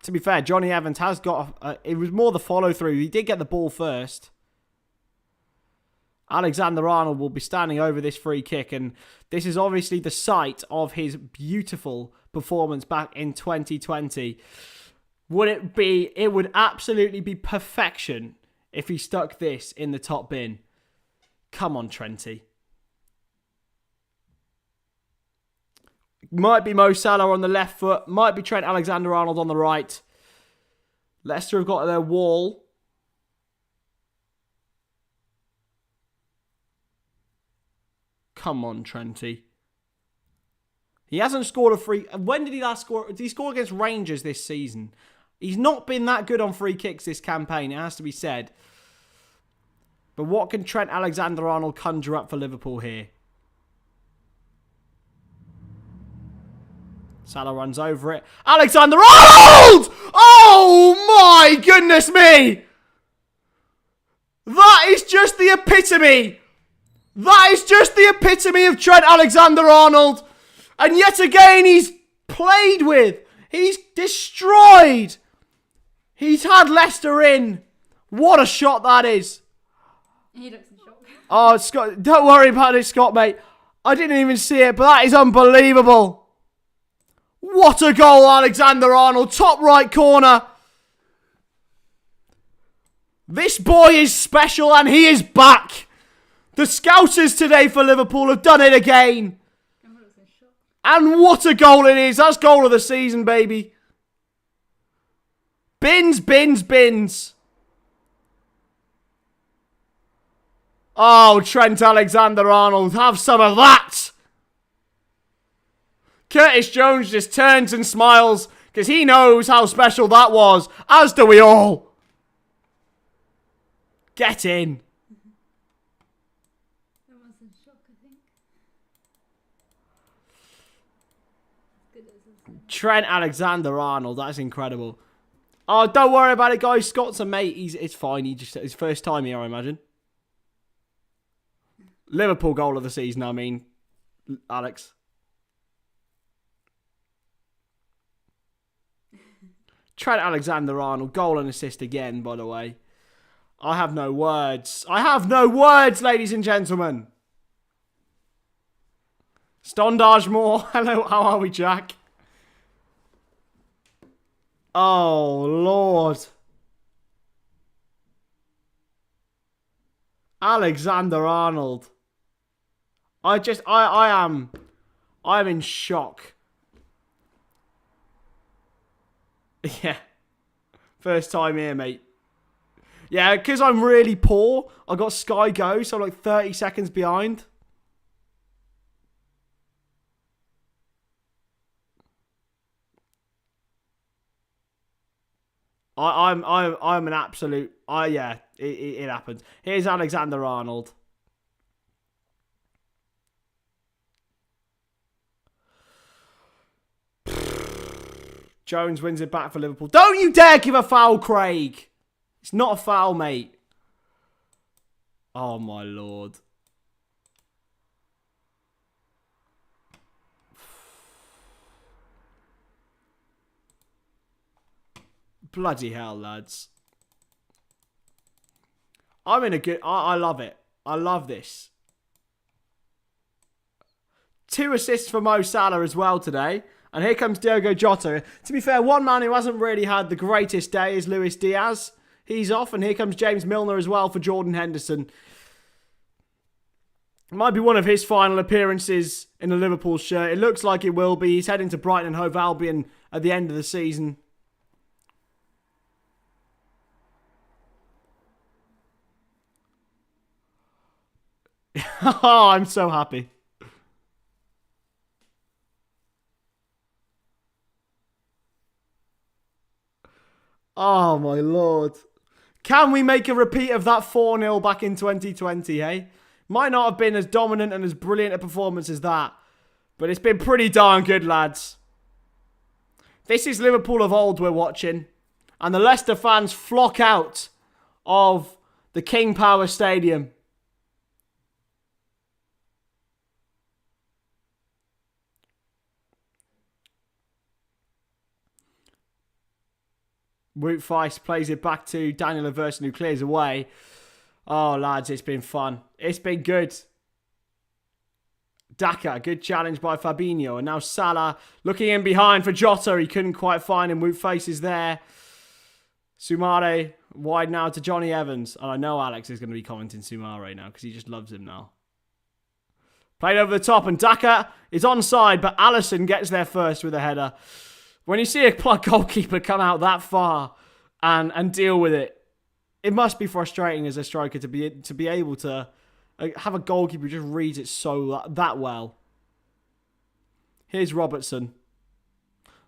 To be fair, Johnny Evans has got... it was more the follow-through. He did get the ball first. Alexander-Arnold will be standing over this free kick. And this is obviously the site of his beautiful performance back in 2020. It would absolutely be perfection if he stuck this in the top bin. Come on, Trenty. Might be Mo Salah on the left foot. Might be Trent Alexander-Arnold on the right. Leicester have got their wall. Come on, Trenty. He hasn't scored a free... When did he last score? Did he score against Rangers this season? He's not been that good on free kicks this campaign, it has to be said. But what can Trent Alexander-Arnold conjure up for Liverpool here? Salah runs over it. Alexander-Arnold! Oh my goodness me! That is just the epitome! That is just the epitome of Trent Alexander-Arnold! And yet again, he's played with. He's destroyed. He's had Leicester in. What a shot that is. He looks in shock. Oh, Scott, don't worry about it, Scott, mate. I didn't even see it, but that is unbelievable. What a goal, Alexander-Arnold. Top right corner. This boy is special and he is back. The Scousers today for Liverpool have done it again. And what a goal it is. That's goal of the season, baby. Bins, bins, bins. Oh, Trent Alexander-Arnold, have some of that. Curtis Jones just turns and smiles because he knows how special that was, as do we all. Get in. Trent Alexander-Arnold, that's incredible. Oh, don't worry about it, guys. Scott's a mate. It's fine. He just his first time here, I imagine. Liverpool goal of the season, I mean, Alex. Trent Alexander-Arnold, goal and assist again, by the way. I have no words. I have no words, ladies and gentlemen. Stonadge more. Hello, how are we, Jack? Oh, Lord. Alexander-Arnold. I'm in shock. Yeah. First time here, mate. Yeah, because I'm really poor, I got Sky Go, so I'm like 30 seconds behind. I'm an absolute. Yeah, it happens. Here's Alexander-Arnold. Jones wins it back for Liverpool. Don't you dare give a foul, Craig. It's not a foul, mate. Oh, my Lord. Bloody hell, lads. I'm in a good... I love it. I love this. 2 assists for Mo Salah as well today. And here comes Diogo Jota. To be fair, one man who hasn't really had the greatest day is Luis Diaz. He's off. And here comes James Milner as well for Jordan Henderson. It might be one of his final appearances in a Liverpool shirt. It looks like it will be. He's heading to Brighton and Hove Albion at the end of the season. Oh, I'm so happy. Oh, my Lord. Can we make a repeat of that 4-0 back in 2020, hey? Might not have been as dominant and as brilliant a performance as that, but it's been pretty darn good, lads. This is Liverpool of old we're watching, and the Leicester fans flock out of the King Power Stadium. Wout Feist plays it back to Daniel Averson, who clears away. Oh, lads, it's been fun. It's been good. Daka, good challenge by Fabinho. And now Salah looking in behind for Jota. He couldn't quite find him. Wout Feist is there. Soumare wide now to Johnny Evans. And I know Alex is going to be commenting Soumare now because he just loves him now. Played over the top and Daka is onside, but Alisson gets there first with a header. When you see a goalkeeper come out that far and deal with it, it must be frustrating as a striker to be able to have a goalkeeper who just reads it that well. Here's Robertson.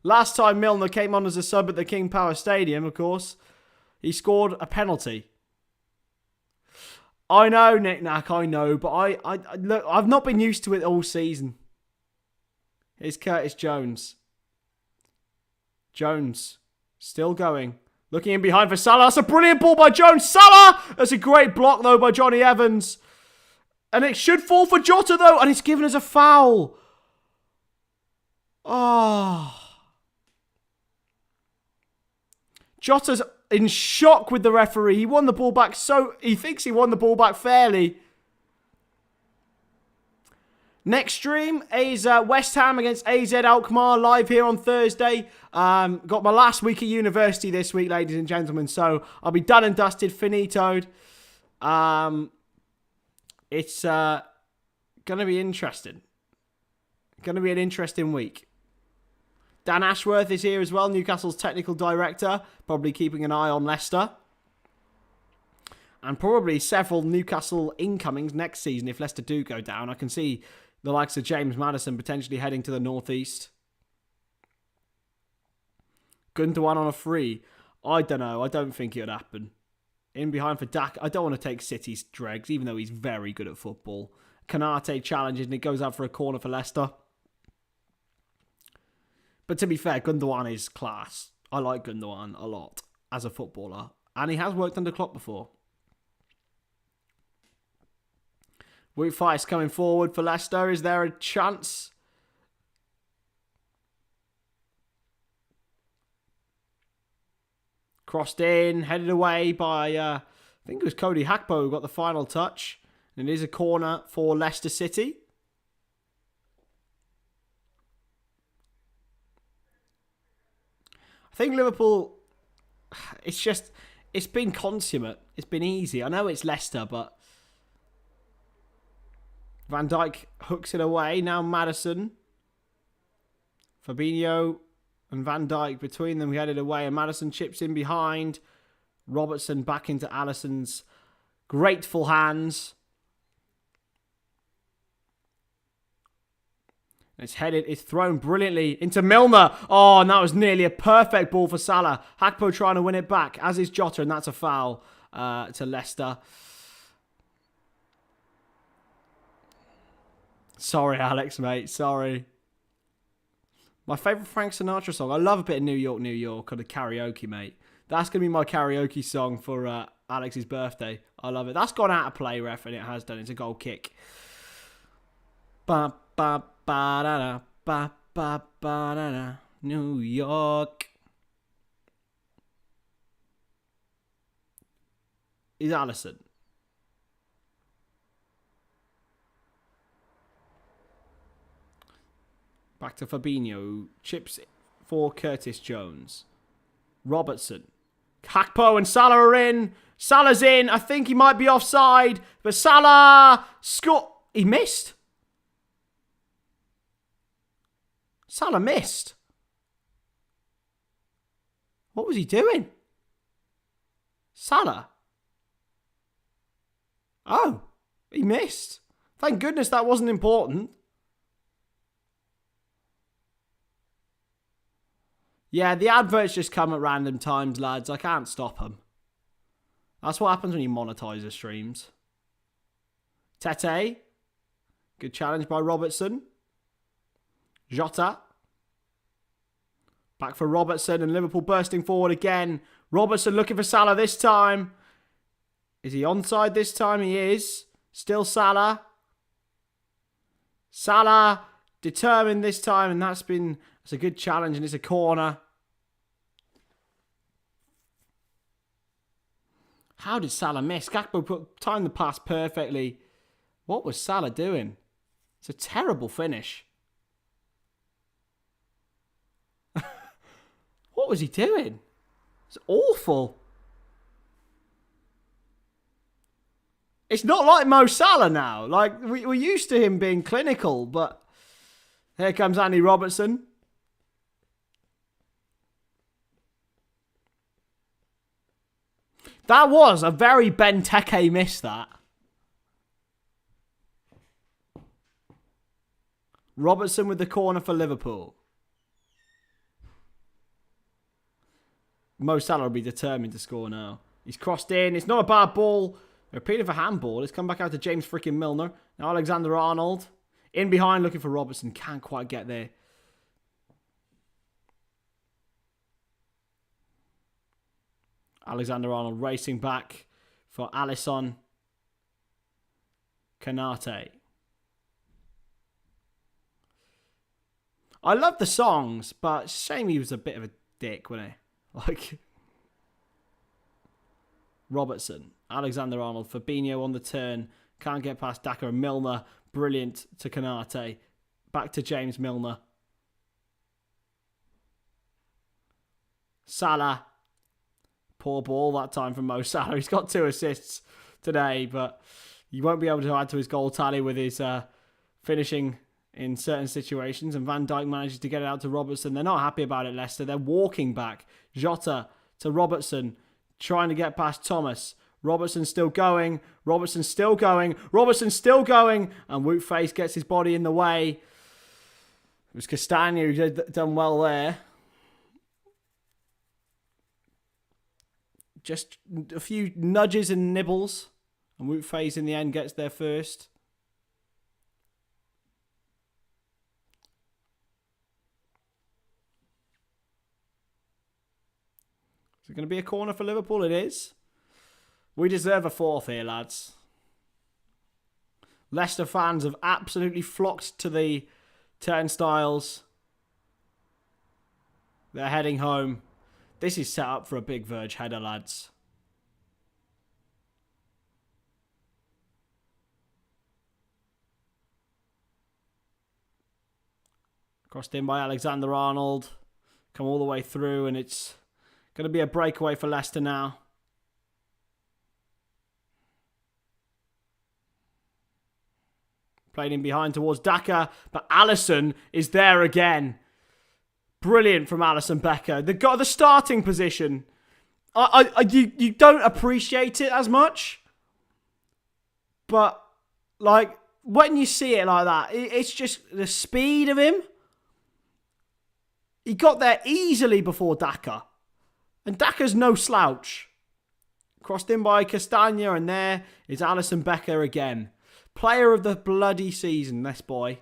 Last time Milner came on as a sub at the King Power Stadium, of course, he scored a penalty. I know, Nick Nack, I know, but look, I've not been used to it all season. Here's Curtis Jones. Jones, still going. Looking in behind for Salah. That's a brilliant ball by Jones. Salah! That's a great block, though, by Johnny Evans. And it should fall for Jota, though. And it's given us a foul. Oh. Jota's in shock with the referee. He won the ball back he thinks he won the ball back fairly. Next stream is West Ham against AZ Alkmaar live here on Thursday. Got my last week at university this week, ladies and gentlemen. So I'll be done and dusted, finitoed. It's going to be interesting. Going to be an interesting week. Dan Ashworth is here as well, Newcastle's technical director, probably keeping an eye on Leicester. And probably several Newcastle incomings next season if Leicester do go down. I can see the likes of James Maddison potentially heading to the northeast. Gundogan on a free. I don't know. I don't think it would happen. In behind for Dak. I don't want to take City's dregs, even though he's very good at football. Kanate challenges and it goes out for a corner for Leicester. But to be fair, Gundogan is class. I like Gundogan a lot as a footballer. And he has worked under Klopp before. Wout Faes coming forward for Leicester. Is there a chance? Crossed in, headed away by, I think it was Cody Hakpo who got the final touch. And it is a corner for Leicester City. I think Liverpool, it's been consummate. It's been easy. I know it's Leicester, but Van Dijk hooks it away. Now Maddison. Fabinho and Van Dijk between them headed away. And Maddison chips in behind. Robertson back into Alisson's grateful hands. It's thrown brilliantly into Milner. Oh, and that was nearly a perfect ball for Salah. Hakpo trying to win it back, as is Jota, and that's a foul to Leicester. Sorry, Alex, mate. Sorry. My favourite Frank Sinatra song. I love a bit of New York, New York, or the karaoke, mate. That's going to be my karaoke song for Alex's birthday. I love it. That's gone out of play, ref, and it has done. It's a goal kick. Ba, ba, ba, da, da, ba, ba, ba, da, da. New York. Is Alisson. Back to Fabinho. Chips for Curtis Jones. Robertson. Hakpo and Salah are in. Salah's in. I think he might be offside. But Salah scored. He missed. Salah missed. What was he doing? Salah. Oh, he missed. Thank goodness that wasn't important. Yeah, the adverts just come at random times, lads. I can't stop them. That's what happens when you monetize the streams. Tete. Good challenge by Robertson. Jota. Back for Robertson and Liverpool bursting forward again. Robertson looking for Salah this time. Is he onside this time? He is. Still Salah. Salah determined this time, and that's a good challenge, and it's a corner. How did Salah miss? Gakpo timed the pass perfectly. What was Salah doing? It's a terrible finish. What was he doing? It's awful. It's not like Mo Salah now. Like, we're used to him being clinical, but here comes Andy Robertson. That was a very Benteke miss, that. Robertson with the corner for Liverpool. Mo Salah will be determined to score now. He's crossed in. It's not a bad ball. They're appealing for handball. It's come back out to James freaking Milner. Now Alexander-Arnold. In behind looking for Robertson. Can't quite get there. Alexander-Arnold racing back for Alisson. Kanate. I love the songs, but it's a shame he was a bit of a dick, wasn't he? Like, Robertson, Alexander-Arnold, Fabinho on the turn. Can't get past Daka and Milner. Brilliant to Kanate. Back to James Milner. Salah. Poor ball that time from Mo Salah. He's got 2 assists today, but he won't be able to add to his goal tally with his finishing in certain situations, and Van Dijk manages to get it out to Robertson. They're not happy about it, Leicester. They're walking back. Jota to Robertson, trying to get past Thomas. Robertson's still going. Robertson's still going. Robertson's still going. And Wootface gets his body in the way. It was Castagna who done well there. Just a few nudges and nibbles. And Wootface in the end gets there first. Is it going to be a corner for Liverpool? It is. We deserve a fourth here, lads. Leicester fans have absolutely flocked to the turnstiles. They're heading home. This is set up for a big verge header, lads. Crossed in by Alexander-Arnold. Come all the way through, and it's going to be a breakaway for Leicester now. Played in behind towards Daka, but Alisson is there again. Brilliant from Alisson Becker. They got the starting position. You don't appreciate it as much, but like when you see it like that, it's just the speed of him. He got there easily before Daka, and Daka's no slouch. Crossed in by Castagna, and there is Alisson Becker again. Player of the bloody season, this boy.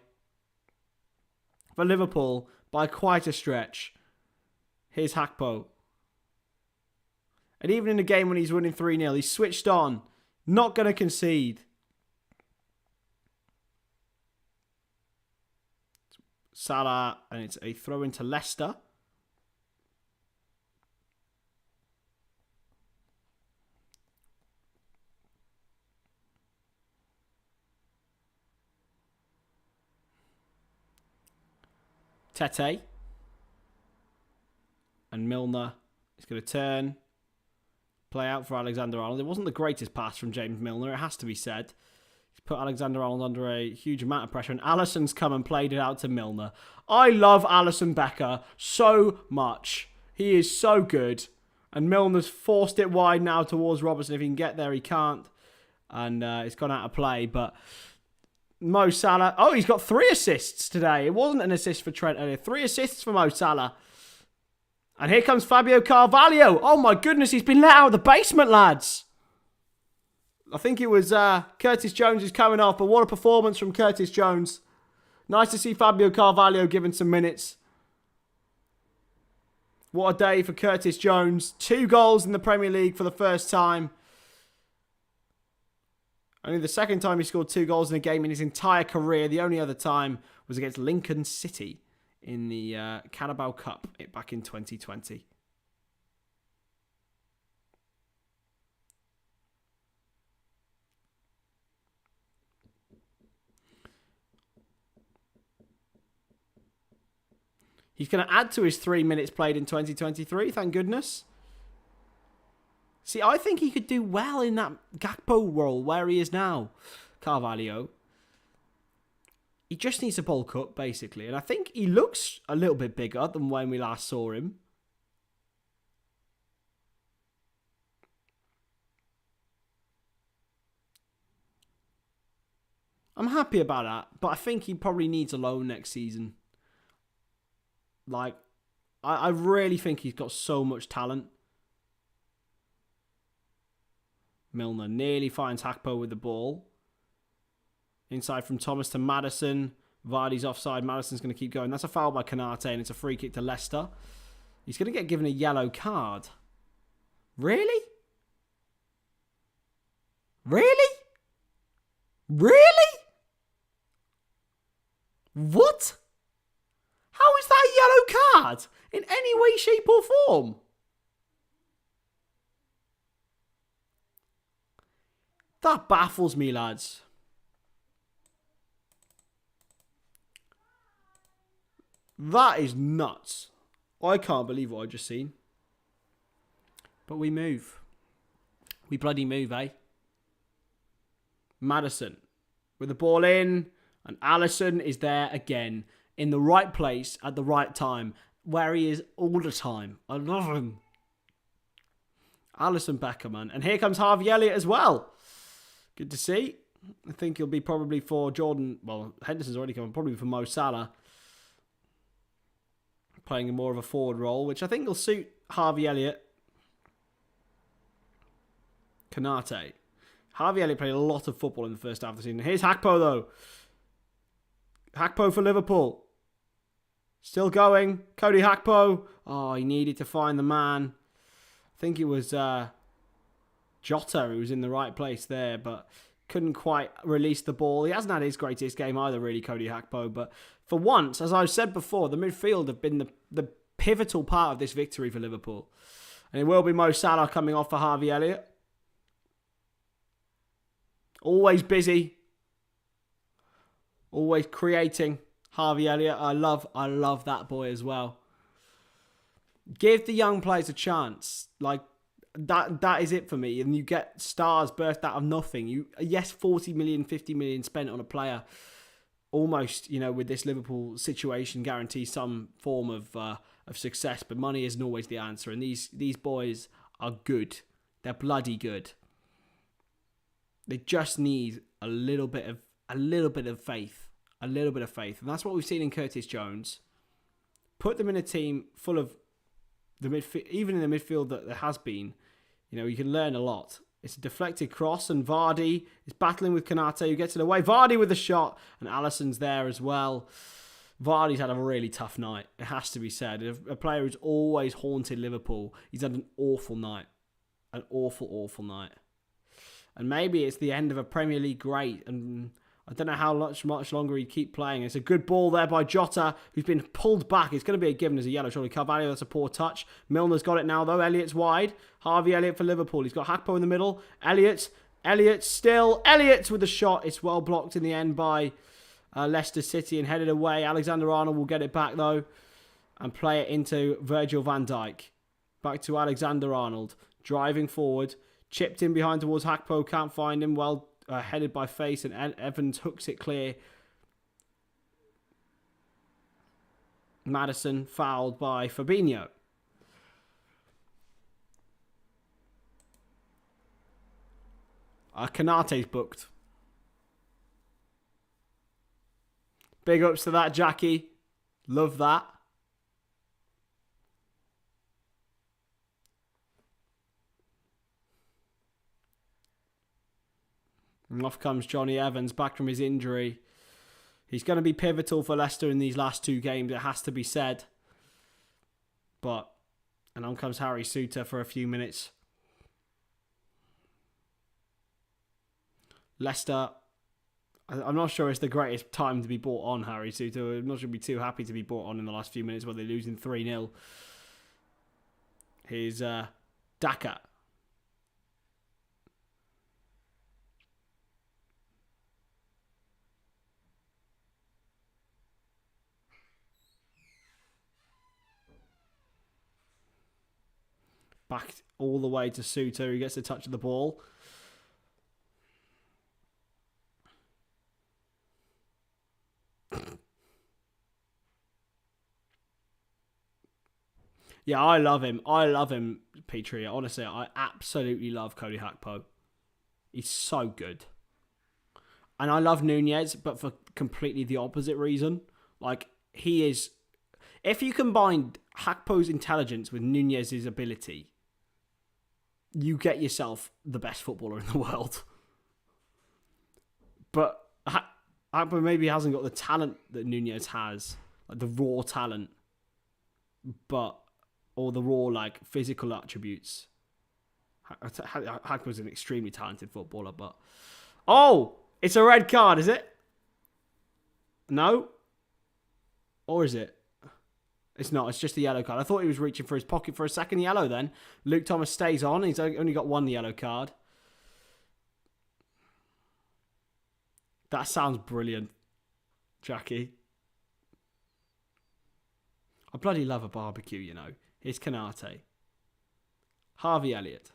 For Liverpool, by quite a stretch. Here's Hakpo. And even in the game when he's winning 3-0, he's switched on. Not going to concede. Salah, and it's a throw into Leicester. Tete. And Milner is going to turn. Play out for Alexander-Arnold. It wasn't the greatest pass from James Milner, it has to be said. He's put Alexander-Arnold under a huge amount of pressure, and Alisson's come and played it out to Milner. I love Alisson Becker so much. He is so good. And Milner's forced it wide now towards Robertson. If he can get there, he can't. And it's gone out of play, but Mo Salah. Oh, he's got 3 assists today. It wasn't an assist for Trent earlier. 3 assists for Mo Salah. And here comes Fabio Carvalho. Oh my goodness, he's been let out of the basement, lads. I think it was Curtis Jones is coming off, but what a performance from Curtis Jones. Nice to see Fabio Carvalho given some minutes. What a day for Curtis Jones. 2 goals in the Premier League for the first time. Only the second time he scored 2 goals in a game in his entire career. The only other time was against Lincoln City in the Carabao Cup back in 2020. He's going to add to his 3 minutes played in 2023, thank goodness. See, I think he could do well in that Gakpo role where he is now, Carvalho. He just needs to bulk up, basically. And I think he looks a little bit bigger than when we last saw him. I'm happy about that, but I think he probably needs a loan next season. Like, I really think he's got so much talent. Milner nearly finds Hakpo with the ball. Inside from Thomas to Maddison. Vardy's offside. Maddison's going to keep going. That's a foul by Konate, and it's a free kick to Leicester. He's going to get given a yellow card. Really? Really? Really? What? How is that a yellow card? In any way, shape or form? That baffles me, lads. That is nuts. I can't believe what I just seen. But we move. We bloody move, eh? Maddison with the ball in. And Alisson is there again, in the right place at the right time, where he is all the time. I love him. Alisson Becker, man. And here comes Harvey Elliott as well. Good to see. I think he'll be probably for Jordan. Well, Henderson's already come, probably for Mo Salah. Playing in more of a forward role, which I think will suit Harvey Elliott. Konate. Harvey Elliott played a lot of football in the first half of the season. Here's Hakpo, though. Hakpo for Liverpool. Still going. Cody Hakpo. Oh, he needed to find the man. I think it was Jota who was in the right place there, but couldn't quite release the ball. He hasn't had his greatest game either, really, Cody Hakpo. But for once, as I've said before, the midfield have been the pivotal part of this victory for Liverpool. And it will be Mo Salah coming off for Harvey Elliott. Always busy. Always creating. Harvey Elliott. I love that boy as well. Give the young players a chance. Like, that is it for me. And you get stars birthed out of nothing. Yes, 40 million, 50 million spent on a player. Almost, with this Liverpool situation guarantees some form of success. But money isn't always the answer. And these boys are good. They're bloody good. They just need a little bit of faith. A little bit of faith. And that's what we've seen in Curtis Jones. Put them in a team full of the midfield, even in the midfield that there has been, you can learn a lot. It's a deflected cross, and Vardy is battling with Konate, who gets it away. Vardy with a shot, and Alisson's there as well. Vardy's had a really tough night, it has to be said. A player who's always haunted Liverpool. He's had an awful night. An awful, awful night. And maybe it's the end of a Premier League great, and I don't know how much longer he'd keep playing. It's a good ball there by Jota, who's been pulled back. It's going to be a given as a yellow, surely. Carvalho, that's a poor touch. Milner's got it now, though. Elliott's wide. Harvey Elliott for Liverpool. He's got Hakpo in the middle. Elliott still. Elliott with the shot. It's well blocked in the end by Leicester City and headed away. Alexander-Arnold will get it back, though, and play it into Virgil van Dijk. Back to Alexander-Arnold. Driving forward. Chipped in behind towards Hakpo. Can't find him. Well headed by Face, and Evans hooks it clear. Maddison fouled by Fabinho. Konate's booked. Big ups to that, Jackie. Love that. And off comes Johnny Evans back from his injury. He's going to be pivotal for Leicester in these last two games, it has to be said. And on comes Harry Souttar for a few minutes. Leicester, I'm not sure it's the greatest time to be brought on, Harry Souttar. I'm not sure he'd be too happy to be brought on in the last few minutes where they're losing 3-0. Here's Daka. Back all the way to Souttar, who gets a touch of the ball. Yeah, I love him. Petrie. Honestly, I absolutely love Cody Hakpo. He's so good. And I love Nunez, but for completely the opposite reason. Like, he is... If you combine Hakpo's intelligence with Nunez's ability, you get yourself the best footballer in the world. But Hakpo maybe hasn't got the talent that Nunez has, like the raw talent, or the raw physical attributes. Hakpo's an extremely talented footballer, but it's a red card, is it? No, or is it? It's not. It's just a yellow card. I thought he was reaching for his pocket for a second yellow then. Luke Thomas stays on. He's only got one yellow card. That sounds brilliant, Jackie. I bloody love a barbecue, Here's Konate. Harvey Elliott.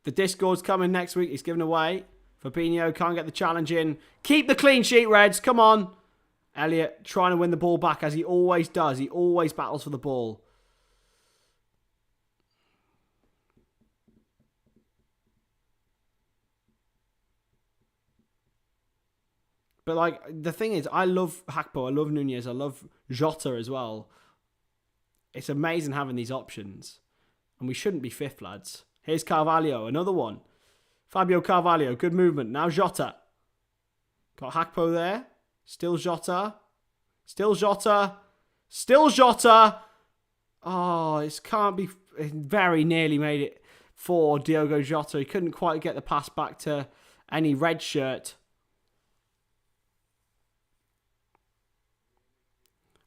The Discord's coming next week. It's given away Fabinho can't get the challenge in. Keep the clean sheet, Reds. Come on. Elliott trying to win the ball back as he always does. He always battles for the ball. But, like, the thing is, I love Hakpo, I love Nunez, I love Jota as well. It's amazing having these options. And we shouldn't be fifth, lads. Here's Carvalho, another one. Fabio Carvalho, good movement. Now Jota. Got Hakpo there. Still Jota. Still Jota. Still Jota. Oh, it can't be... It very nearly made it for Diogo Jota. He couldn't quite get the pass back to any red shirt.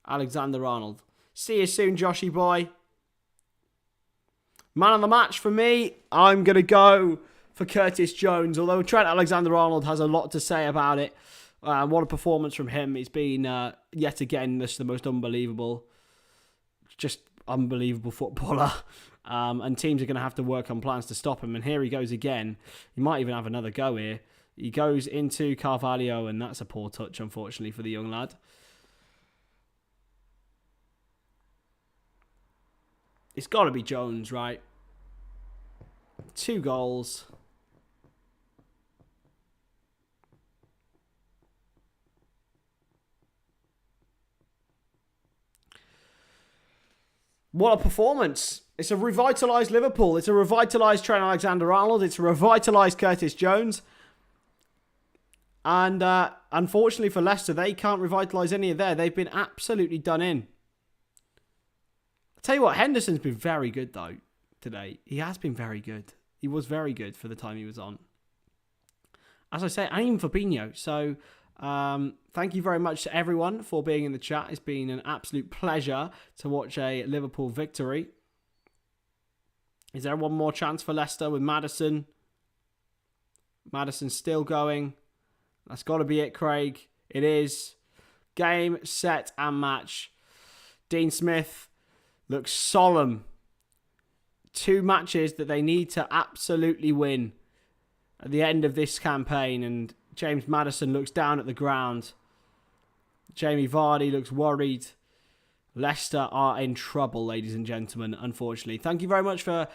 Alexander-Arnold. See you soon, Joshy boy. Man of the match for me, I'm going to go for Curtis Jones. Although Trent Alexander-Arnold has a lot to say about it. What a performance from him. It's been, yet again, this is the most unbelievable. Just unbelievable footballer. And teams are going to have to work on plans to stop him. And here he goes again. He might even have another go here. He goes into Carvalho, and that's a poor touch, unfortunately, for the young lad. It's got to be Jones, right? 2 goals. What a performance. It's a revitalised Liverpool. It's a revitalised Trent Alexander-Arnold. It's a revitalised Curtis Jones. And unfortunately for Leicester, they can't revitalise any of there. They've been absolutely done in. Tell you what, Henderson's been very good, though, today. He has been very good. He was very good for the time he was on. As I say, and even Fabinho. So, thank you very much to everyone for being in the chat. It's been an absolute pleasure to watch a Liverpool victory. Is there one more chance for Leicester with Maddison? Maddison's still going. That's got to be it, Craig. It is. Game, set, and match. Dean Smith looks solemn. 2 matches that they need to absolutely win at the end of this campaign. And James Maddison looks down at the ground. Jamie Vardy looks worried. Leicester are in trouble, ladies and gentlemen, unfortunately. Thank you very much for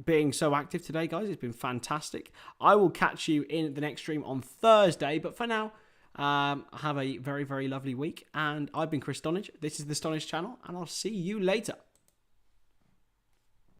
being so active today, guys. It's been fantastic. I will catch you in the next stream on Thursday. But for now, have a very, very lovely week. And I've been Chris Stonadge. This is the Stonadge channel. And I'll see you later.